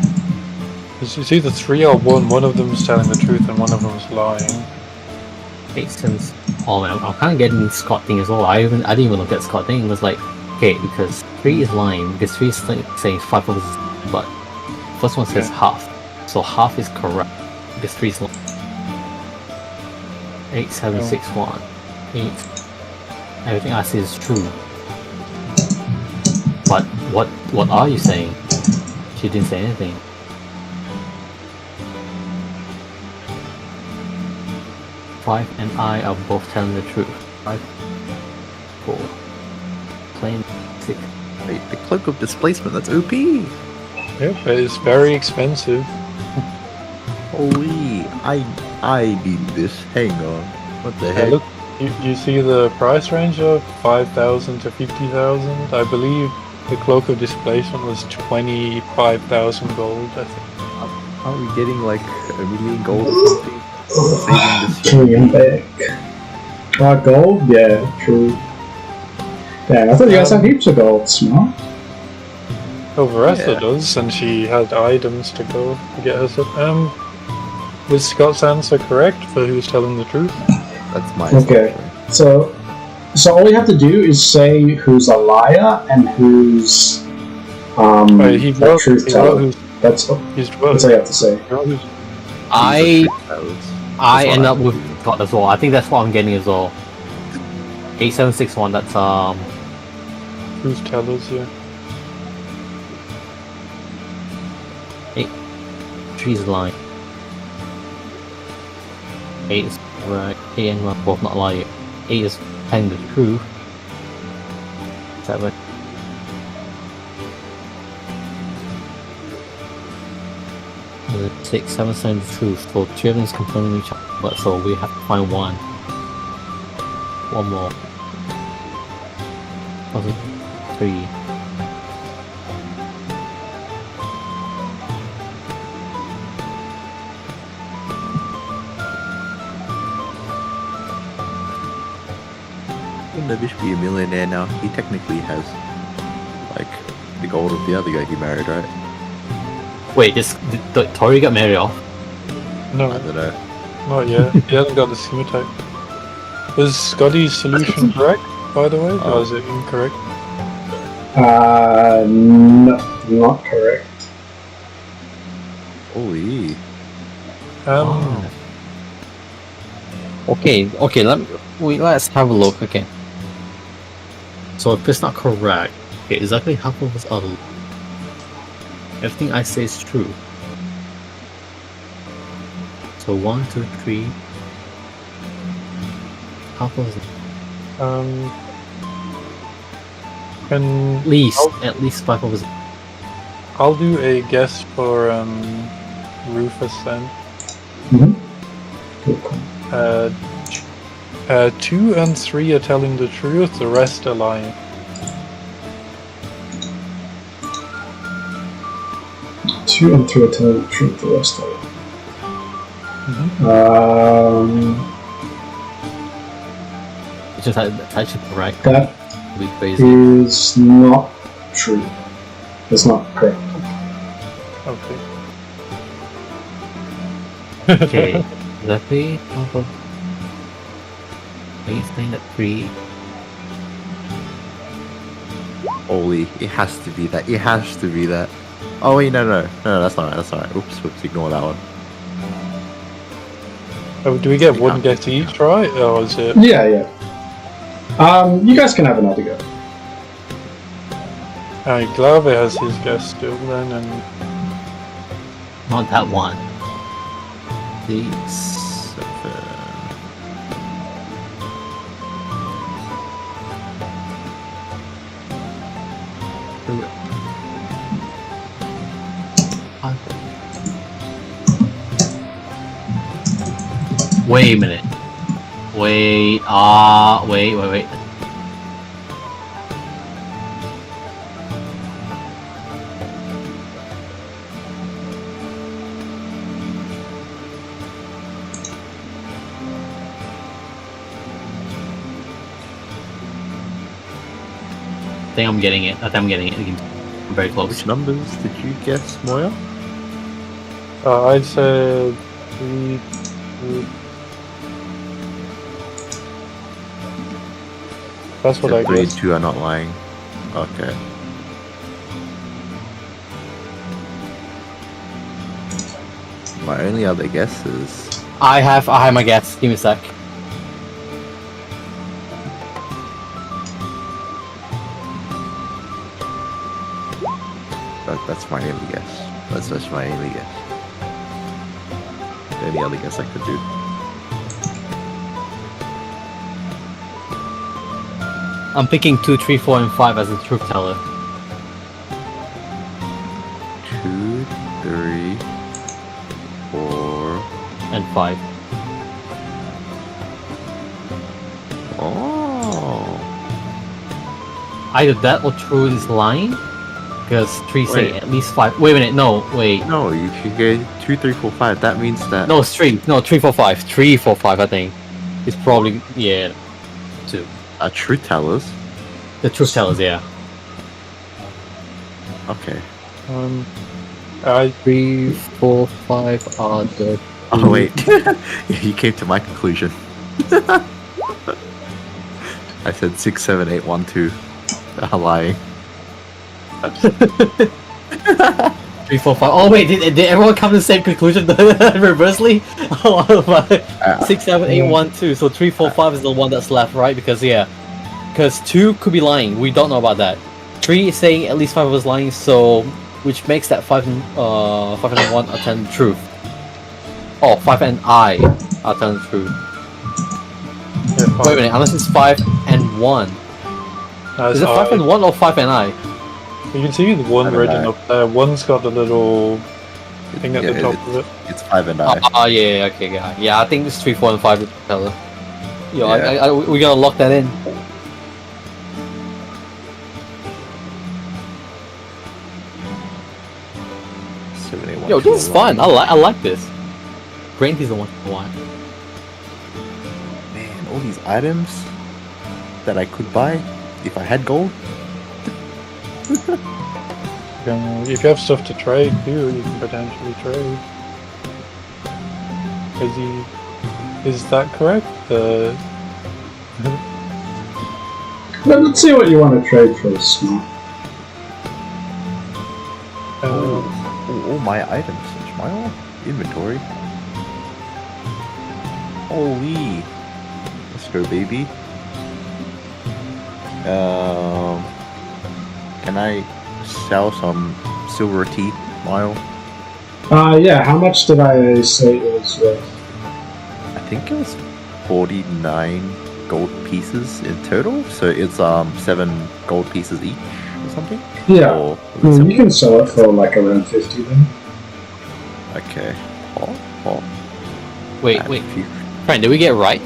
It's either 3 or 1. One of them is telling the truth and one of them is lying. 8 7. Oh man, I'm kind of getting the Scott thing as well. I didn't even look at Scott thing. It was like, okay, because 3 is lying, because 3 is saying 5 of us, but first one says half. So half is correct. Because 3 is lying. 8, 7, 6, 1. 8. Everything I say is true. But what are you saying? She didn't say anything. Five and I are both telling the truth. 5, 4. Plain 6. Wait, the cloak of displacement, that's OP! Yeah, but it's very expensive. Holy, I need this. Hang on. What the heck? Look, you see the price range of 5,000 to 50,000? I believe the cloak of displacement was 25,000 gold, I think. Are we getting like 1,000,000 gold or something? Saving this back. Gold? Yeah, true. Yeah, I thought you guys had heaps of gold, smart. Veressa does, and she had items to go to get her stuff. Was Scott's answer correct for who's telling the truth? That's my Okay, so So all you have to do is say who's a liar and who's a truth teller. That's all you have to say. I end up with Scott as well. I think that's what I'm getting as well. 8761. That's Truth tellers, yeah. 3 is lying. 8 is correct. 8 and 1 both not lying. 8 is telling the truth. 7. And 6, 7 saying the truth. So 3 of them is confirming each other. But so we have to find one. One more. 3. Wouldn't Navish be a millionaire now? He technically has, like, the gold of the other guy he married, right? Wait, did Tori got married off? No, I don't know. not yet. He hasn't got the scimitar. Is Scotty's solution correct, by the way? Or is it incorrect? No, not correct. Holy. Okay, let's have a look. Okay. So if it's not correct, okay, exactly half of us are. Everything I say is true. So 1, 2, 3. Half of us. Can At least 5 of us. I'll do a guess for Rufus then. Mm-hmm. 2 and 3 are telling the truth, the rest are lying. Two and 3 are telling the truth, the rest are. It's just that's actually correct. That be crazy. is not true. That's not correct. Okay. Okay, exactly. He's staying at 3. Holy, it has to be that. It has to be that. Oh wait, no, that's not right. That's not right. Oops, ignore that one. Oh, do we get one guess each, right? Or is it? Yeah. You guys can have another go. Glave has his guess still then, and Not that one. 6. Wait a minute. Wait. I think I'm getting it. I'm very close. Which numbers did you guess, Moya? I said 3, 2. That's what I 3 and guessed. 2 are not lying. Okay. My only other guess is I have my guess. Give me a sec. that's my only guess. That's just my only guess. Any other guess I could do. I'm picking 2, 3, 4, and 5 as a truth teller. 2, 3, 4, and 5. Oh. Either that or true is lying. Because 3 say at least 5. Wait a minute, no, wait. No, you should get 2, 3, 4, 5. That means that. No, it's 3. No, 3, 4, 5. 3, 4, 5, I think. It's probably, yeah, 2. Truth tellers? The truth tellers, yeah. Okay. 3, 4, 5 are the. Oh, wait. You came to my conclusion. I said 6, 7, 8, 1, 2. I'm lying. 3, 4, 5. Oh wait, did everyone come to the same conclusion reversely? Oh my. 6, 7, 8, 1, 2. So 3, 4, 5 is the one that's left, right? Because 2 could be lying. We don't know about that. 3 is saying at least 5 was lying, so which makes that 5 and 1 are telling the truth. Oh, 5 and I are telling the truth. Yeah, Wait a minute, unless it's 5 and 1. Is it 5 and 1 or 5 and I? You can see the one written up there. One's got the little thing at the top of it. It's 5 and I. Yeah, okay, yeah. I think it's 3, 4, and 5 fella. Yo, we gotta lock that in. Yo, this is fun. I like this. Brainty's the one to watch. Man, all these items that I could buy if I had gold. If you have stuff to trade too, you can potentially trade. Is that correct? Let's see what you want to trade for, Smart. All my items in my inventory. Holy! Let's go, baby. Can I sell some silver teeth, Mile? Yeah, how much did I say it was worth? I think it was 49 gold pieces in total, so it's 7 gold pieces each or something? Yeah, or you can sell it for like around 50 then. Okay. Wait. Friend, did we get it right?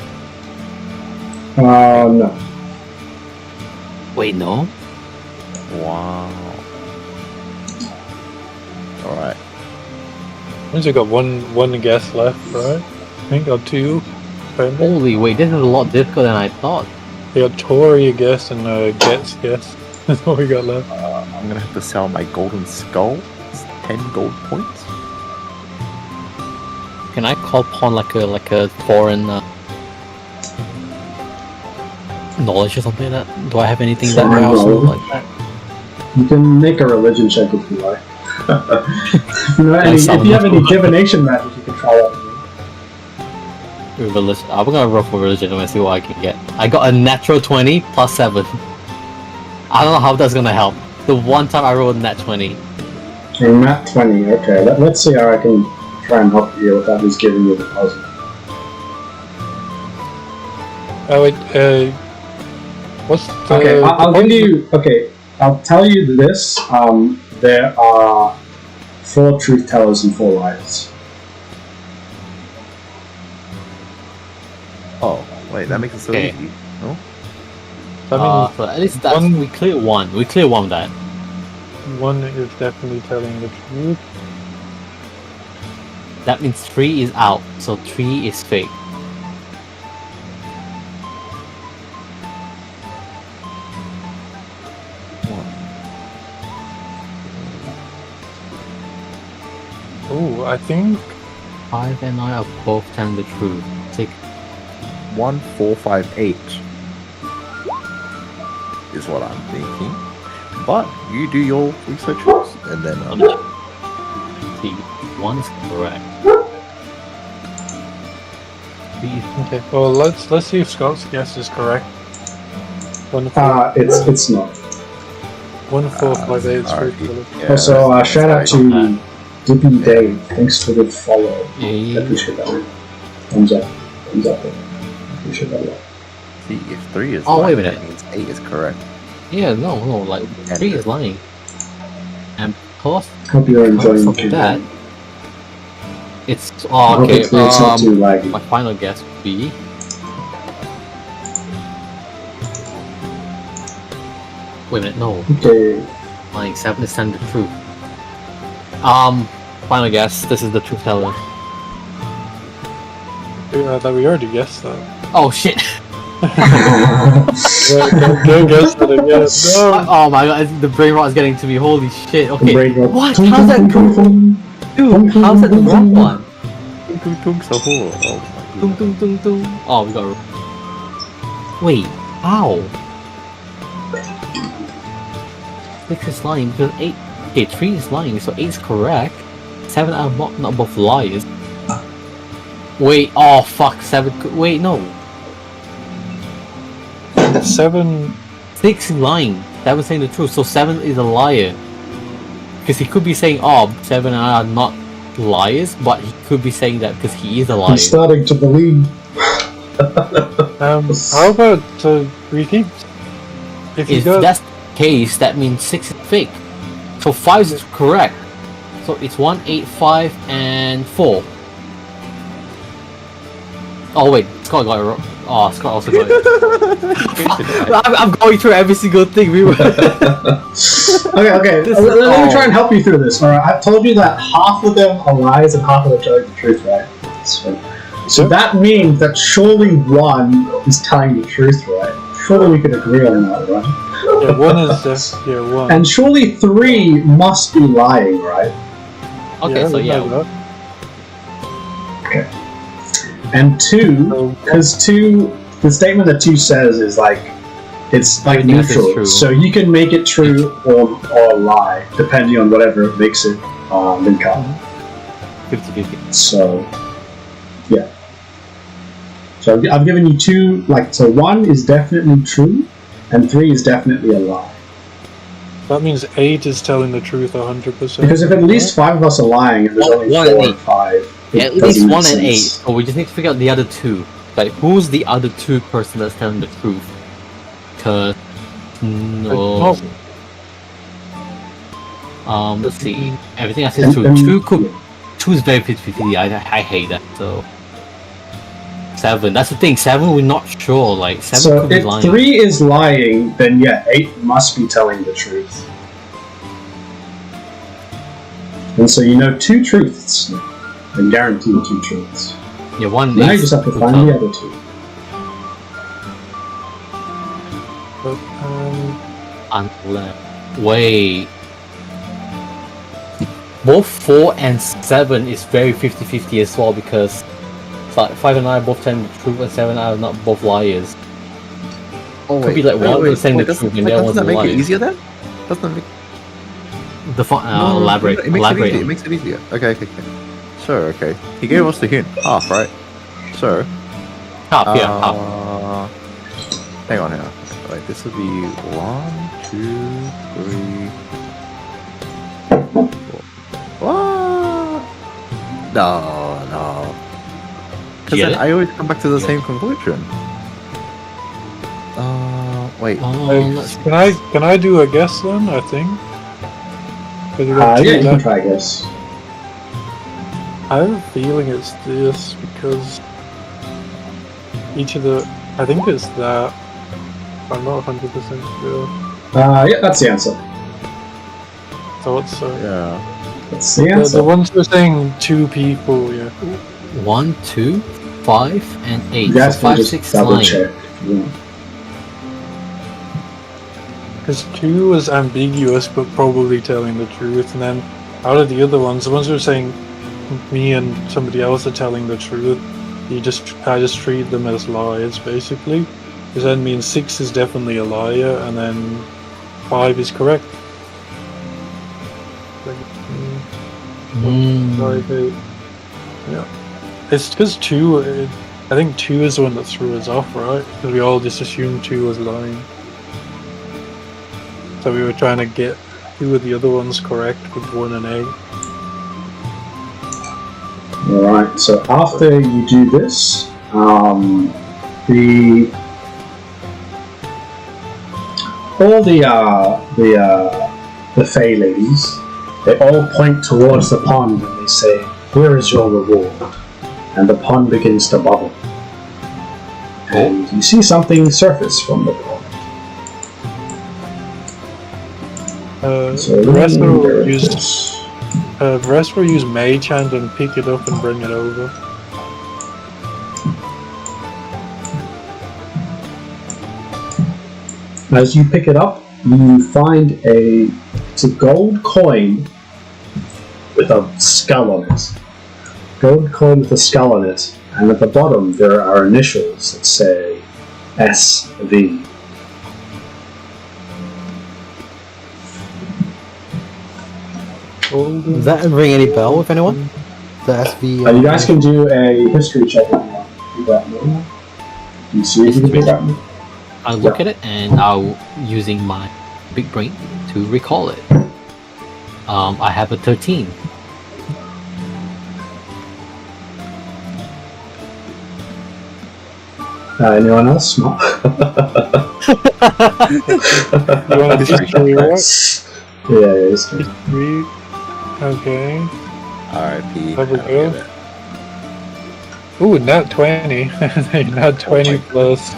No. Wait, no? Wow. Alright. Once you got one guess left, right? I think or 2. Holy wait, this is a lot difficult than I thought. You got Tori guess and Gets guess. That's all we got left. I'm gonna have to sell my golden skull. It's 10 gold points. Can I call upon like a foreign knowledge or something like that? Do I have anything that powerful like that? You can make a religion check if you like. If you have any divination magic, you can try that. Religion. I'm gonna roll for religion and see what I can get. I got a natural 20 plus 7. I don't know how that's gonna help. The one time I rolled a nat 20. A nat 20, okay. Let's see how I can try and help you without just giving you the puzzle. Oh wait, what's the... Okay, I'll give you... Okay, I'll tell you this. There are 4 truth tellers and 4 liars. Oh, wait, that makes it so easy. No? So at least that's we clear one. We clear one of that. One is definitely telling the truth. That means 3 is out, so 3 is fake. Oh, I think 5 and I are both telling the truth. Take 1, 4, 5, 8 is what I'm thinking. But you do your research first, and then see, 1 is correct. okay. Well, let's see if Scott's guess is correct. 1, 4. It's not. 1, 4, 5, 8 is sorry. truth. Also, shout out to Dippy Dave. Thanks for the follow. Yeah. I appreciate that. Thumbs up. Thumbs up. Appreciate that a lot. See, if 3 is Oh, wait a lying, minute. that means 8 is correct. Yeah, no, like 3 is lying. And plus, Hope you're enjoying of the that, game. it's I okay. hope it's not too laggy. My final guess would be. Wait a minute, no. Okay. Lying 7 is telling the truth. Final guess. This is the truth teller. That we already guessed that. Oh shit! Don't guess that again. No. Oh my god, the brain rot is getting to me. Holy shit! The Okay, brain rot. what? How's that? Dude, how's that the wrong one? Tung tung so cool. Oh my Tung tung tung tung. Oh, we got. Wait, How? 6 is lying because 8. Okay, 3 is lying, so 8 is correct. 7 are not both liars. Wait, oh fuck, 7. Wait, no. 7. 6 is lying. 7 saying the truth, so 7 is a liar. Because he could be saying, oh, 7 are not liars, but he could be saying that because he is a liar. I'm starting to believe. How about repeat? If that's the case, that means 6 is fake. So 5 is correct. So it's 1, 8, 5, and 4. Oh wait, Scott got it wrong. Oh, Scott also got it. I'm going through every single thing. We were. Okay. Let me try and help you through this. Alright, I've told you that half of them are lies and half of them are telling the truth, right? So that means that surely 1 is telling the truth, right? Surely we can agree on that, right? Yeah, 1 is 1. And surely 3 must be lying, right? Okay, so yeah. Okay. And 2, because 2, the statement that 2 says is like, it's like neutral, so you can make it true or lie, depending on whatever makes it link up. 50-50. So, yeah. So I've given you 2, so 1 is definitely true, and 3 is definitely a lie. That means 8 is telling the truth 100%. Because if at least 5 of us are lying, and there's only 4 and 5, yeah, at least 1 and 8. So we just need to figure out the other 2. Like, who's the other 2 person that's telling the truth? Because no. Let's see. Everything I said is true. 2 is very 50-50. I hate that. So 7. That's the thing. 7, we're not sure. Like 7 could be lying. So if 3 is lying, then yeah, 8 must be telling the truth. And so you know 2 truths. And guaranteed 2 truths. Yeah, 1 now is. You just have to find the other 2. But, unless. Wait. Both 4 and 7 is very 50-50 as well because it's like 5 and 9 are both telling the truth and 7 are not both liars. Oh, could be like one is saying the truth and the other one's a liar. Doesn't that make it easier then? Doesn't make... elaborate. It makes it easier. Okay. So, okay. He gave us the hint. Half, right? So... Half, yeah, half. Hang on here. Like, this would be 1, 2, 3... 4. What? No. Because then I always come back to the same conclusion. Wait. Can I do a guess then? I think. Yeah, you can try a guess. I have a feeling it's this because each of the. I think it's that. I'm not 100% sure. Yeah, that's the answer. So what's yeah. That's the answer. The ones who are saying 2 people, yeah. 1, 2, 5, and 8. You guys so can 5, just 6, double 9. check if you want. Because 2 was ambiguous, but probably telling the truth, and then out of the other ones, the ones who are saying me and somebody else are telling the truth, I just treat them as liars, basically. Because that means 6 is definitely a liar, and then 5 is correct. Yeah. It's because 2, I think 2 is the one that threw us off, right? Because we all just assumed 2 was lying. So we were trying to get 2 of the other ones correct with 1 and 8. Alright, so after you do this, all the Fey ladies, they all point towards the pond and they say, "Here is your reward." And the pond begins to bubble. And you see something surface from the pond. So the rest will use Mage Hand and pick it up and bring it over. As you pick it up, you find it's a gold coin with a skull on it. Gold coin with a skull on it, and at the bottom there are initials that say SV. Does that ring any bell with anyone? The SV. You guys can do a history check if you want to do that. Do you see if you can do that? I'll look at it and I'll using my big brain to recall it. I have a 13. Anyone else? No. You want history, right? Yeah, history. History. Okay. R.I.P. There we go. Ooh, nat 20. Nat 20 plus.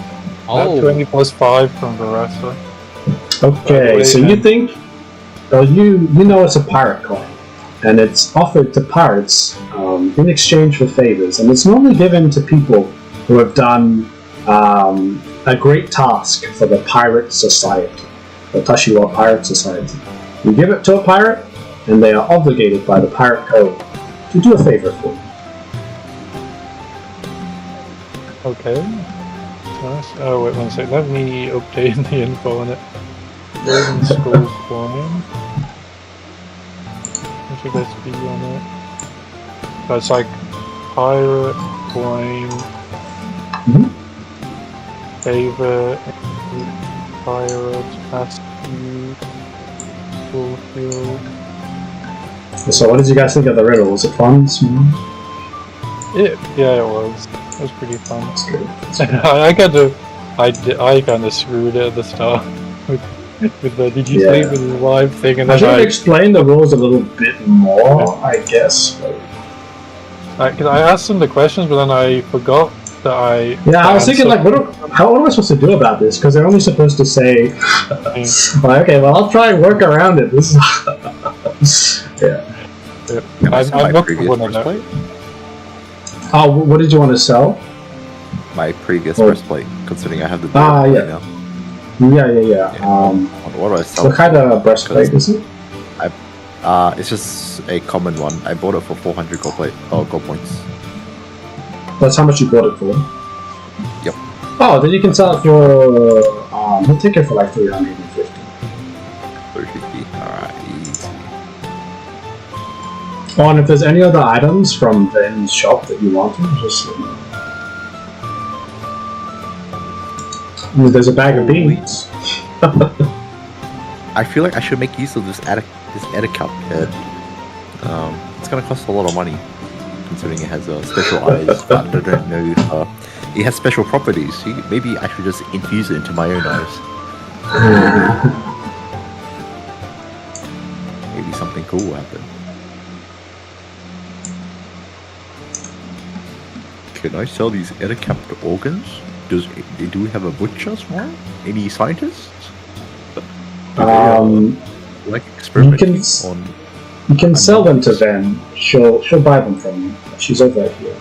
Nat 20 plus 5 from the wrestler. Okay, so you think, you know it's a pirate coin, and it's offered to pirates in exchange for favors, and it's normally given to people who have done a great task for the pirate society, the Tashiwa Pirate Society. You give it to a pirate, and they are obligated by the pirate code to do a favor for you. Okay. Nice. Oh, wait 1 sec. Let me update the info on it. Golden Skull coin. What should this be on it? That's like pirate coin. Favor. Pirate. Askew. Fulfilled. So what did you guys think of the riddle? Was it fun? Yeah, it was. It was pretty fun. That's good. I kind of screwed it at the start with the did you sleep with your wife thing, and I then should explain the rules a little bit more, I guess. Because I asked them the questions, but then I forgot that I. Yeah, I was thinking like, what am I supposed to do about this? Because they're only supposed to say, like, okay, well, I'll try and work around it. This is I'm not one on that. Oh, what did you want to sell? My previous breastplate, considering I have the yeah. now. Yeah. What do I sell? What kind of breastplate is it? It's just a common one. I bought it for 400 gold points. That's how much you bought it for? Yep. Oh, then you can sell it for. We'll take it for like 350. 350. Alright, easy. Oh, and if there's any other items from Ben's shop that you want, just. There's a bag of beans. I feel like I should make use of this Edicap head. It's gonna cost a lot of money, considering it has special eyes, but I don't know if it has special properties. See, maybe I should just infuse it into my own eyes. Maybe something cool will happen. Can I sell these Edicapped organs? Do we have a butcher tomorrow? Any scientists? Like experimenting on. You can sell them to Ven. She'll buy them from you. She's over here.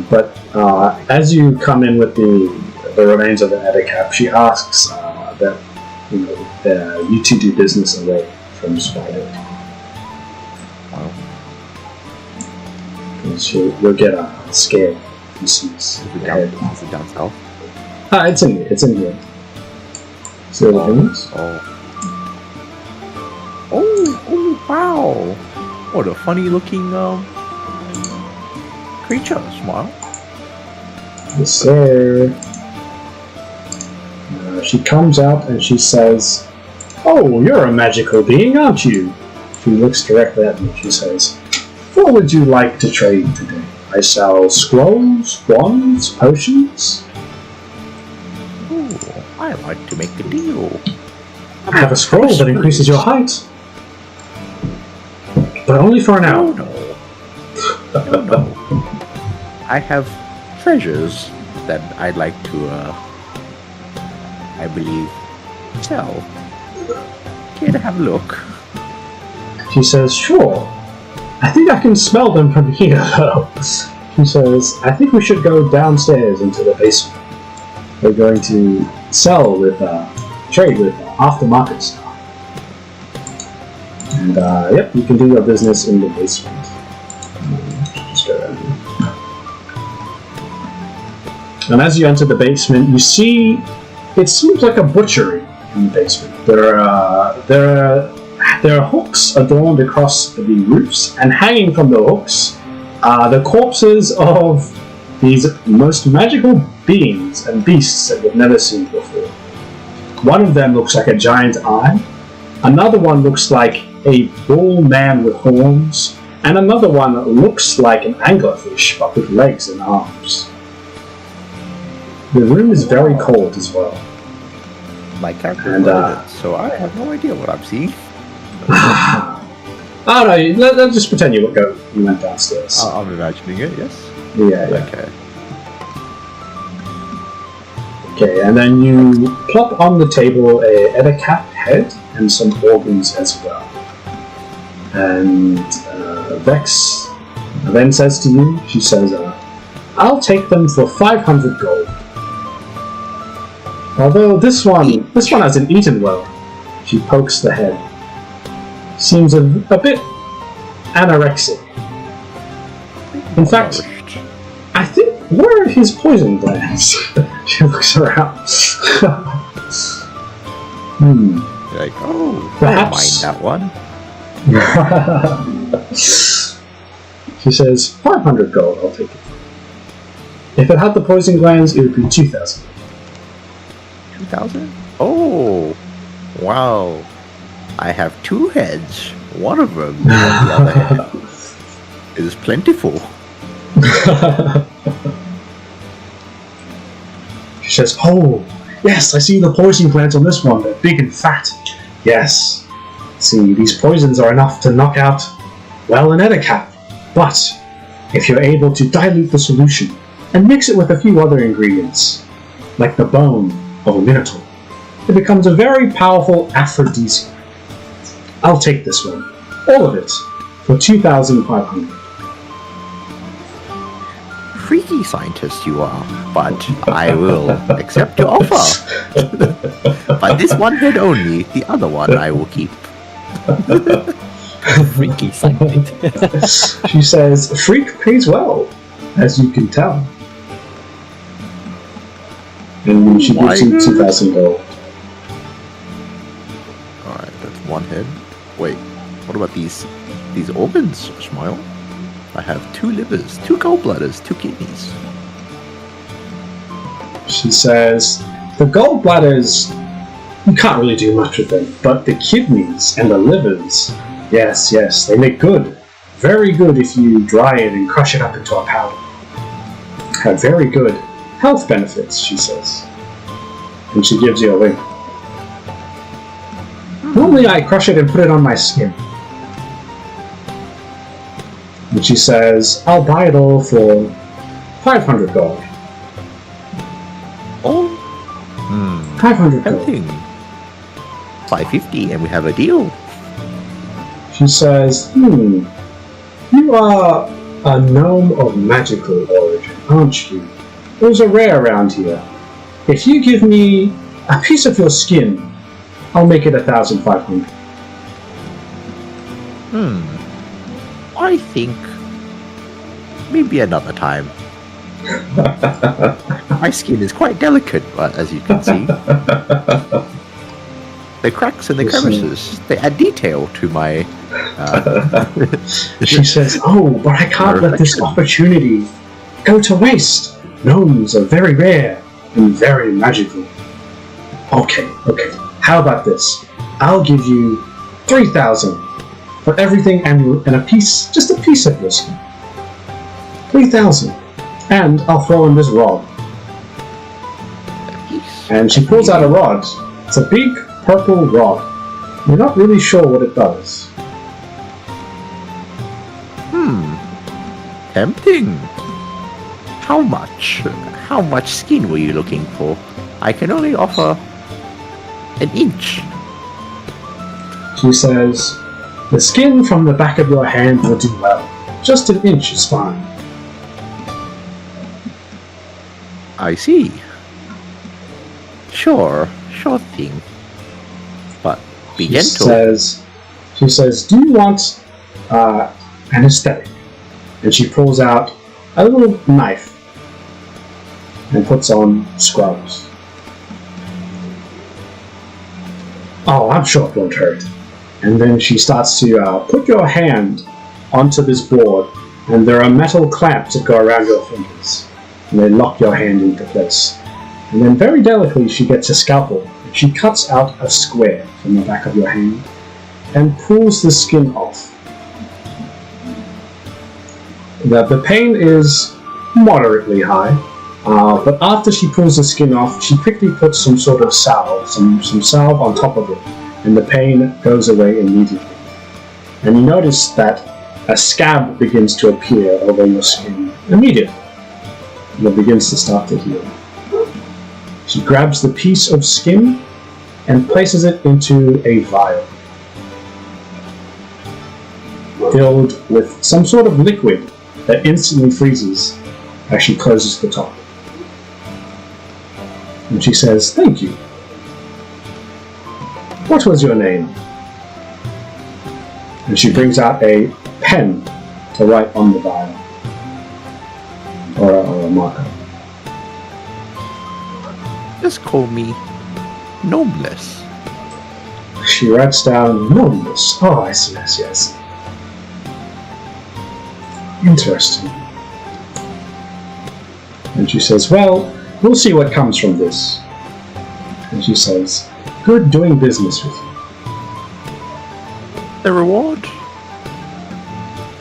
But as you come in with the remains of the Edicap, she asks that you two do business away from Spider. Wow. You'll get a scale. Is it down south? It's in here. See what it is? Oh, wow! What a funny looking creature. Smile. Yes, sir. She comes out and she says, "Oh, you're a magical being, aren't you?" She looks directly at me. She says, "What would you like to trade today? I sell scrolls, wands, potions." Ooh, I like to make a deal. I have a scroll that increases your height. But only for an hour. No. I have treasures that I'd like to, I believe, sell. Care to have a look? She says, "Sure. I think I can smell them from here, though." She says, "I think we should go downstairs into the basement. We're going to sell with, trade with aftermarket stuff. And, yep, you can do your business in the basement." Just go down here. And as you enter the basement, you see, it seems like a butchery in the basement. There are There are hooks adorned across the roofs, and hanging from the hooks are the corpses of these most magical beings and beasts that we've never seen before. One of them looks like a giant eye, another one looks like a bull man with horns, and another one looks like an anglerfish but with legs and arms. The room is very cold as well. My character is limited, so I have no idea what I'm seeing. Oh no, let's just pretend you went downstairs. I'm imagining it, yes? Yeah. Okay. Okay, and then you plop on the table a Edicap head and some organs as well. And Vex then says to you, she says, I'll take them for 500 gold. Although this one hasn't eaten well. She pokes the head. Seems a bit anorexic. In fact, I think, where are his poison glands? She looks around. Like, oh, perhaps I don't mind that one. She says, 500 gold, I'll take it. If it had the poison glands, it would be 2,000. 2,000? Oh, wow. I have 2 heads. One of them, on the other hand, is plentiful. She says, oh, yes, I see the poison glands on this one. They're big and fat. Yes. See, these poisons are enough to knock out, well, an Edicap. But if you're able to dilute the solution and mix it with a few other ingredients, like the bone of a minotaur, it becomes a very powerful aphrodisiac. I'll take this one, all of it, for 2,500. Freaky scientist you are, but I will accept your offer. But this one head only, the other one I will keep. Freaky scientist. She says, Freak pays well, as you can tell. And she gives you 2,000 gold. Alright, that's one head. Wait, what about these organs, Smile? I have 2 livers, 2 gallbladders, 2 kidneys. She says, the gallbladders, you can't really do much with them, but the kidneys and the livers, yes, they make good. Very good if you dry it and crush it up into a powder. Have very good health benefits, she says. And she gives you a link. Normally I crush it and put it on my skin. And she says, I'll buy it all for 500 gold. Oh? 500 gold. Tempting. 550 and we have a deal. She says, you are a gnome of magical origin, aren't you? Those are rare around here. If you give me a piece of your skin, I'll make it 1,500. I think maybe another time. My skin is quite delicate, as you can see. The cracks and the crevices, they add detail to my... She says, oh, but I can't let this opportunity go to waste. Gnomes are very rare and very magical. Okay. How about this? I'll give you 3,000 for everything and a piece, just a piece of your skin. 3,000. And I'll throw in this rod. And she pulls out a rod. It's a big purple rod. You're not really sure what it does. Tempting. How much? How much skin were you looking for? I can only offer an inch. She says, the skin from the back of your hand will do well. Just an inch is fine. I see. Sure thing. But be gentle. She says, do you want anesthetic? And she pulls out a little knife and puts on scrubs. Oh, I'm sure it won't hurt. And then she starts to put your hand onto this board, and there are metal clamps that go around your fingers, and they lock your hand into place. And then very delicately she gets a scalpel, and she cuts out a square from the back of your hand, and pulls the skin off. The pain is moderately high, but after she pulls the skin off, she quickly puts some sort of salve, some salve on top of it, and the pain goes away immediately. And you notice that a scab begins to appear over your skin immediately, and it begins to start to heal. She grabs the piece of skin and places it into a vial filled with some sort of liquid that instantly freezes as she closes the top. And she says, "Thank you. What was your name?" And she brings out a pen to write on the vial, or a marker. Just call me Gnomeless. She writes down Gnomeless. Oh, I see, yes. Interesting. And she says, "Well, we'll see what comes from this." And she says, "Good doing business with you." The reward?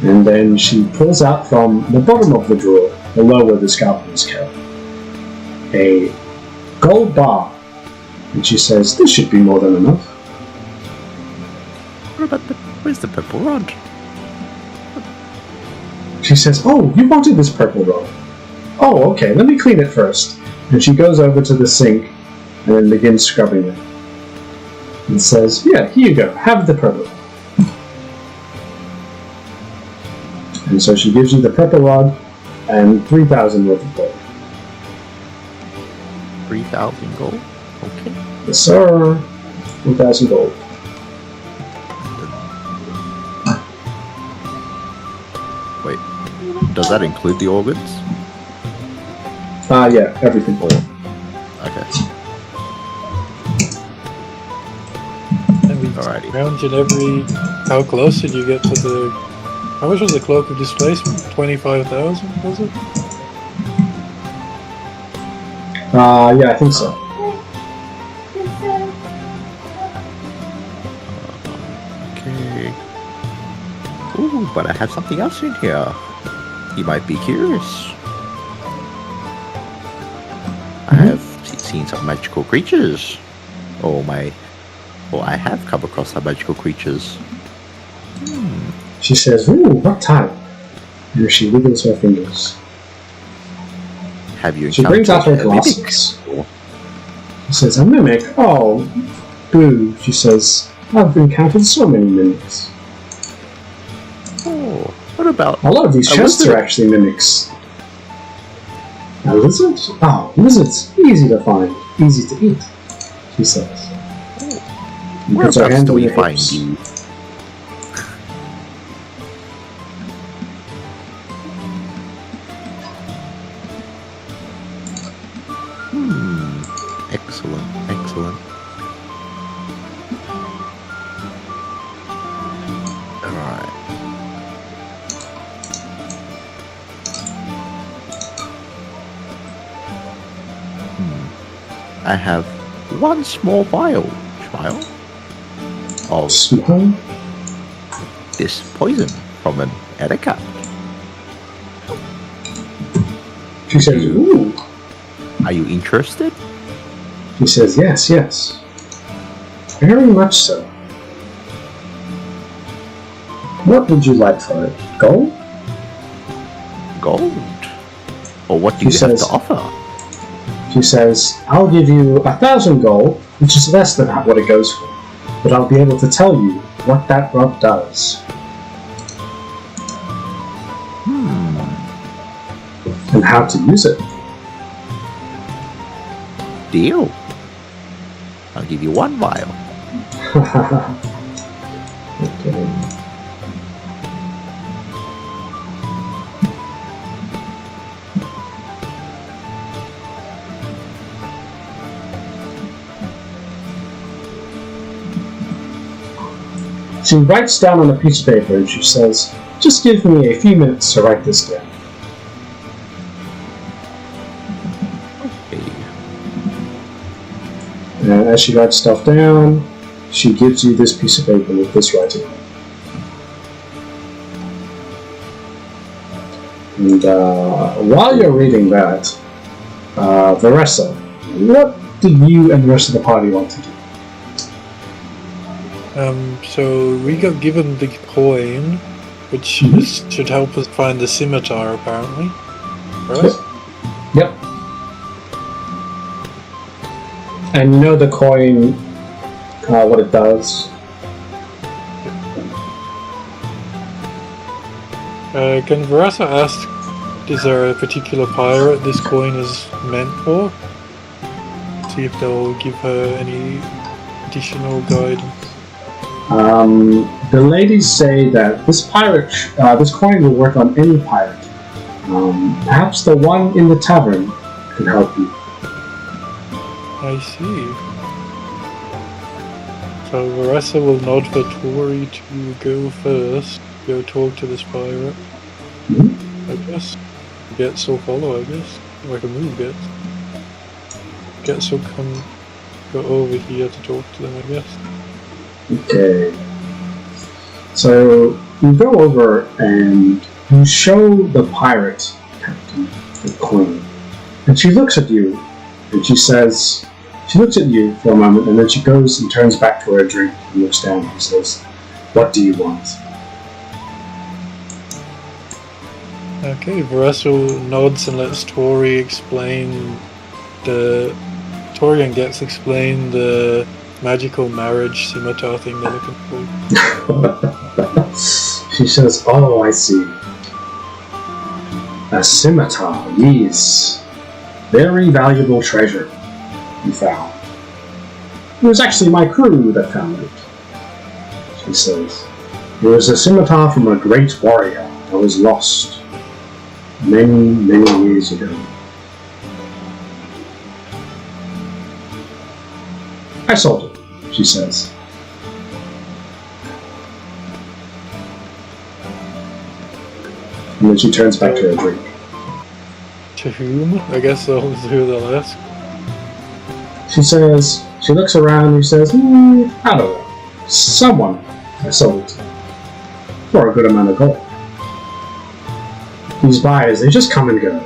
And then she pulls out from the bottom of the drawer, below where the scalpel is kept, a gold bar. And she says, "This should be more than enough." Where's the purple rod? She says, "Oh, you wanted this purple rod. Oh, okay, let me clean it first." And she goes over to the sink and then begins scrubbing it. And says, "Yeah, here you go, have the purple." And so she gives you the purple rod and 3,000 worth of gold. 3,000 gold? Okay. Yes, sir. 3,000 gold. Wait, does that include the organs? Yeah, everything. Okay. Alrighty. Rounds in every. How close did you get to the? How much was the cloak of displacement? 25,000, was it? Yeah, I think so. Okay. Ooh, but I have something else in here. You might be curious. I have seen some magical creatures. I have come across some magical creatures. She says, "Ooh, what type?" And she wiggles her fingers. Have you? She brings out her glasses. She says, "A mimic? Oh, boo." She says, "I've encountered so many mimics." Oh, what about a lot of these chests are actually mimics. A lizard? Oh, lizards. Easy to find. Easy to eat, she says. Where else do we find you? Excellent, excellent. Alright. I have one small vial, child, of this poison from an etiquette. She says, "Ooh." Are you interested? She says, "Yes, yes. Very much so. What would you like for it? Gold?" Gold? Or what do you have to offer? She says, "I'll give you 1,000 gold, which is less than what it goes for, but I'll be able to tell you what that rod does. And how to use it." Deal. I'll give you one vial. Okay. She writes down on a piece of paper and she says, "Just give me a few minutes to write this down." And as she writes stuff down, she gives you this piece of paper with this writing. And while you're reading that, Varessa, what do you and the rest of the party want to do? So we got given the coin, which should help us find the scimitar, apparently. Right? Yep. And you know the coin, what it does? Can Varessa ask, is there a particular pirate this coin is meant for? See if they'll give her any additional guidance. The ladies say that this coin will work on any pirate. Perhaps the one in the tavern can help you. I see. So Varessa will nod for Tori to go first, go talk to this pirate. I guess. Gets will follow, I guess. Like a move gets. Gets will come go over here to talk to them, I guess. Okay. So you go over and you show the pirate captain the coin. And she looks at you and she says, she looks at you for a moment and then she goes and turns back to her drink and looks down and says, "What do you want?" Okay, Varessa nods and lets Tori explain Tori and Gets explain the magical marriage scimitar thing they're looking for. She says, "Oh, I see. A scimitar, yes. Very valuable treasure you found. It was actually my crew that found it," she says. "It was a scimitar from a great warrior that was lost many, many years ago. I sold it," she says. And then she turns back to her drink. To whom? I guess those who they'll ask. She says, she looks around and she says, I don't know. Someone I sold it to. For a good amount of gold. These buyers, they just come and go.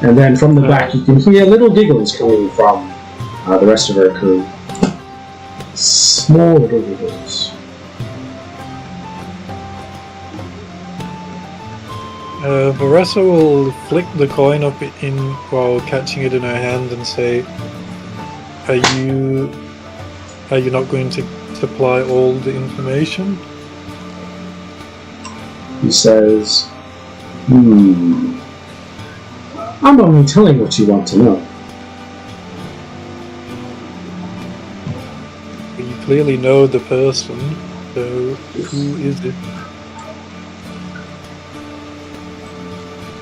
And then from the back, you can hear little giggles coming from the rest of her crew. Small little giggles. Varessa will flick the coin up in while catching it in her hand and say, Are you not going to supply all the information?" He says, I'm only telling what you want to know. You clearly know the person, so who is it?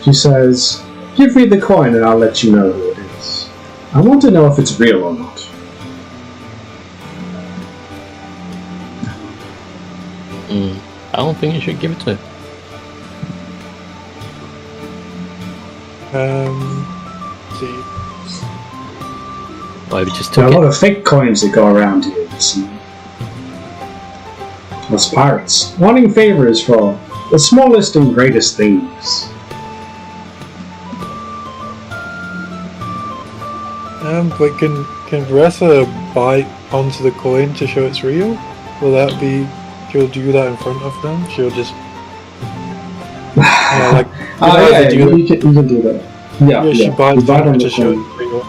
She says, "Give me the coin and I'll let you know who it is. I want to know if it's real or not." I don't think you should give it to him. Let's see. Why we just There are took a lot it? of fake coins that go around here, you see. Us pirates, wanting favors for the smallest and greatest things. But can Varessa bite onto the coin to show it's real? Will that be? She'll do that in front of them. She'll just. Yeah, you can do that. Yeah, she bites bite on to the show coin. it's real.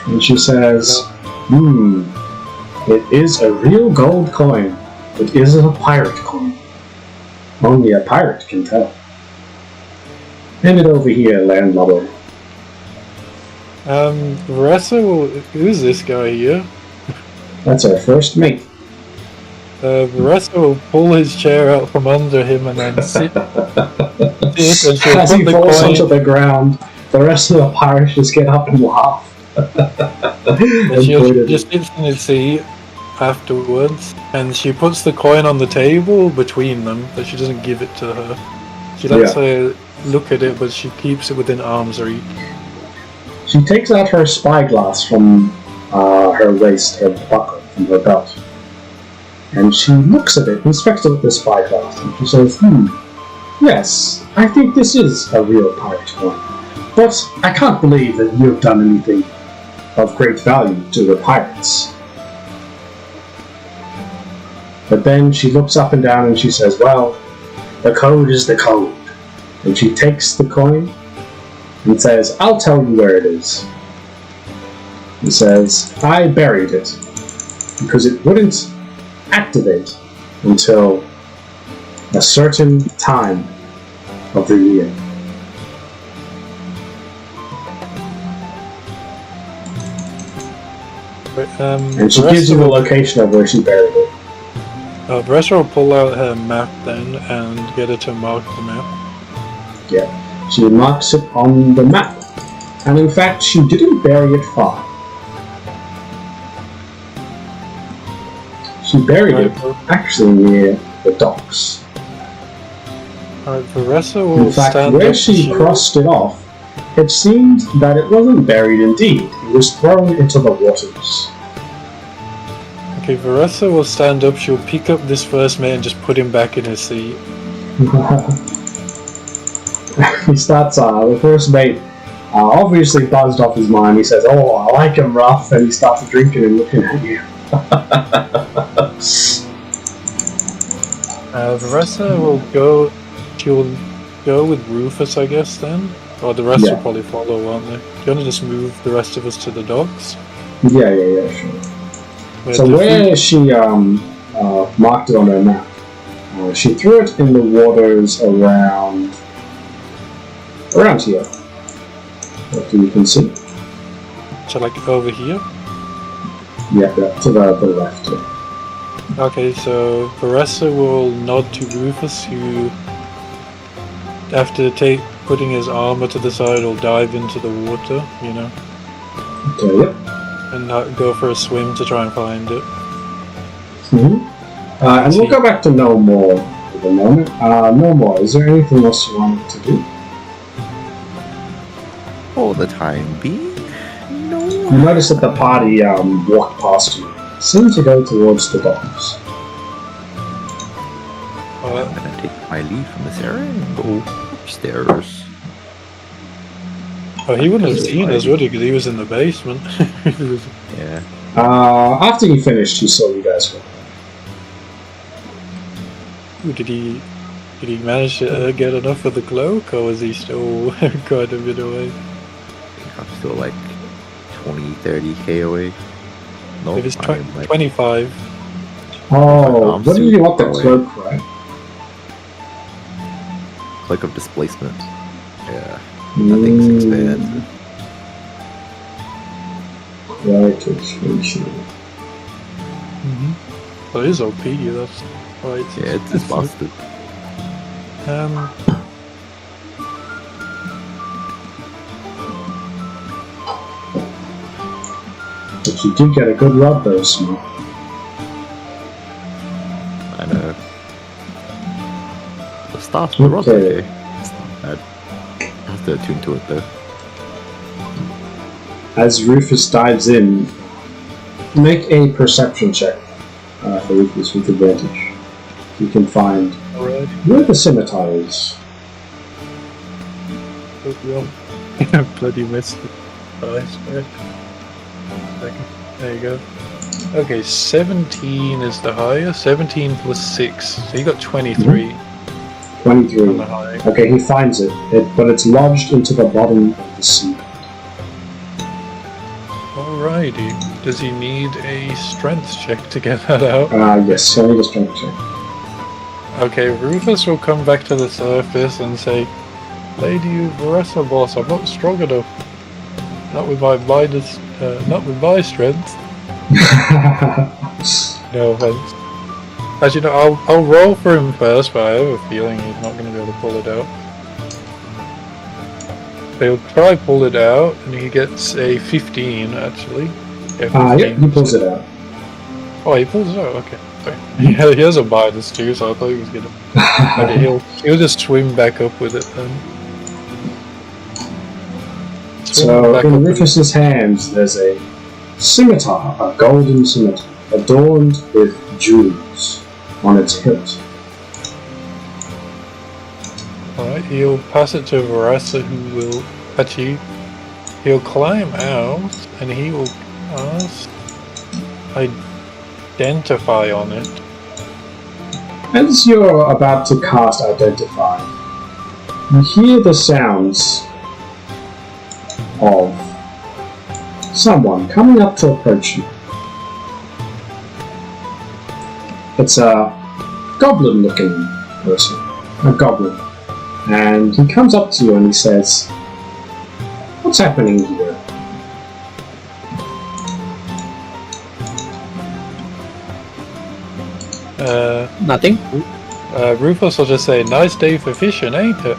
And she says, it is a real gold coin. It isn't a pirate coin. Only a pirate can tell. Hand it over here, landlubber. Varessa will. Who's this guy here? That's our first mate. Varessa will pull his chair out from under him and then sit and she'll As put he the falls coin. onto the ground, the rest of the pirates just get up and laugh. And she'll just instantly see afterwards, and she puts the coin on the table between them, but she doesn't give it to her. She lets her look at it, but she keeps it within arm's reach. She takes out her spyglass from her waist, her buckle, from her belt. And she looks at it, inspects it with the spyglass, and she says, yes, I think this is a real pirate coin. But I can't believe that you have done anything of great value to the pirates. But then she looks up and down and she says, well, the code is the code. And she takes the coin and says, I'll tell you where it is. He says, I buried it because it wouldn't activate until a certain time of the year. And she gives you the location of where she buried it. Bressa will pull out her map then and get her to mark the map. Yeah, she marks it on the map. And in fact, she didn't bury it far. She buried it actually near the docks. Alright, Bressa will in fact, stand where up. she crossed it off, it seemed that it wasn't buried indeed. It was thrown into the waters. Okay, Varessa will stand up, she'll pick up this first mate and just put him back in his seat. He starts, the first mate obviously buzzed off his mind. He says, oh, I like him rough, and he starts drinking and looking at you. Varessa will go, she'll go with Rufus, I guess, then? Or the rest will probably follow, won't they? Do you want to just move the rest of us to the docks? Yeah, sure. So where she marked it on her map, she threw it in the waters around here. What you can see. So like over here? Yeah, to the left. Yeah. Okay, so Varessa will nod to Rufus, who, after putting his armor to the side, will dive into the water, you know. Okay, yep. And go for a swim to try and find it. And we'll go back to No More for the moment. No More, is there anything else you wanted to do? For the time being, no. You notice that the party walked past you. Seem to go towards the docks. I'm gonna take my leave from this area and go upstairs. Oh, he wouldn't have seen us, would he? Because he was in the basement. Yeah. After he finished, he saw you guys go. Did he manage to get enough of the cloak, or was he still quite a bit away? I think I'm still like 20-30k away. No, It was 25. Oh, what do you want the cloak, right? Cloak of displacement. Yeah. Nothing's expensive. Right, expensive. Well, it is OP, that's right. Yeah, it's busted. But you did get a good rub though, Smart. I know. The stars were okay. It's not bad. I have to attune to it though. As Rufus dives in, make a perception check for Rufus with advantage. You can find where the scimitar is. Bloody missed it. There you go. Okay, 17 is the highest. 17 plus 6. So you got 23. 23. On the high. Okay, he finds it, but it's lodged into the bottom of the sea. Alrighty. Does he need a strength check to get that out? Yes, I need a strength check. Okay, Rufus will come back to the surface and say, Lady Varessa, boss, I'm not strong enough. Not with my strength. No offense. As you know, I'll roll for him first, but I have a feeling he's not going to be able to pull it out. He'll try pull it out, and he gets a 15 actually. Yeah, he pulls it out. Oh, he pulls it out. Okay. Sorry. Yeah, he has a minus too, so I thought he was gonna. Okay, he'll just swim back up with it then. So in Rufus's hands, there's a scimitar, a golden scimitar, adorned with jewels on its hilt. Alright, he'll pass it to Varasa, who will actually he'll climb out and he will cast Identify on it. As you're about to cast Identify, you hear the sounds of someone coming up to approach you. It's a goblin-looking person, a goblin, and he comes up to you and he says, "What's happening here?" Nothing. Rufus will just say, "Nice day for fishing, ain't it?"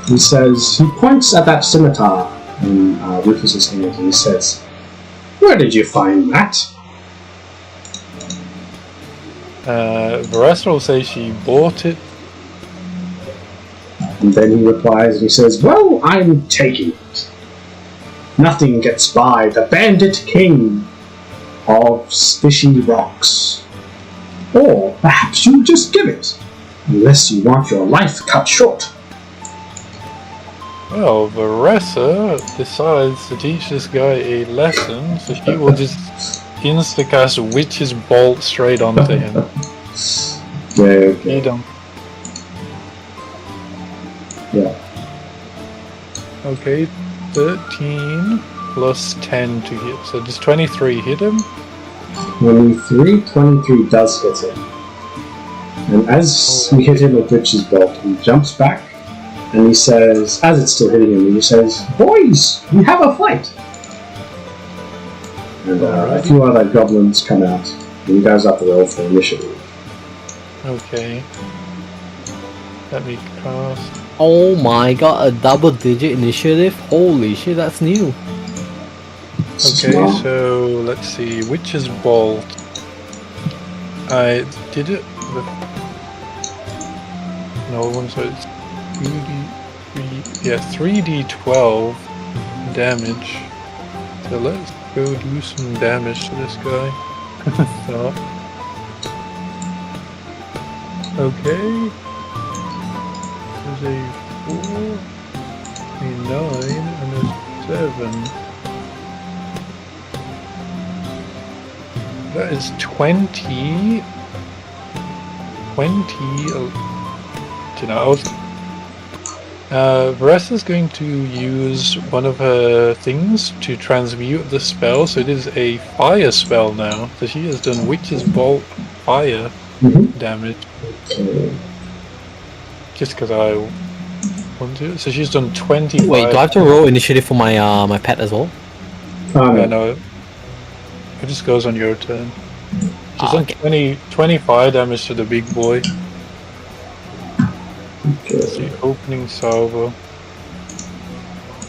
He says, he points at that scimitar in Rufus's hand and he says, "Where did you find that?" Varasa will say she bought it. And then he replies and he says, "Well, I'm taking it. Nothing gets by the bandit king of Fishy Rocks. Or perhaps you just give it, unless you want your life cut short." Well, Varasa decides to teach this guy a lesson, so she will just insta-cast Witch's Bolt straight onto him. Okay. Yeah. Okay, 13 plus 10 to hit, so does 23 hit him? 23 does hit him. And as you hit him with Witch's Bolt, he jumps back and he says, as it's still hitting him, he says, "Boys, we have a fight!" And a few other goblins come out, and you guys have to roll for initiative. Okay. Let me cast. Oh my god, a double-digit initiative? Holy shit, that's new. Okay, so let's see. Witch's Bolt. I did it with. No one, so it's 3d12 damage. So let's go do some damage to this guy. So. Okay. There's a 4, a 9, and a 7. That is 20. 20. You know, Varasa's going to use one of her things to transmute the spell, so it is a fire spell now. So she has done Witch's Bolt fire damage. Just because I want to. So she's done 20. Wait, do I have to roll initiative for my my pet as well? No. It just goes on your turn. She's done 25 damage to the big boy. That's the opening salvo.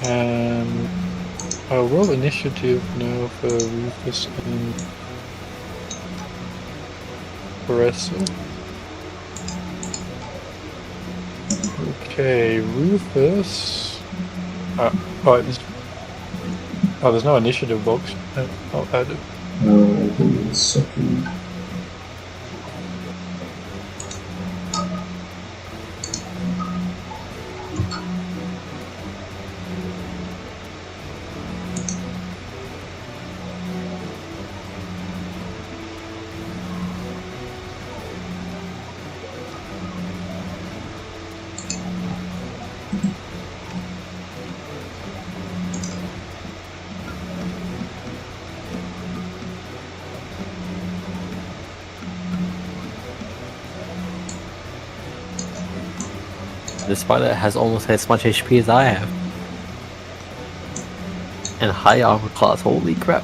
And I'll roll initiative now for Rufus and Varasa. Okay, Rufus. There's no initiative box. I'll add it. Give me a second. The spider has almost as much HP as I have. And high armor class, holy crap.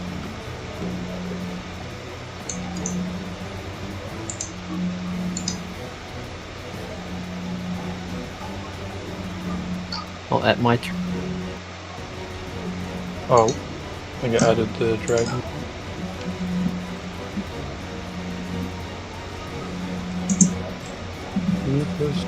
Oh, at my turn. Oh, I think I added the dragon. Rufus.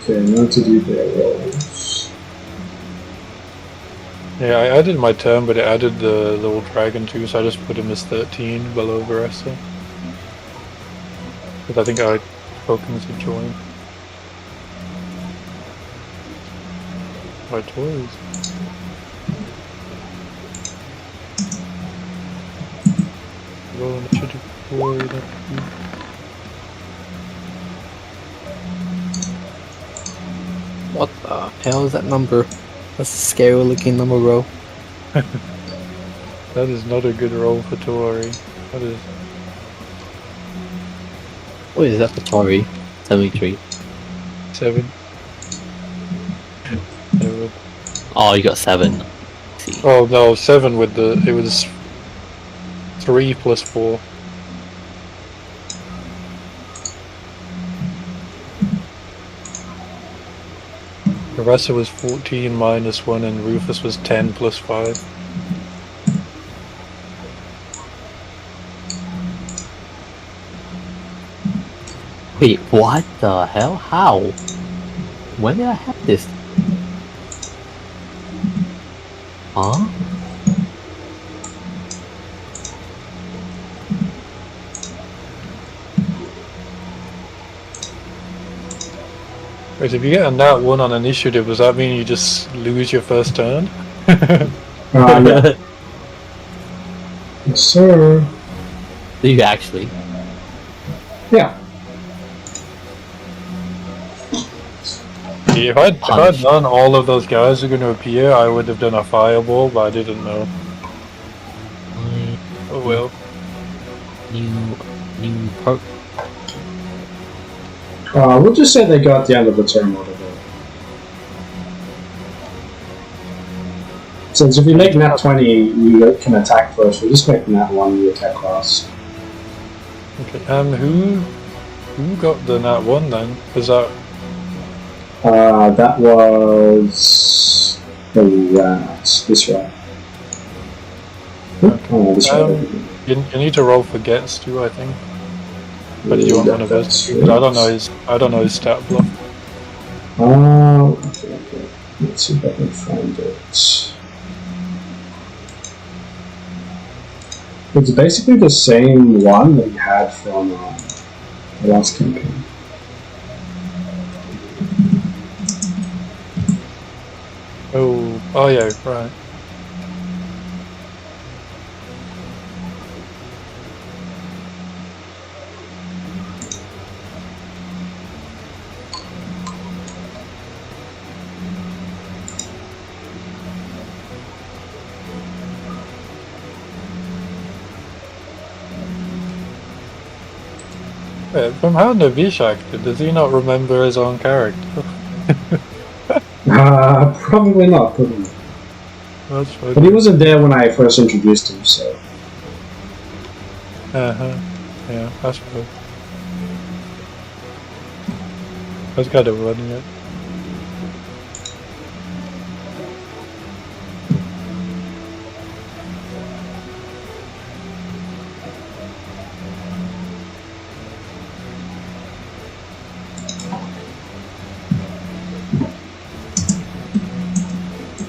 Okay, now to do their rolls. Yeah, I added my turn, but it added the little dragon too, so I just put him as 13 below Varessa. But I think I spoke him to join. My toys. Well, I should deploy that. What the hell is that number? That's a scary looking number, bro. That is not a good roll for Tori. That is. What is that for Tori? 73. 7. Oh, you got 7. See. Oh no, 7 with the. It was 3 plus 4. Marissa was 14 minus 1 and Rufus was 10 plus 5. Wait, what the hell? How? When did I have this? Huh? Wait, if you get a nat 1 on initiative, does that mean you just lose your first turn? Yeah. Yes, sir. Do you actually? Yeah. If I'd done all of those guys who are going to appear, I would have done a fireball, but I didn't know. Oh well. New perk. We'll just say they got the end of the turn whatever. Since if you make nat 20, you can attack first. We'll just make nat 1, you attack last. Okay, who got the nat 1 then? Was that... That was the rat. This rat. Okay. Oh, this rat. You need to roll for gets too, I think. But do you want one of those? Because I don't know his stat bluff. Okay. Let's see if I can find it. It's basically the same one that you had from the last campaign. Oh yeah, right. From how Navish acted, does he not remember his own character? Probably not. Probably not. That's fine. But he wasn't there when I first introduced him, so. Yeah, that's good. That's kind of running it.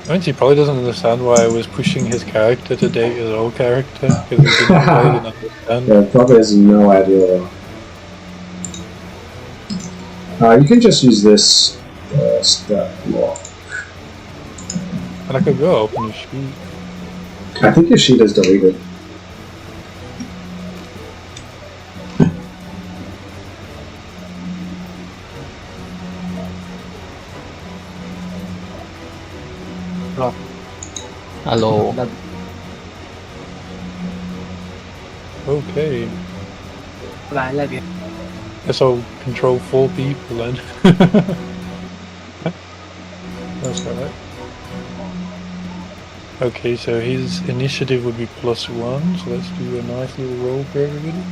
I mean, he probably doesn't understand why I was pushing his character to date his old character, because he didn't understand. Yeah, probably has no idea. You can just use this stat block. And I could go open his sheet. I think your sheet is deleted. Hello. Okay. Guess I'll control 4 people then. That's alright. Okay, so his initiative would be +1, so let's do a nice little roll for everybody.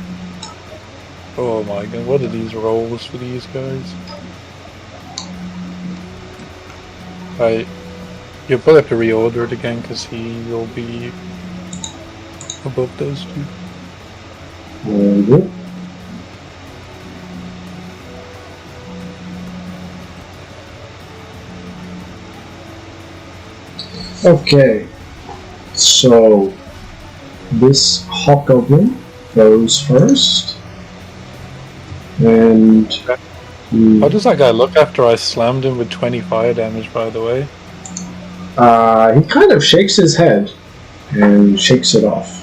Oh my god, what are these rolls for these guys? Right, you'll probably have to reorder it again because he will be above those two. Very good. Okay, so this hobgoblin goes first, and How does that guy look after I slammed him with 20 fire damage, by the way? he kind of shakes his head and shakes it off.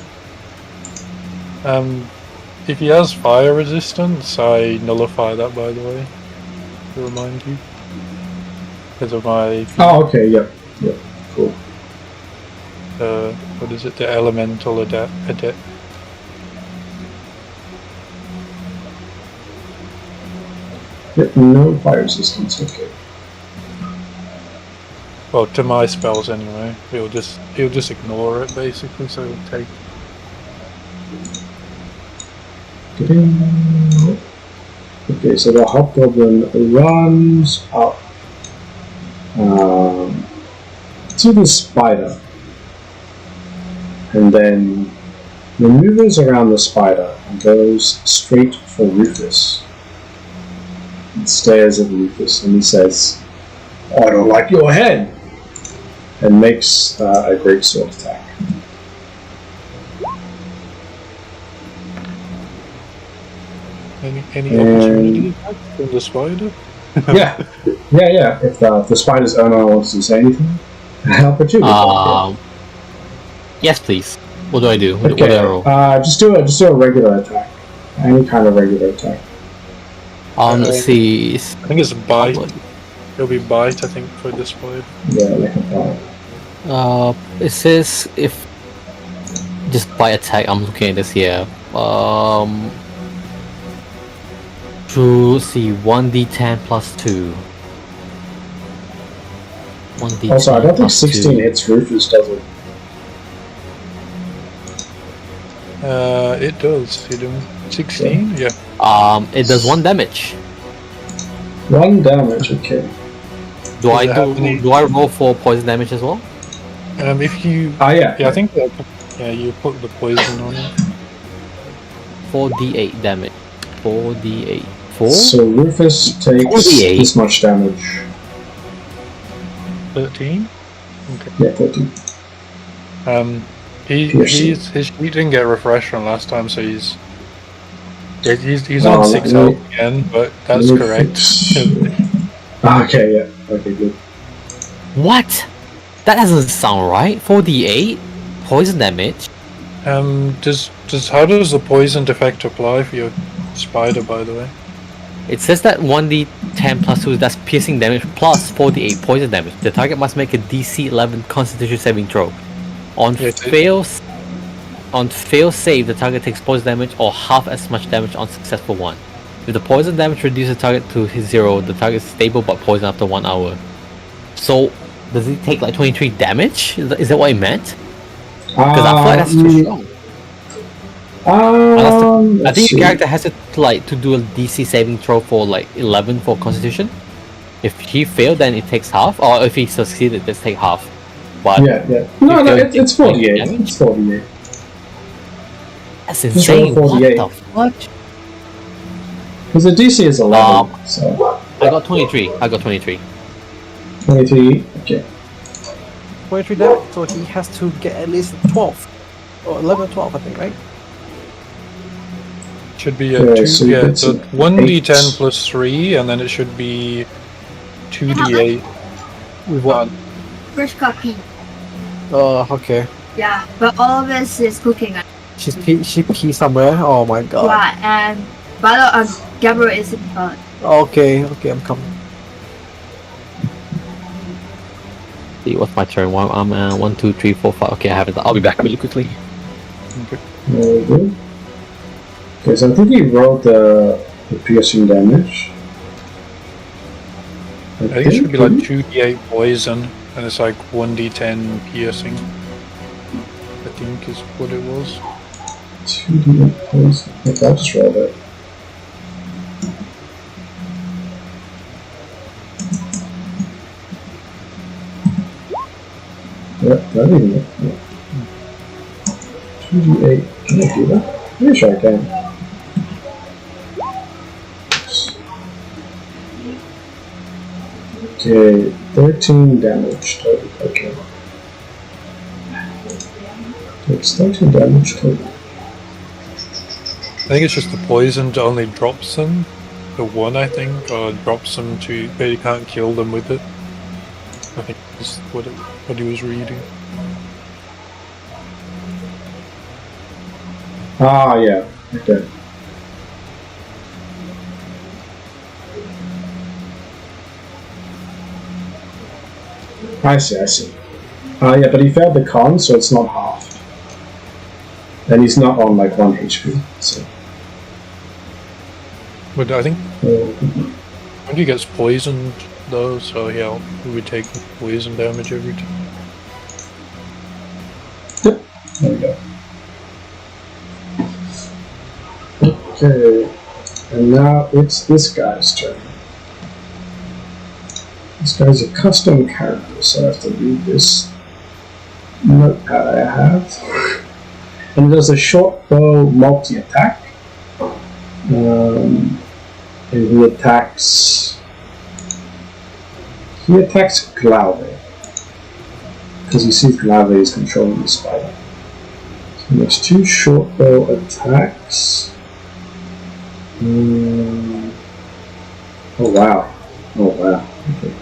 If he has fire resistance, I nullify that, by the way, to remind you. Because of my... Oh, okay, yep, cool. What is it? The elemental adept. Yep, no fire resistance, okay. Well, to my spells anyway. He'll just ignore it basically, so he'll take... Okay, so the hobgoblin runs up to the spider, and then maneuvers around the spider and goes straight for Rufus. And stares at Rufus and he says, "Oh, I don't like your head," and makes a great sword attack. Any opportunity attacks from the spider? yeah. If the spider's owner wants to say anything, an opportunity. Yes, please. What do I do? What Okay. do I roll? Just do a regular attack. Any kind of regular attack. Let's see. I think it's bite. It'll be bite, I think, for this spider. Yeah, like a bite. It says if just by attack. I'm looking at this here. To see 1d10 plus 2. 1d10 Also, I don't think plus 16 2. hits Rufus, does it? It does. You do 16? Yeah. It does 1 damage. 1 damage, okay. Do I roll for poison damage as well? If you... Yeah. Yeah, I think you put the poison on it. 4d8 damage. 4d8. 4? So Rufus takes 48. this much damage. 13? Okay. Yeah, 13. He didn't get refreshed from last time, so he's on 6 health again, but that's correct. Okay, yeah. Okay, good. What? That doesn't sound right. 4d8 poison damage. How does the poisoned effect apply for your spider, by the way? It says that 1d10 plus 2, that's piercing damage plus 4d8 poison damage. The target must make a DC 11 Constitution saving throw. On fail save, the target takes poison damage or half as much damage on successful one. If the poison damage reduces the target to 0, the target is stable but poisoned after 1 hour. So, does he take like 23 damage? Is that what it meant? Because I feel like that's too strong. I think your character has to do a DC saving throw for like 11 for Constitution. If he failed, then it takes half, or if he succeeded, let's take half. But yeah. No, it's 48. It's 48. That's insane. What the fuck? Because the DC is 11, so... I got 23. 23, okay. 23 damage, so he has to get at least 12. Or 11 or 12, I think, right? Should be so 1d10 plus 3, and then it should be 2d8. With what? Fresh cooking. Okay. Yeah, but all of this is cooking. She peed somewhere? Oh my god. Right, and Battle of Gabriel is in front. Okay, I'm coming. See, what's my turn? I'm 1, 2, 3, 4, 5. Okay, I have it. I'll be back really quickly. Very good. Okay, so I think he rolled the piercing damage. I think it should be like 2d8 poison, and it's like 1d10 piercing. I think is what it was. 2d8 poison. Okay, I'll just roll it. Yep, that even look. 2d8. Can I do that? Pretty sure I can. Okay, 13 damage total. Okay. It's 13 damage total. I think it's just the poison only drops them. The one, I think, or drops them to, but you can't kill them with it. I think that's what he was reading. Ah, yeah. Okay. I see. Yeah, but he failed the con, so it's not halved. And he's not on like 1 HP, so. But I think when he gets poisoned though, so yeah, he would take poison damage every time. Yep, there we go. Okay, and now it's this guy's turn. This guy's a custom character, so I have to read this notepad I have. And there's a short bow multi-attack. And he attacks Glauve. Because he sees Glauve is controlling the spider. So there's 2 short bow attacks. Oh wow. Okay.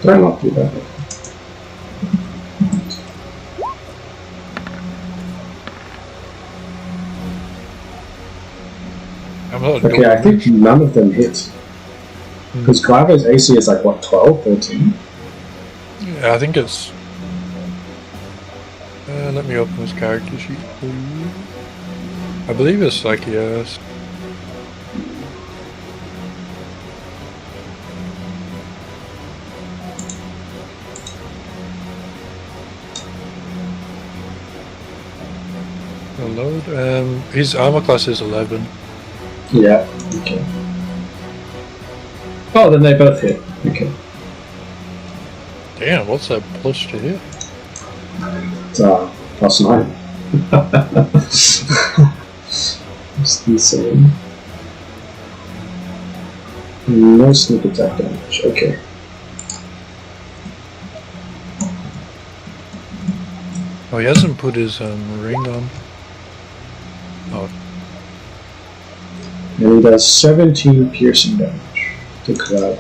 Did I not do that? Okay, I think none of them hit. Because Glauve's AC is like, what, 12, 13? Yeah, I think it's... let me open this character sheet for you. I believe it's like, yes. Load. His armor class is 11. Yeah, okay. Oh, then they both hit. Okay. Damn, what's that plus to hit? It's +9. It's the same. No sneak attack damage. Okay. Oh, he hasn't put his ring on. Oh. And he does 17 piercing damage to Cloud.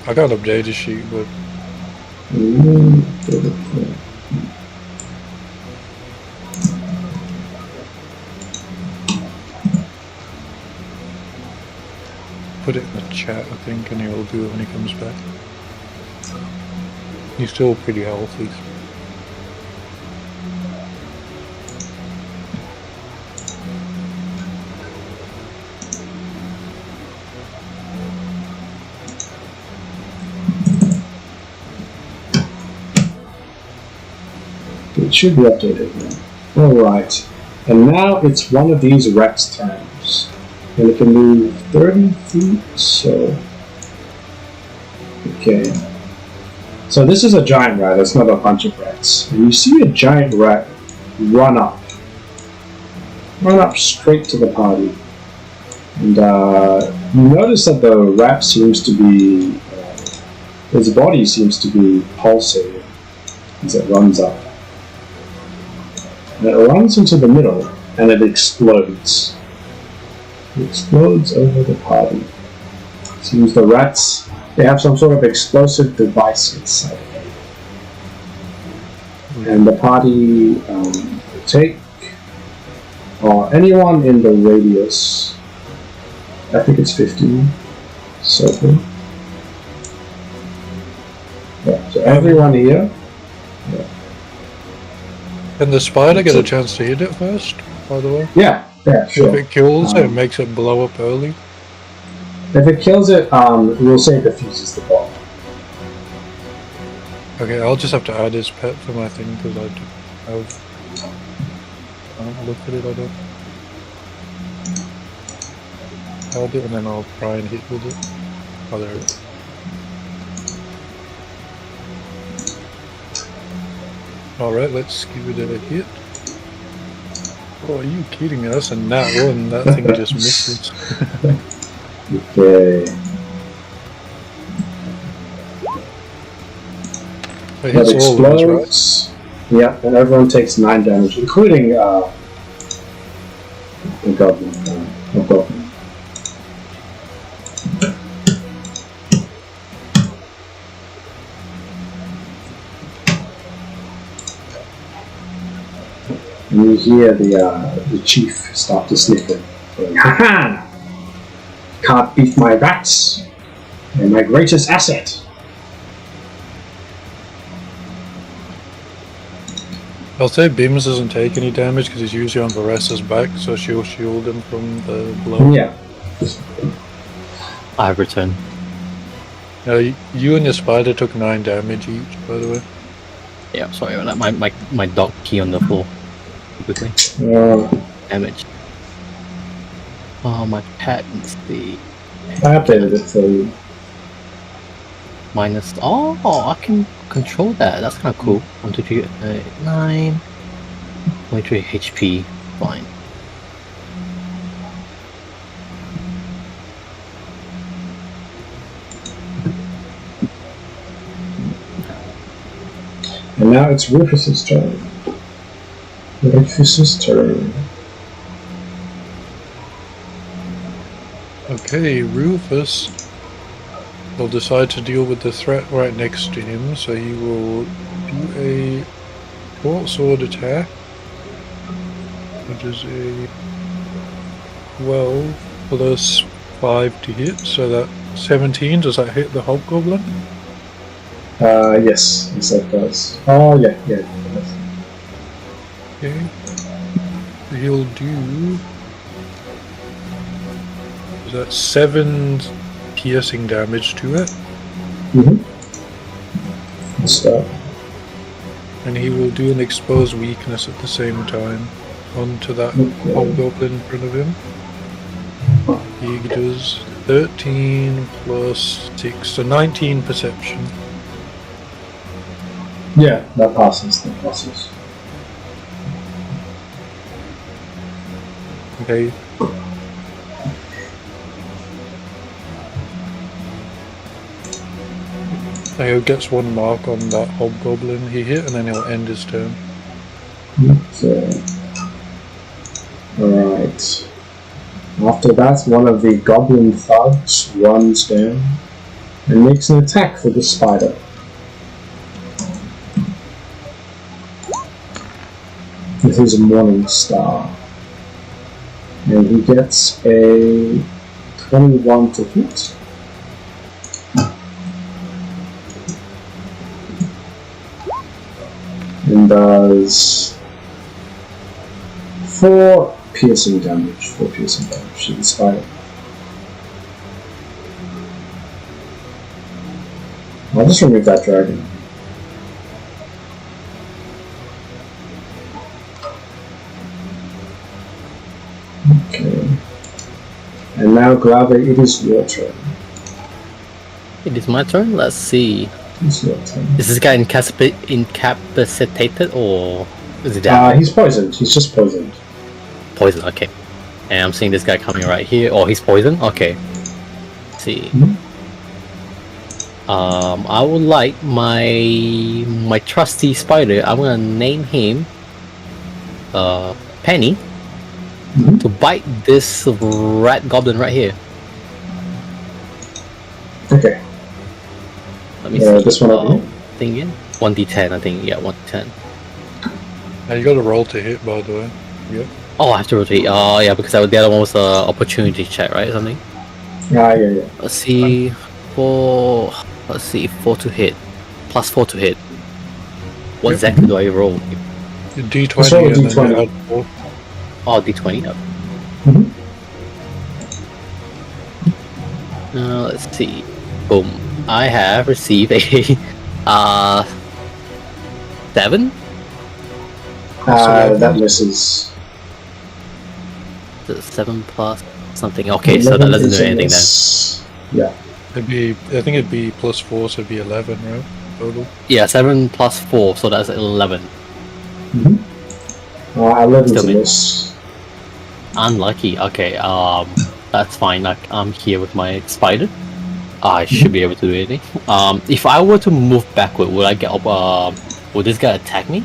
I got updated sheet, but put it in the chat, I think, and he'll do it when he comes back. He's still pretty healthy. It should be updated now. Alright. And now it's one of these Rex turns. And it can move 30 feet, so... Okay. So this is a giant rat, it's not a bunch of rats. And you see a giant rat run up straight to the party. And you notice that the rat seems to be... his body seems to be pulsating as it runs up. And it runs into the middle, and it explodes. It explodes over the party. It seems the rats, they have some sort of explosive device inside of them. And the party take anyone in the radius. I think it's 15 circle. Yeah, so everyone here. Yeah. Can the spider get a chance to hit it first, by the way? Yeah, sure. If it kills it, it makes it blow up early. If it kills it, we'll say it diffuses the bomb. Okay, I'll just have to add his pet to my thing because I don't look at it, I don't. Add it and then I'll try and hit with it. Oh, there it is. Alright, let's give it a hit. Oh, are you kidding us? And that one, that thing just misses. Okay. It That hits all of us, right? explodes. Yeah, and everyone takes 9 damage, including the goblin. The goblin. And you hear the chief start to snicker, going, "Ha-ha! Can't beat my rats! They're my greatest asset." I'll say Beams doesn't take any damage because he's usually on Varessa's back, so she'll shield him from the blow. Yeah. I have returned. You and your spider took 9 damage each, by the way. Yeah, sorry about that. My dog pee on the floor. Quickly. Damage. Oh, my patents. The I updated it for you. minus. Oh, I can control that. That's kind of cool. 1, 2, 3, 9. 23 HP. Fine. And now it's Rufus's turn. Rufus's turn. Okay, Rufus will decide to deal with the threat right next to him, so he will do a short sword attack, which is a 12 plus 5 to hit, so that 17. Does that hit the hobgoblin? Yes, that does. Oh, yeah, it does. Okay. He'll do... Is that 7 piercing damage to it? Mm-hmm. So. And he will do an exposed weakness at the same time onto that hobgoblin in front of him. He does 13 plus 6, so 19 perception. Yeah, that passes. Okay. So he gets 1 mark on that hobgoblin he hit, and then he'll end his turn. Okay. Alright. After that, one of the goblin thugs runs down and makes an attack for the spider. With his morning star. And he gets a 21 to hit. And does 4 piercing damage to the spider. I'll just remove that dragon. Okay. And now, Glave, it is your turn. It is my turn? Let's see. It's your turn. Is this guy incapacitated or is he down? He's poisoned. He's just poisoned. Poison, okay. And I'm seeing this guy coming right here. Oh, he's poisoned? Okay. Let's see. I would like my trusty spider, I'm gonna name him Penny, to bite this rat goblin right here. Okay. Let me see. This one over here? Thing again? 1d10, I think. Yeah, 1d10. Now you got to roll to hit, by the way. Yep. Oh, I have to rotate. Yeah, because the other one was opportunity check, right? Or something. Yeah. Let's see, 4. Let's see, 4 to hit, +4 to hit. What exactly do I roll? D20 Let's roll a and then D20. you add 4. Oh, D20. Let's see. Boom. I have received a 7. That misses. 7 plus something. Okay, so that doesn't do anything then. Yeah. I think it'd be +4, so it'd be 11, right? Total. Yeah, 7 plus 4, so that's 11. 11's Still a miss. miss. Unlucky. Okay, that's fine. I'm here with my spider. I should be able to do anything. If I were to move backward, would I get up? Would this guy attack me?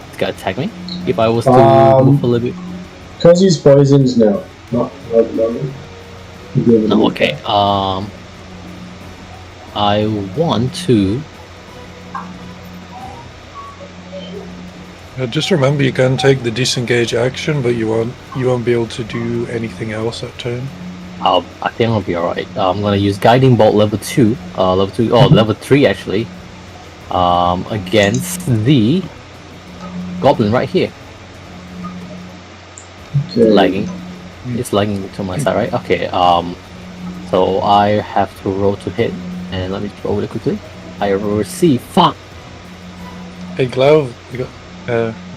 This guy attack me? If I was to move a little bit. Because he's poisoned, no. Not No, okay. I want to. Just remember, you can take the disengage action, but you won't be able to do anything else that turn. I think I'll be alright. I'm gonna use guiding bolt level 2. Level 3 actually. Against the goblin right here. Okay. Lagging. It's lagging to my side, right? Okay. So I have to roll to hit, and let me roll it quickly. I receive. Fuck. Hey, Glove,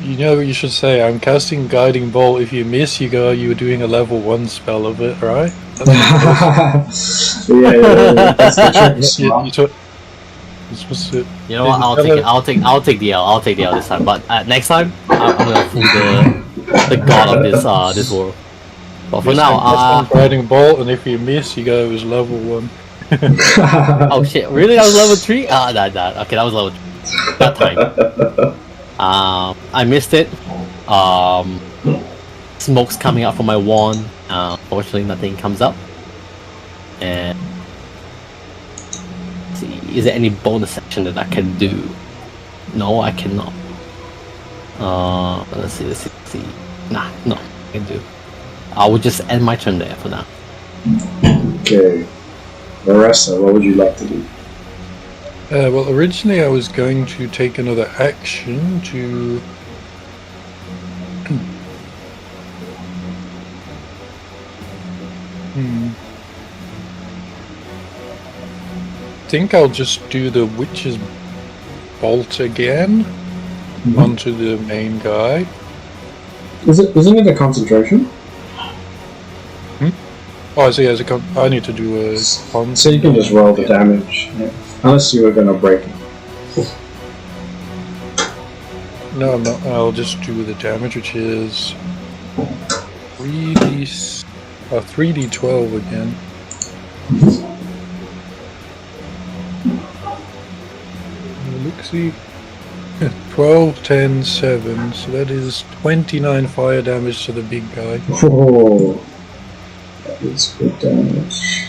you know what you should say? I'm casting guiding bolt. If you miss, you were doing a level 1 spell of it, right? yeah. That's the trick. You know what? I'll take the L. I'll take the L this time. But next time, I'm gonna fool the god of this world. But for now, guiding bolt, and if you miss, you go as level 1. Oh shit! Really? That was level 3? Okay, that was level 3 that time. I missed it. Smoke's coming out from my wand. Fortunately, nothing comes up. And let's see, is there any bonus action that I can do? No, I cannot. Let's see. Nah, no, I can do. I will just end my turn there for now. Okay. Marissa, what would you like to do? Well, originally I was going to take another action to... I think I'll just do the Witch's Bolt again onto the main guy. Isn't it a concentration? Oh, I see. I need to do a... So you can just roll the damage. Yeah. Unless you were going to break it. No, I'm not. I'll just do the damage, which is 3d12 again. Let's see. 12, 10, 7. So that is 29 fire damage to the big guy. Oh, that is good damage.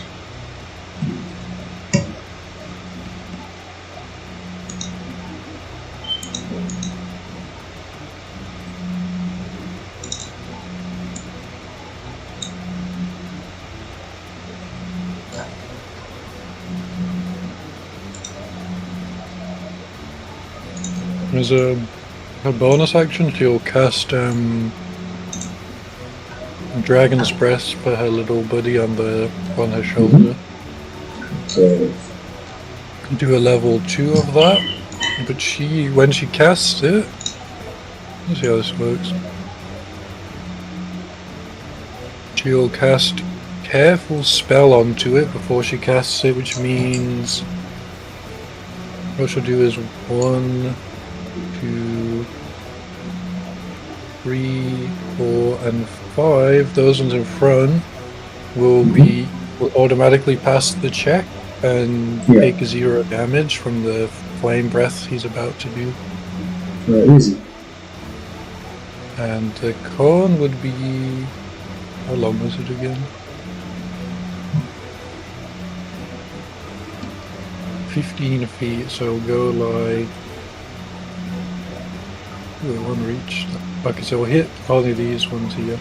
There's a bonus action, she'll cast Dragon's Breath for her little buddy on her shoulder. Okay. Do a level 2 of that, but when she casts it, let's see how this works. She'll cast Careful Spell onto it before she casts it, which means what she'll do is 1, 2, 3, 4, and 5. Those ones in front will automatically pass the check and take 0 damage from the flame breath he's about to do. Easy. And the cone would be... how long was it again? 15 feet, so we'll go like Ooh, one reach. Okay, so we'll hit only these ones here.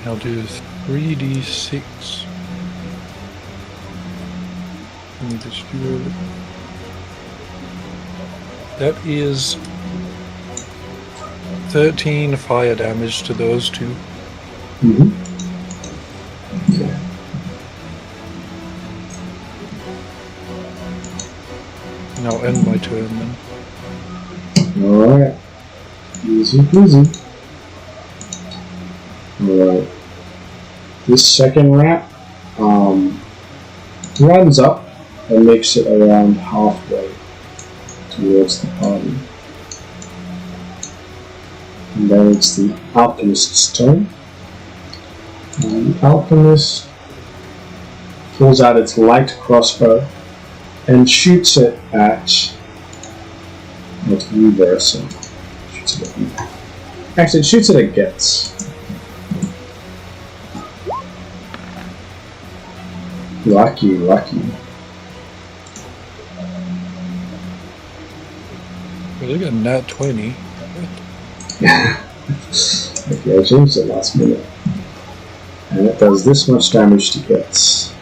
I'll do 3d6. Let me just do it. That is 13 fire damage to those two. Mm-hmm. Okay. And I'll end my turn then. Alright. Easy peasy. Alright. This second rat runs up and makes it around halfway towards the party. And then it's the alchemist's turn. The alchemist pulls out its light crossbow and shoots it at you there, so shoots it at you. Actually, it shoots it at Getz. Lucky. Well, they got a nat 20. Okay, I changed it last minute. And it does this much damage to Getz.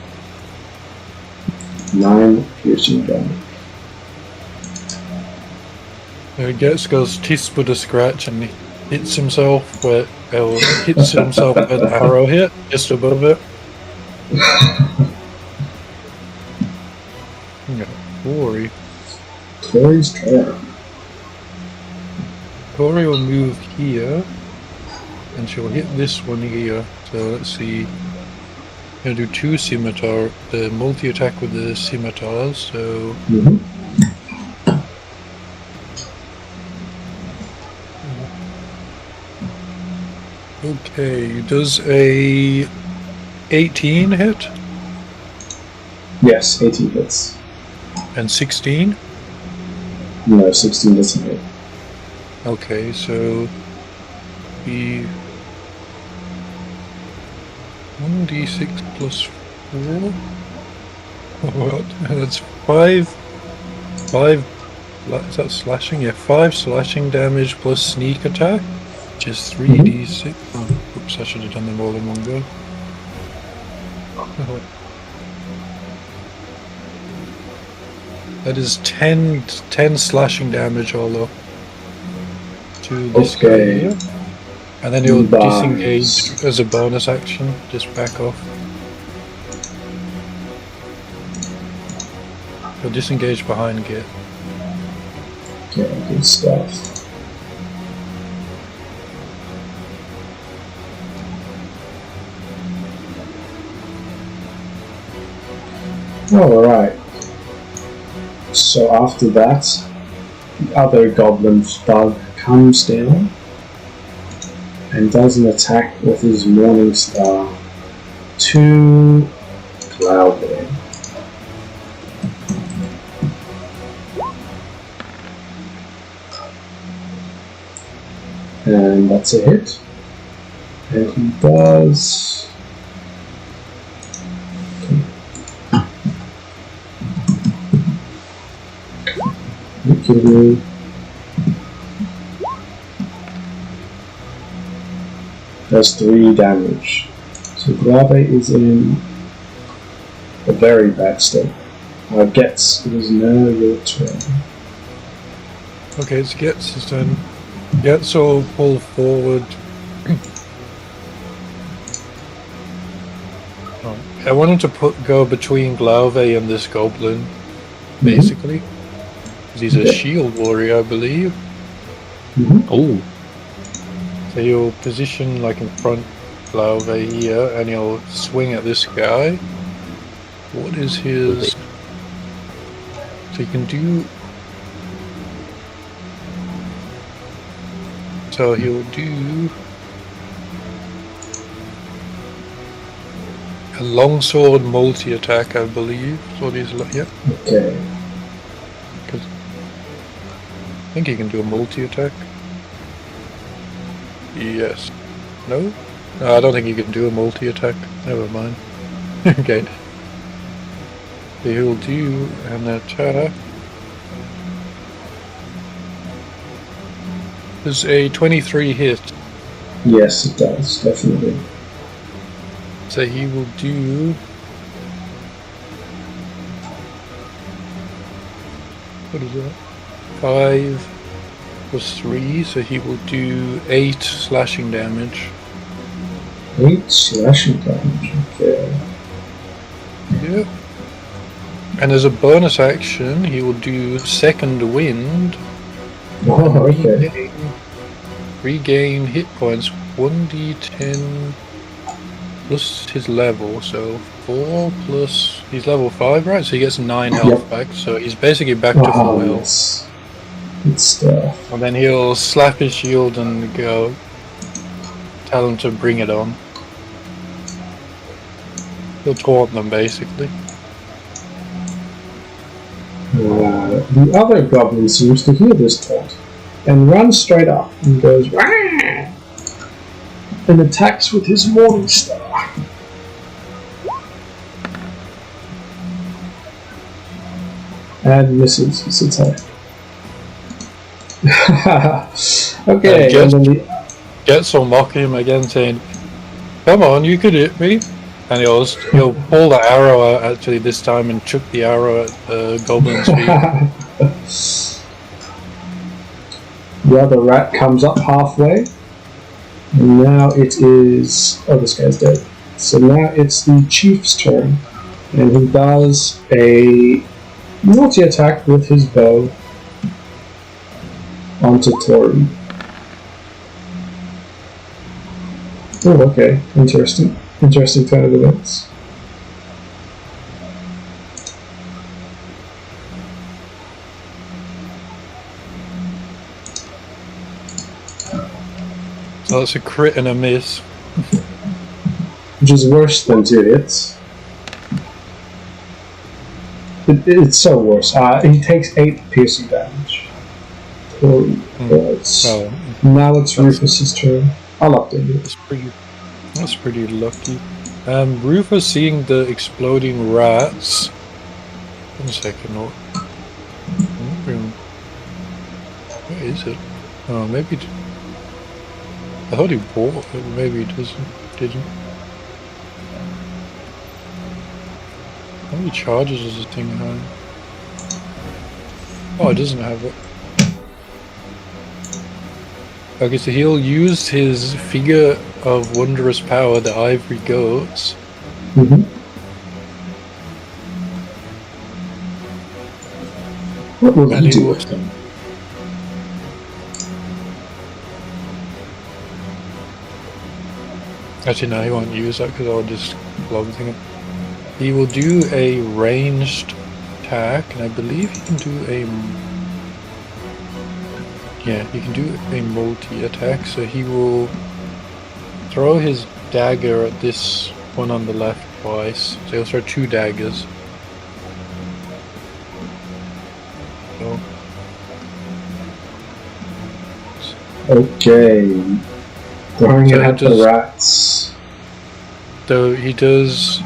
9 piercing damage. Getz goes tis but a scratch and he hits himself with an arrow hit just above it. Tori. Tori's turn. Tori will move here and she'll hit this one here. So let's see. I'm gonna do 2 scimitar, the multi attack with the scimitars, so okay, does a 18 hit? Yes, 18 hits. And 16? No, 16 doesn't hit. Okay, so the 1d6 plus 4. What? That's 5. 5. Is that slashing? Yeah, 5 slashing damage plus sneak attack, which is 3d6. Oh, oops, I should have done them all in one go. That is 10 slashing damage all up to this guy here. And then he'll disengage as a bonus action, just back off. He'll disengage behind Git. Okay, good stuff. Alright. So after that, the other goblin thug comes down and does an attack with his Morning Star to Cloudberry. And that's a hit. And he does... Okay. Does 3 damage. So Glave is in a very bad state. Getz, it is now your turn. Okay, it's Getz's turn. Getz will pull forward. I wanted to go between Glave and this goblin, basically. He's a shield warrior, I believe. Oh. So he'll position like in front Glave here, and he'll swing at this guy. What is his... So he can do... So he'll do... a longsword multi-attack, I believe. That's what he's like, yeah. Okay. I think he can do a multi-attack. Yes. No? No, I don't think he can do a multi-attack. Never mind. Okay. So he'll do an attack. Does a 23 hit? Yes, it does, definitely. So he will do... What is that? 5 plus 3, so he will do 8 slashing damage. 8 slashing damage, okay. Yep. And as a bonus action, he will do Second Wind. Oh, okay. Regain hit points 1d10 plus his level, so 4 plus... He's level 5, right? So he gets 9 health back, so he's basically back to full health. Yes. Good stuff. And then he'll slap his shield and go... Tell him to bring it on. He'll taunt them, basically. The other goblin seems to hear this taunt and runs straight up and goes Wah! And attacks with his morning star. And misses his attack. Okay, Gets will mock him again, saying, "Come on, you could hit me." And he'll pull the arrow out actually this time and chuck the arrow at the goblin's feet. The other rat comes up halfway. And now it is... Oh, this guy's dead. So now it's the chief's turn. And he does a multi-attack with his bow onto Tori. Oh, okay. Interesting. Interesting turn of events. So that's a crit and a miss. Which is worse than 2 hits. It's so worse. He takes 8 piercing damage. Now it's Rufus's turn. I'll update it. That's pretty lucky. Rufus seeing the exploding rats. 1 second. Where is it? Oh, maybe. I thought he bought it. Maybe he didn't. How many charges does this thing have? Oh, it doesn't have it. Okay, so he'll use his figure of wondrous power, the ivory goats. What will he do with them? Actually, no, he won't use that because I'll just log thing it. He will do a ranged attack, and I believe he can do a... Yeah, he can do a multi-attack, so he will throw his dagger at this one on the left twice. So he'll throw 2 daggers. So. Okay. Throwing it at the rats. So he does...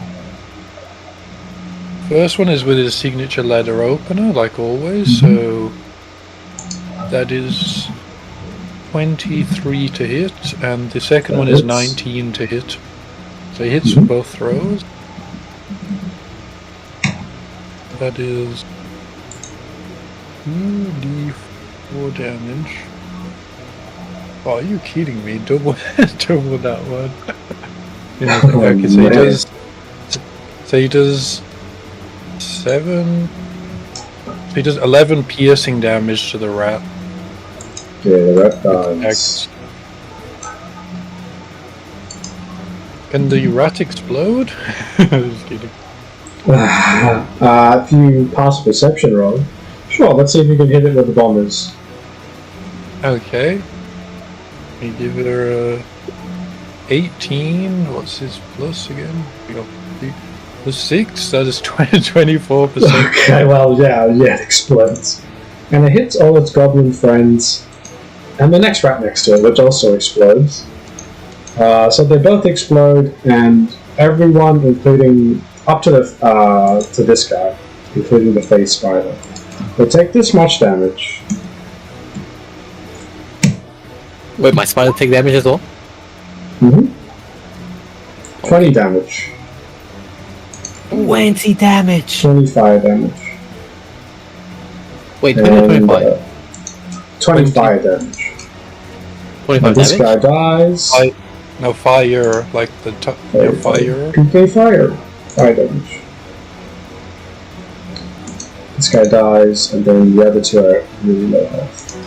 First one is with his signature ladder opener, like always, so... That is 23 to hit, and the second one is 19 to hit. So he hits both throws. That is 2d4 damage. Oh, are you kidding me? Double that one. Okay, so he does 7. So he does 11 piercing damage to the rat. Yeah, the rat dies. Can the rat explode? Just kidding. If you pass a perception roll, sure. Let's see if you can hit it with the bombers. Okay. We give her a 18. What's his plus again? Plus 6. That is 24%. Okay, well, yeah, it explodes, and it hits all its goblin friends, and the next rat next to it, which also explodes. So they both explode, and everyone, including up to the to this guy, including the face spider, they take this much damage. Wait, my spider take damage as well? Mm-hmm. 20 damage. 20 damage! 25 damage. Wait, 20 or 25? 25 damage. 25 and this damage? guy dies. No, fire, like the fire. PK fire. 5 damage. This guy dies, and then the other two are really low health.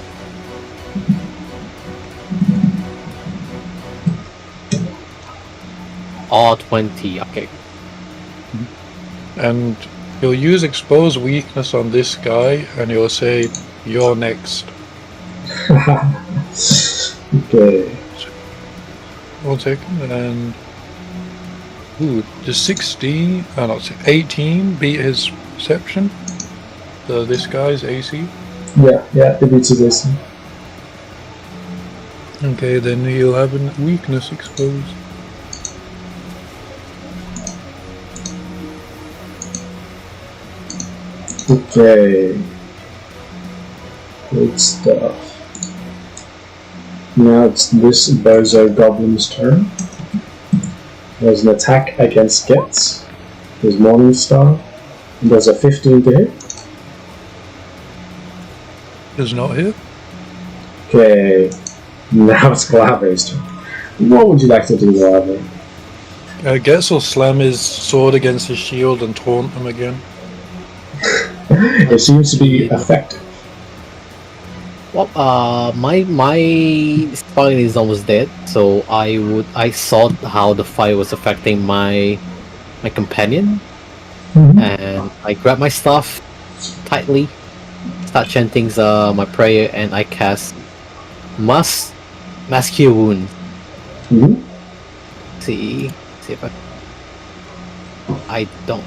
All 20, okay. And he'll use expose weakness on this guy, and he'll say, "You're next." Okay. One second, and ooh, the 16, not 18 beat his perception. So this guy's AC. Yeah, it beats his AC. Okay, then he'll have a weakness exposed. Okay. Good stuff. Now it's this bozo goblin's turn. There's an attack against Getz. There's Morningstar. And there's a 15 to hit. Does not hit. Okay. Now it's Glave's turn. What would you like to do, Glave? Getz will slam his sword against his shield and taunt him again. It seems to be effective. Well, my spine is almost dead, so I saw how the fire was affecting my companion, and I grab my staff tightly, start chanting my prayer, and I cast Mass Cure Wound. See if I don't.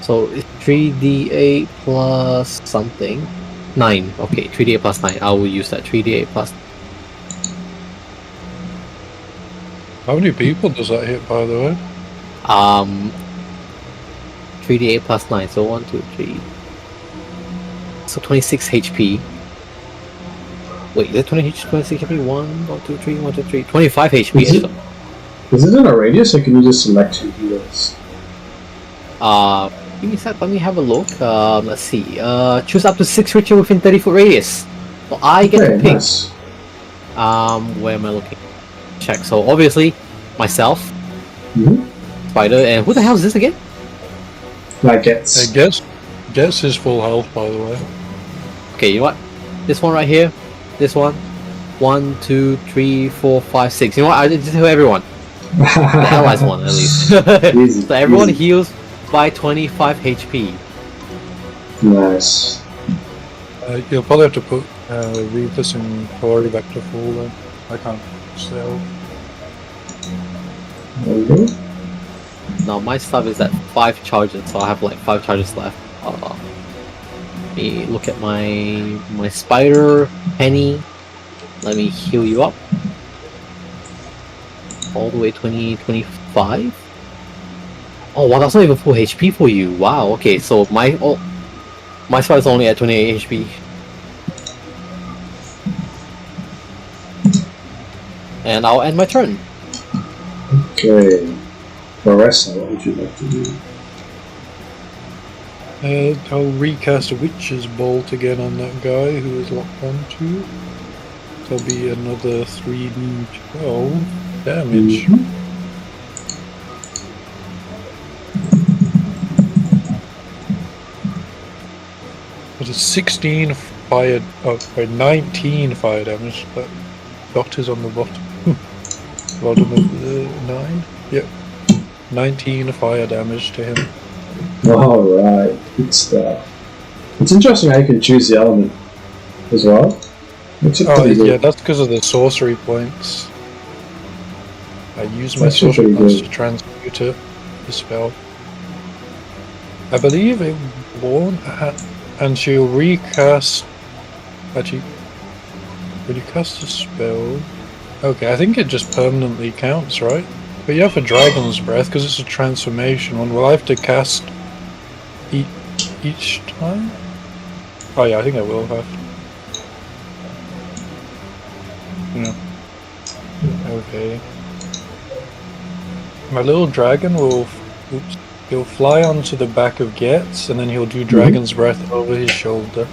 So it's 3d8 plus something. 9. Okay, 3d8 plus 9. I will use that 3d8 plus. How many people does that hit, by the way? 3d8 plus 9. So 1, 2, 3. So 26 HP. Wait, is it 26 HP? 1, 2, 3, 1, 2, 3. 25 HP. Is it in a radius, or can you just select who he is? Give me a sec, let me have a look. Let's see. Choose up to 6 creatures within 30-foot radius. So I get to pick. Nice. Where am I looking? Check. So obviously, myself, Spider, and who the hell is this again? Like Getz. Getz is full health, by the way. Okay, you know what? This one right here. This one. 1, 2, 3, 4, 5, 6. You know what? I just heal everyone. The allies one, at least. Easy, so everyone easy. heals by 25 HP. Nice. You'll probably have to put Reapers and Tori back to full then. I can't sell. Now my stuff is at 5 charges, so I have like 5 charges left. Let me look at my spider, Penny. Let me heal you up. All the way 20, 25? Oh wow, that's not even full HP for you. Wow, okay, so my spider's only at 28 HP. And I'll end my turn. Okay. Marissa, what would you like to do? I'll recast a Witch's Bolt again on that guy who is locked onto. There'll be another 3d12 damage. But it's 16 fire, 19 fire damage. That dot is on the bottom. Bottom of the 9. Yep. 19 fire damage to him. Alright, good stuff. It's interesting how you can choose the element as well. Yeah, that's because of the sorcery points. I use my sorcery points to transmute it, the spell. I believe it won't and she'll recast. Actually, when you cast a spell. Okay, I think it just permanently counts, right? But you have a Dragon's Breath because it's a transformation one. Will I have to cast each time? Oh yeah, I think I will have. Yeah. Okay. My little dragon will... Oops. He'll fly onto the back of Getz, and then he'll do Dragon's Breath over his shoulder.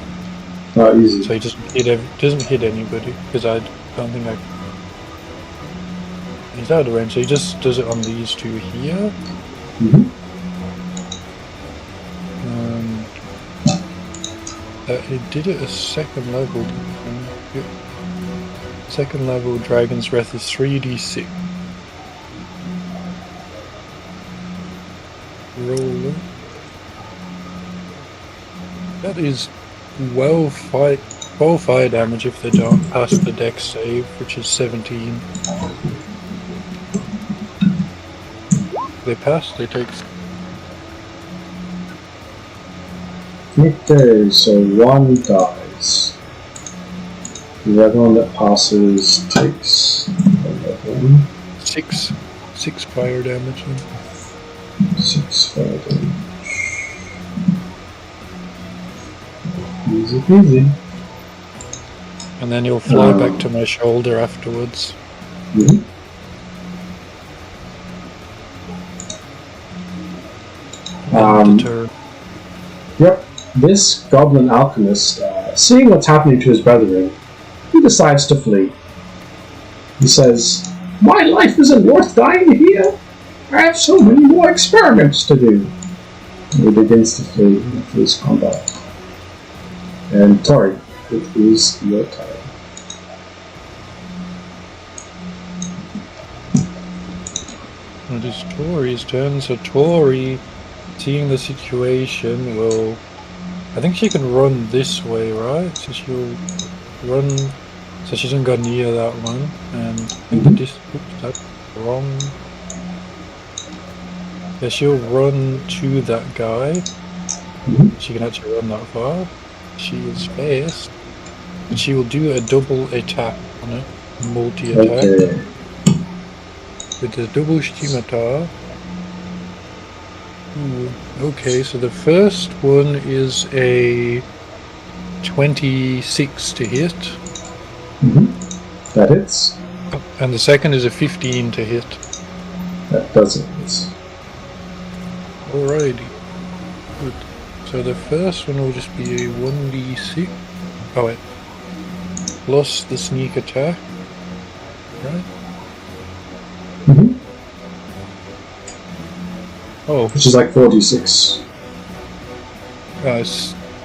Not easy. So he doesn't hit anybody, because I don't think I... He's out of range, so he just does it on these two here. He did it a second level. Yep. Second level Dragon's Breath is 3d6. Roll. That is well fire damage if they don't pass the dex save, which is 17. If they pass, they take. Okay, so 1 dies. The other one that passes takes 6 fire damage. 6 fire damage. Easy peasy. And then you'll fly back to my shoulder afterwards. Yep, this goblin alchemist, seeing what's happening to his brethren, he decides to flee. He says, "My life isn't worth dying here. I have so many more experiments to do." And he begins to flee after this combat. And Tori, it is your turn. It is Tori's turn, so Tori, seeing the situation, will... I think she can run this way, right? So she'll run... So she doesn't go near that one, and I think oops, that's wrong. Yeah, she'll run to that guy. She can actually run that far. She is fast. And she will do a double attack on it. Multi-attack. Okay. With the double scimitar. Okay, so the first one is a 26 to hit. That hits. And the second is a 15 to hit. That doesn't hit. Alrighty. Good. So the first one will just be a 1d6. Oh wait. Plus the sneak attack. Right? Oh. Which is like 4d6. It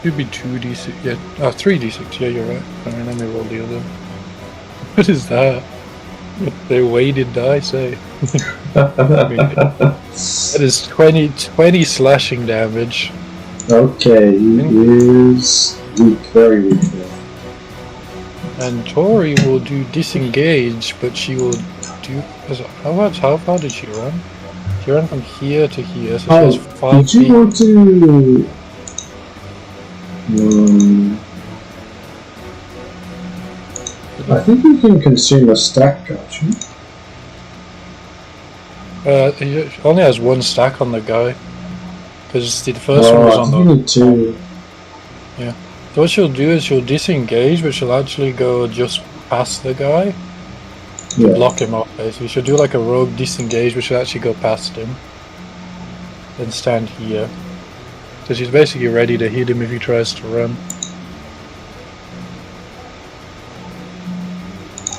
should be 2d6. Yeah. 3d6. Yeah, you're right. Alright, let me roll the other. What is that? They weighted dice, eh? That is 20 slashing damage. Okay, he is weak, very weak now. And Tori will do disengage, but she will do... How far did she run? She ran from here to here, so she has 5 did you feet. want to... I think you can consume a stack, can't you? He only has 1 stack on the guy. Because the first one was on the... you need 2. Yeah. So what she'll do is she'll disengage, but she'll actually go just past the guy. To block him off, basically. She'll do like a rogue disengage, but she'll actually go past him. Then stand here. So she's basically ready to hit him if he tries to run.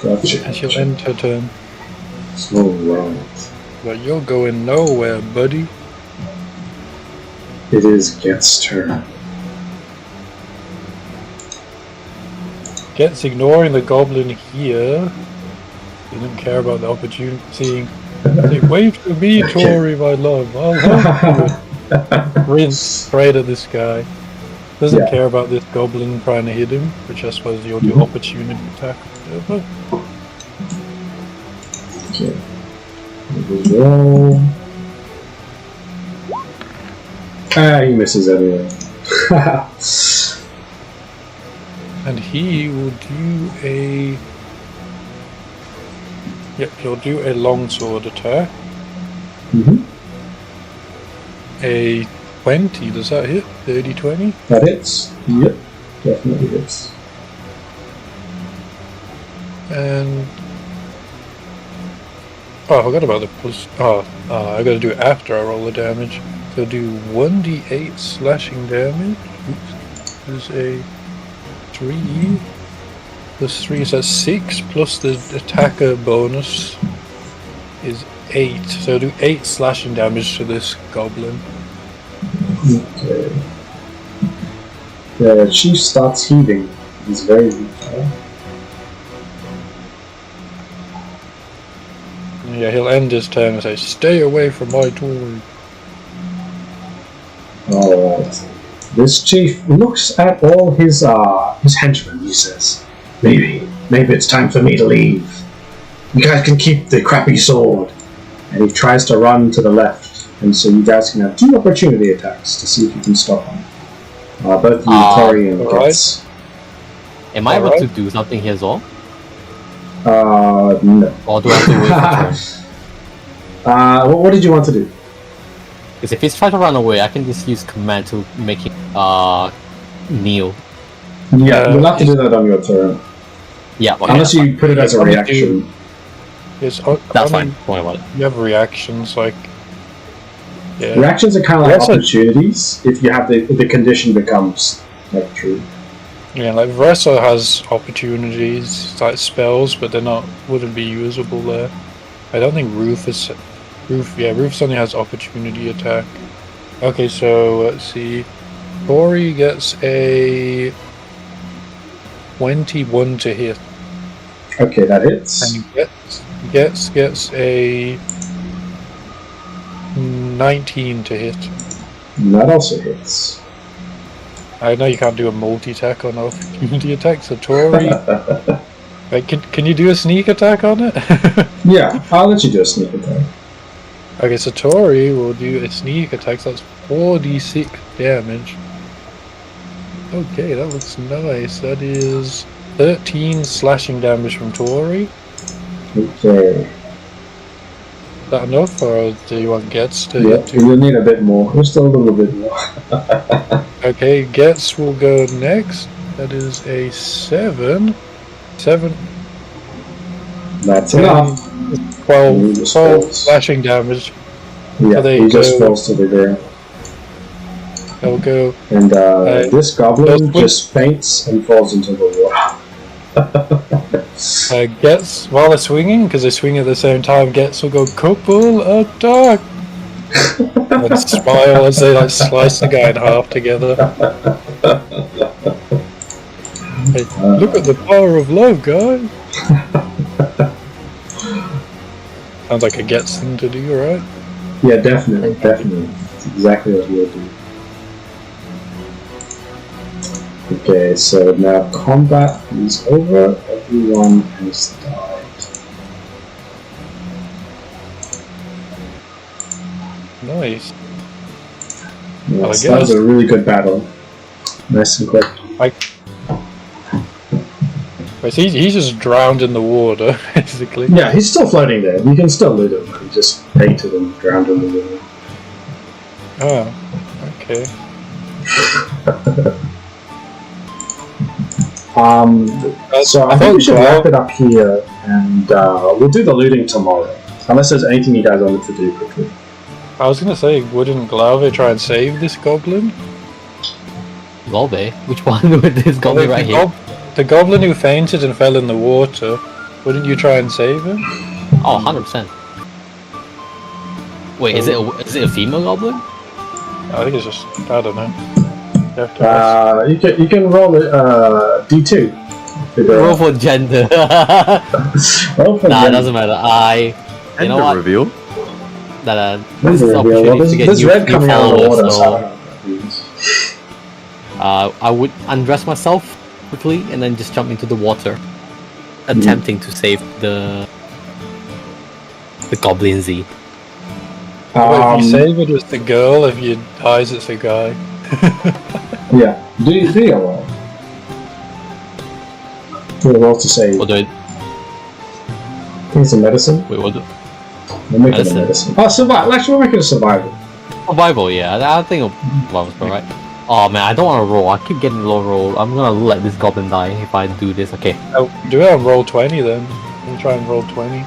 Gotcha. And she'll end her turn. Alright. But you're going nowhere, buddy. It is Get's turn. Get's ignoring the goblin here. He didn't care about the opportunity. Seeing, wait for me, Tori, my love. I'll help you. Rinse straight at this guy. Doesn't care about this goblin trying to hit him, which I suppose you'll do opportunity attack. Okay. Roll. He misses anyway. And he will do a... Yep, he'll do a longsword attack. A 20, does that hit? 30-20? That hits. Yep. definitely hits. And oh, I forgot about the plus. I gotta do it after I roll the damage. So do 1d8 slashing damage. Oops. There's a 3 plus 3 is 6 plus the attacker bonus is 8. So do 8 slashing damage to this goblin. Okay. The chief starts heaving. He's very weak. Yeah, he'll end his turn and say, "Stay away from my toy." Alright. This chief looks at all his henchmen. He says, Maybe it's time for me to leave. You guys can keep the crappy sword." And he tries to run to the left. And so you guys can have 2 opportunity attacks to see if you can stop him. Both you, Tori, and Gets. Am I able to do something here as well? No. Or do I have to wait for turn? What did you want to do? Because if he's trying to run away, I can just use command to make him kneel. Yeah, you'll have to do that on your turn. Yeah, okay, unless you put it as a reaction. Yes, that's fine. Don't worry about it. You have reactions like. Yeah. Reactions are kind of like opportunities if you have the condition becomes like true. Yeah, like Vressa has opportunities like spells, but they're wouldn't be usable there. I don't think Rufus only has opportunity attack. Okay, so let's see. Tori gets a 21 to hit. Okay, that hits. And gets a 19 to hit. And that also hits. I know you can't do a multi-attack on opportunity attack, so Tori... Wait, can you do a sneak attack on it? Yeah, I'll let you do a sneak attack. Okay, so Tori will do a sneak attack, so that's 4d6 damage. Okay, that looks nice. That is 13 slashing damage from Tori. Okay. Is that enough, or do you want Gets to hit too? You'll need a bit more. Just a little bit more. Okay, Gets will go next. That is a 7. 7. That's enough. 12 slashing damage. Yeah, so he just falls to the ground. They'll go. And this goblin just faints and falls into the water. Gets, while they're swinging, because they swing at the same time, Gets will go, "Couple attack!" and smile as they like slice the guy in half together. Hey, look at the power of love, guys! Sounds like a Gets thing to do, right? Yeah, definitely. It's exactly what we'll do. Okay, so now combat is over. Everyone has died. Nice. Yes, that was a really good battle. Nice and quick. Wait, so he's just drowned in the water, basically. Yeah, he's still floating there. You can still loot him. He just fainted and drowned in the water. Oh, okay. So I think we should wrap it up here, and we'll do the looting tomorrow. Unless there's anything you guys wanted to do quickly. I was gonna say, wouldn't Glauve try and save this goblin? Glauve? Which one with this goblin right here? The goblin who fainted and fell in the water. Wouldn't you try and save him? Oh, 100%. Wait, is it a female goblin? I think it's just, I don't know. You can roll it D2. Roll for gender. Roll for it doesn't matter. You know what? Reveal? This is an opportunity to get new followers, so I would undress myself quickly and then just jump into the water, attempting to save the Goblin Z. If you save it, it's the girl. If you dies, it's the guy. Yeah. Do you roll? Do you roll to save? We'll do it. I think it's a medicine. Wait, we'll do. We'll make it a medicine. Oh, survival. Actually, we'll make it a survival. Survival, yeah. I think survival's alright. Oh man, I don't want to roll. I keep getting low roll. I'm gonna let this goblin die if I do this. Okay. Oh, do it on roll 20 then. We'll try and roll 20.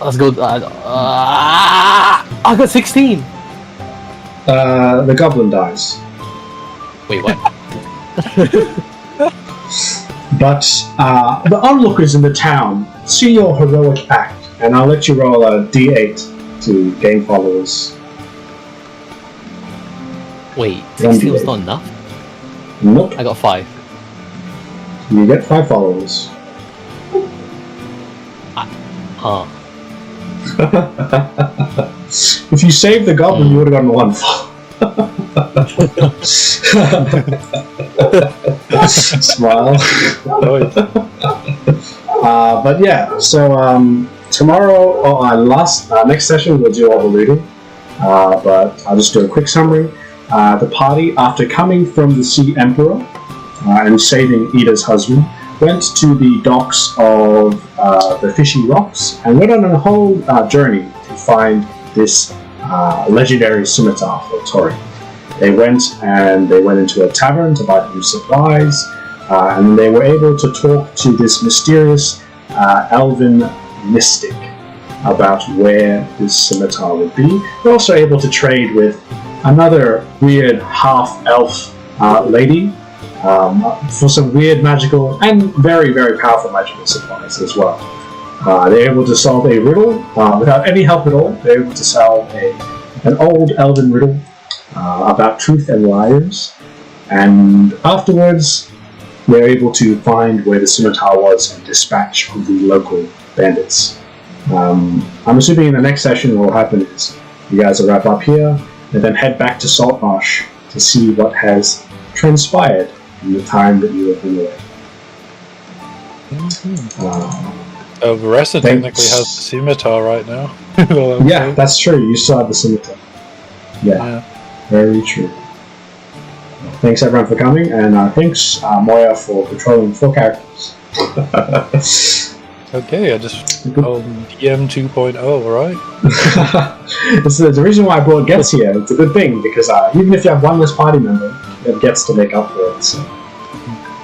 Let's go. I got 16. The goblin dies. Wait, what? But the onlookers in the town see your heroic act, and I'll let you roll a d8 to gain followers. Wait, 16 was not enough? Nope. I got 5. You get 5 followers. If you saved the goblin, you would have gotten 1 follower. Smile. But yeah, so tomorrow, next session, we'll do all the looting. But I'll just do a quick summary. The party, after coming from the Sea Emperor and saving Ida's husband, went to the docks of the Fishy Rocks and went on a whole journey to find this legendary scimitar for Tori. They went into a tavern to buy new supplies, and they were able to talk to this mysterious elven mystic about where this scimitar would be. They're also able to trade with another weird half-elf lady for some weird magical and very, very powerful magical supplies as well. They're able to solve a riddle without any help at all. They're able to solve an old elven riddle about truth and liars, and afterwards they're able to find where the scimitar was and dispatch the local bandits. I'm assuming in the next session what will happen is you guys will wrap up here and then head back to Saltmarsh to see what has transpired in the time that you have been away. Veressa technically has the scimitar right now. Yeah, that's true. You still have the scimitar. Yeah, very true. Thanks everyone for coming, and thanks Moya for controlling 4 characters. Okay, I just DM 2.0, right? This is the reason why I brought Gets here. It's a good thing, because even if you have one less party member, it gets to make up for it. So.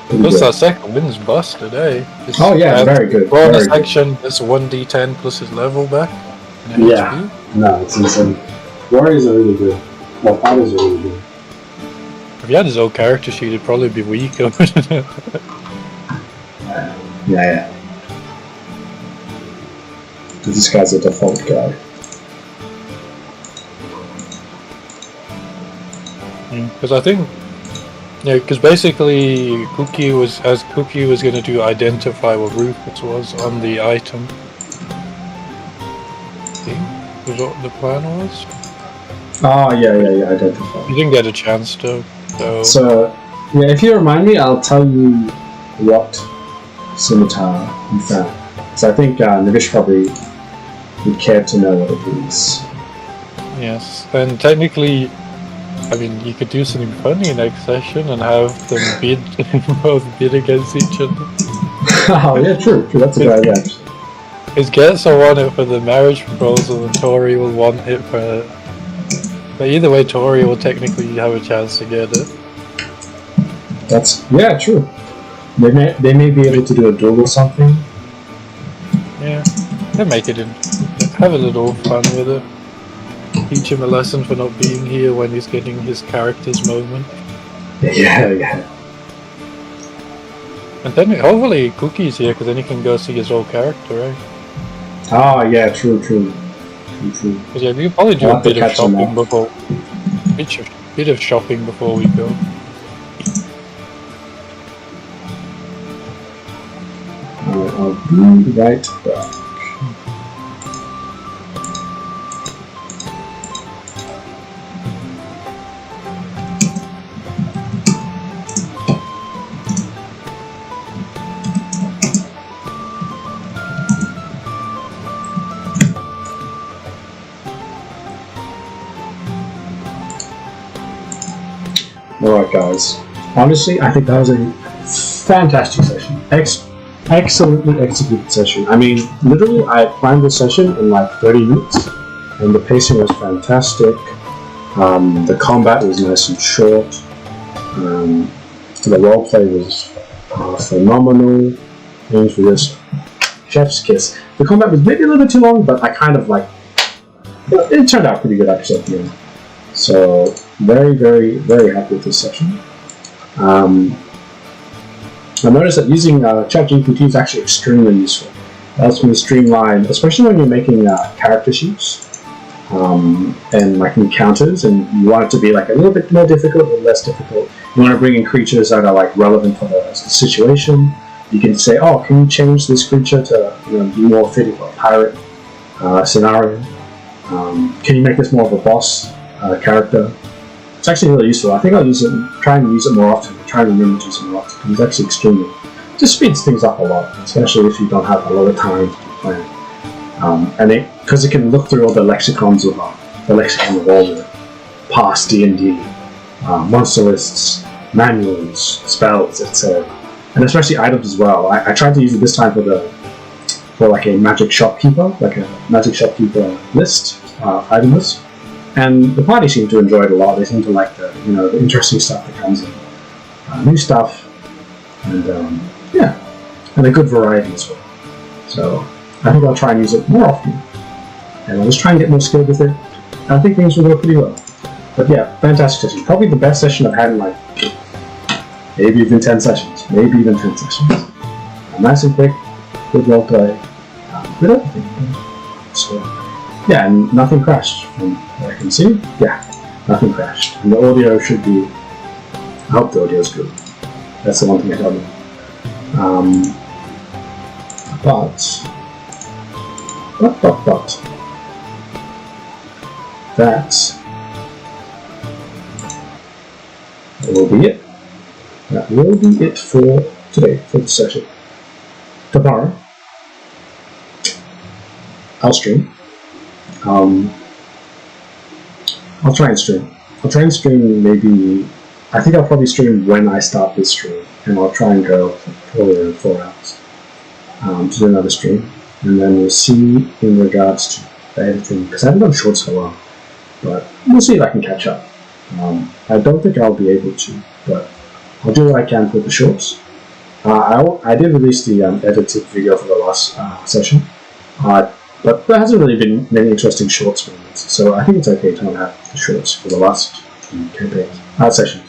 Plus our second wind's bust today. Oh yeah, very good. Bonus action, it's 1d10 plus his level back. Yeah, no, it's insane. Warriors are really good. Well, fighters are really good. If he had his own character sheet, he'd probably be weak. Yeah. This guy's a default guy. Because I think, because basically Cookie was going to do identify what Rufus was on the item. I think was what the plan was. Oh yeah, identify. You didn't get a chance to. So yeah, if you remind me, I'll tell you what scimitar you found. So I think Navish probably would care to know what it is. Yes, and technically, I mean, you could do something funny next session and have them both bid against each other. Oh yeah, true. That's a good idea. Because Gets will want it for the marriage proposal, and Tori will want it for. But either way, Tori will technically have a chance to get it. Yeah, true. They may be able to do a duel or something. Yeah, they make it have a little fun with it. Teach him a lesson for not being here when he's getting his character's moment. Yeah. And then hopefully Cookie's here, because then he can go see his old character, right? Oh yeah, true. Because yeah, we could probably do a bit of shopping before. Bit of shopping before we go. I'll be right back. Alright guys, honestly I think that was a fantastic session. Excellently executed session. I mean, literally I planned this session in like 30 minutes and the pacing was fantastic. The combat was nice and short. The roleplay was phenomenal. Games were just chef's kiss. The combat was maybe a little bit too long, but I kind of like. But it turned out pretty good actually at the end. So very, very, very happy with this session. I noticed that using ChatGPT is actually extremely useful. It helps me streamline, especially when you're making character sheets and like encounters, and you want it to be like a little bit more difficult or less difficult. You want to bring in creatures that are like relevant for the situation. You can say, "Oh, can you change this creature to be more fitting for a pirate scenario? Can you make this more of a boss character?" It's actually really useful. I think I'll try and use it more often. Try and remember to use it more often because it's actually extremely. It just speeds things up a lot, especially if you don't have a lot of time to plan. And because it can look through all the lexicons of the lexicon of all the past D&D, monster lists, manuals, spells, etc., and especially items as well. I tried to use it this time for like a magic shopkeeper, list, item list. And the party seemed to enjoy it a lot. They seemed to like the interesting stuff that comes in, new stuff, and and a good variety as well. So I think I'll try and use it more often, and I'll just try and get more skilled with it. And I think things will go pretty well. But yeah, fantastic session. Probably the best session I've had in like maybe even 10 sessions. A nice and quick, good roleplay, good everything. So. Yeah, and nothing crashed from what I can see. Yeah, nothing crashed. And the audio should be. I hope the audio is good. That's the one thing I don't know. But that will be it. That will be it for today, for the session. Tomorrow, I'll stream. I'll try and stream. Maybe. I think I'll probably stream when I start this stream, and I'll try and go for probably around 4 hours to do another stream, and then we'll see in regards to the editing, because I haven't done shorts for a while, but we'll see if I can catch up. I don't think I'll be able to, but I'll do what I can for the shorts. I did release the edited video for the last session. But there hasn't really been many interesting shorts moments, so I think it's okay to not have the shorts for the last campaigns, sessions.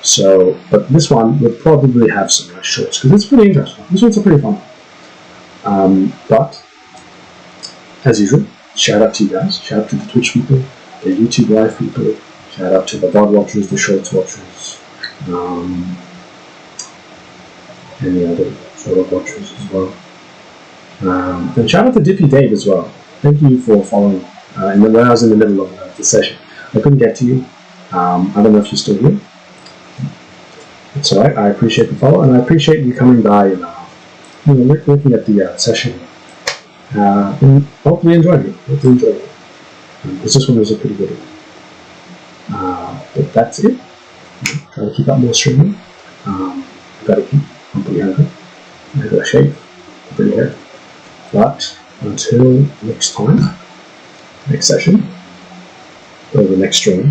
So, but this one would probably have some nice shorts because it's pretty interesting. This one's a pretty fun one. But as usual, shout out to you guys. Shout out to the Twitch people, the YouTube Live people. Shout out to the VOD watchers, the Shorts watchers, any other sort of watchers as well. And shout out to Dippy Dave as well. Thank you for following. When I was in the middle of the session, I couldn't get to you. I don't know if you're still here. It's alright. I appreciate the follow, and I appreciate you coming by and looking at the session. And hopefully enjoying it. Because this one was a pretty good one. But that's it. Try to keep up more streaming. I've got to keep. I'm pretty hungry. I've got to shave. I'm pretty hair. But until next time, next session, or the next stream,